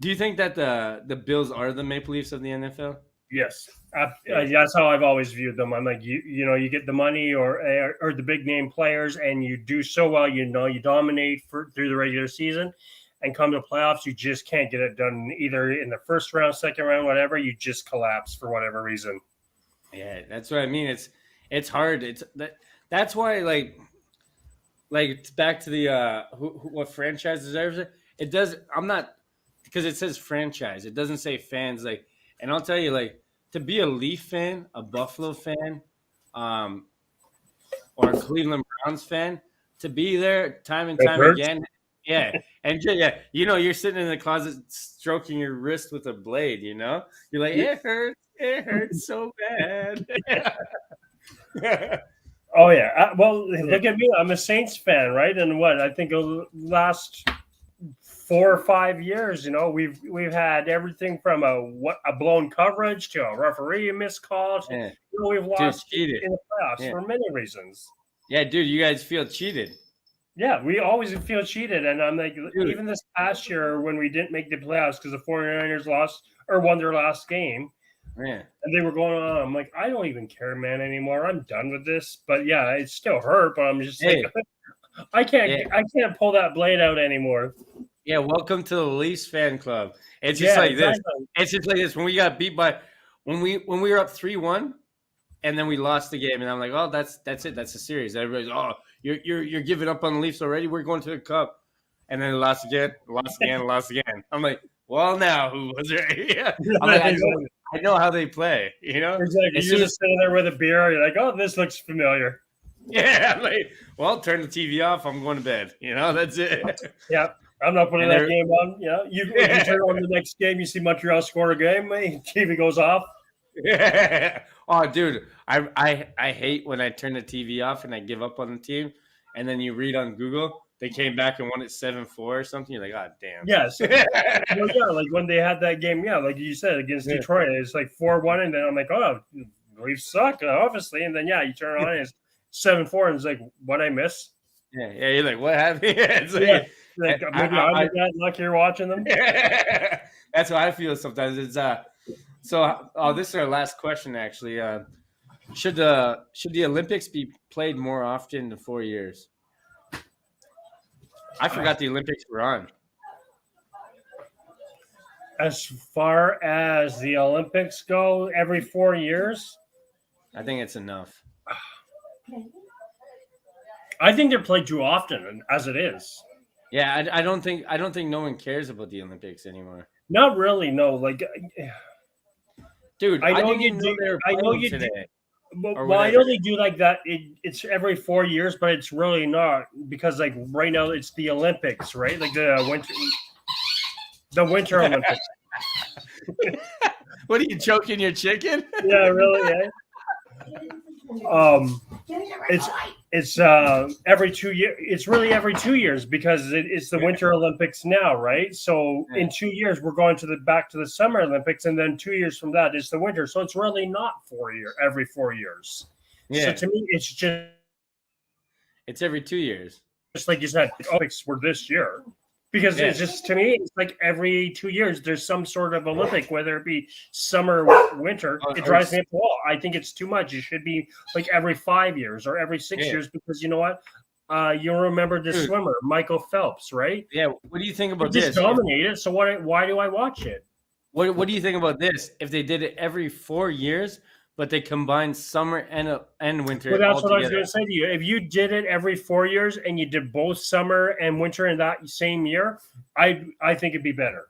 Do you think that the Bills are the Maple Leafs of the NFL? Yes, that's how I've always viewed them. I'm like, you get the money or the big name players, and you do so well. You dominate through the regular season, and come to playoffs, you just can't get it done either in the first round, second round, whatever. You just collapse for whatever reason. Yeah, that's what I mean. It's hard. That's why it's back to the what franchise deserves it. It does. I'm not because it says franchise. It doesn't say fans. And I'll tell you to be a Leaf fan, a Buffalo fan, or a Cleveland Browns fan, to be there time and time again. Yeah. And you're sitting in the closet stroking your wrist with a blade, You're like, it hurts so bad. Oh, yeah. Well, look at me. I'm a Saints fan, right? And I think the last 4 or 5 years, we've had everything from a blown coverage to a referee missed calls. Yeah. We've lost in the playoffs for many reasons. Yeah, dude, you guys feel cheated. Yeah, we always feel cheated. And I'm like, Dude. even this past year when we didn't make the playoffs because the 49ers lost or won their last game, Man. and they were going on, I'm like, I don't even care, man, anymore. I'm done with this. But yeah, it still hurt. But I'm just like, I can't pull that blade out anymore. Yeah, welcome to the Leafs fan club. It's just like this. It's just like this. When we got beat by when we were up 3-1 and then we lost the game, and I'm like, oh, that's it. That's the series. Everybody's, oh, you're giving up on the Leafs already. We're going to the cup. And then lost again. I'm like, well, now who was it? Yeah. I'm like, I know how they play, you know? Exactly. You're just sitting there with a beer, you're like, oh, this looks familiar. Yeah, I'm like, well, turn the TV off. I'm going to bed. You know, that's it. Yeah. I'm not putting that game on. Yeah, you turn on the next game, you see Montreal score a game, TV goes off. Yeah. Oh, dude, I hate when I turn the TV off and I give up on the team, and then you read on Google they came back and won it 7-4 or something. You're like, oh, damn. Yes. Yeah, like when they had that game, yeah, like you said against Detroit, it's like 4-1, and then I'm like, oh, we suck, obviously, and then you turn it on, and it's 7-4, and it's like, what I miss? Yeah, you're like, what happened? It's like, maybe I'm that lucky you're watching them. That's how I feel sometimes. It's so this is our last question actually. Should the Olympics be played more often than 4 years? I forgot the Olympics were on. As far as the Olympics go, every 4 years, I think it's enough. I think they're played too often as it is. Yeah, I don't think no one cares about the Olympics anymore. Not really, no. Like, dude, I know you do. I know you today. Well, I know they do like that. It's every 4 years, but it's really not because, like, right now it's the Olympics, right? Like the Winter Olympics. What are you choking your chicken? Yeah, really. It's every 2 years. It's really every 2 years because it's the Winter Olympics now, right? So in 2 years we're going back to the Summer Olympics, and then 2 years from that it's the Winter. So it's really not every 4 years. Yeah. So to me, it's every 2 years. Just like you said, the Olympics were this year. Because it's just, to me, it's like every 2 years there's some sort of Olympic, whether it be summer, winter. It drives me up the wall. I think it's too much. It should be like every 5 years or every 6 years because you know what? You'll remember the swimmer, Michael Phelps, right? Yeah. What do you think about he this? Just dominated. So why do I watch it? What do you think about this? If they did it every 4 years, but they combined summer and winter. Well, that's what I was going to say to you. If you did it every 4 years and you did both summer and winter in that same year, I think it'd be better.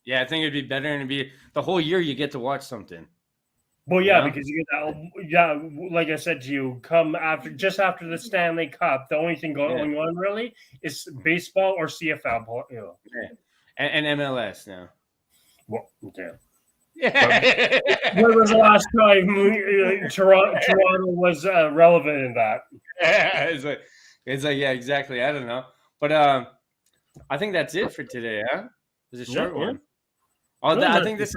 Yeah, I think it'd be better, and it'd be the whole year you get to watch something. Well, yeah, because you get that. Like I said to you, just after the Stanley Cup, the only thing going on really is baseball or CFL. You know. And MLS now. Well, yeah. When was the last time Toronto was relevant in that? It's like yeah, exactly. I don't know, but I think that's it for today. Huh? It was a short one. I think this.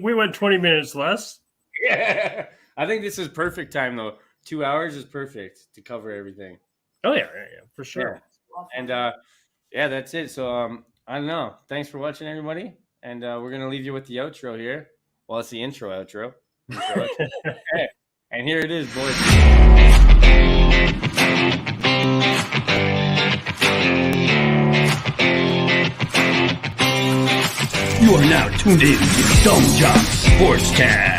We went 20 minutes less. Yeah, I think this is perfect time though. 2 hours is perfect to cover everything. Oh yeah, for sure. Yeah. And that's it. So I don't know. Thanks for watching, everybody. And we're going to leave you with the outro here. Well, it's the outro. Hey, and here it is, boys. You are now tuned in to Doesnt Sportscast.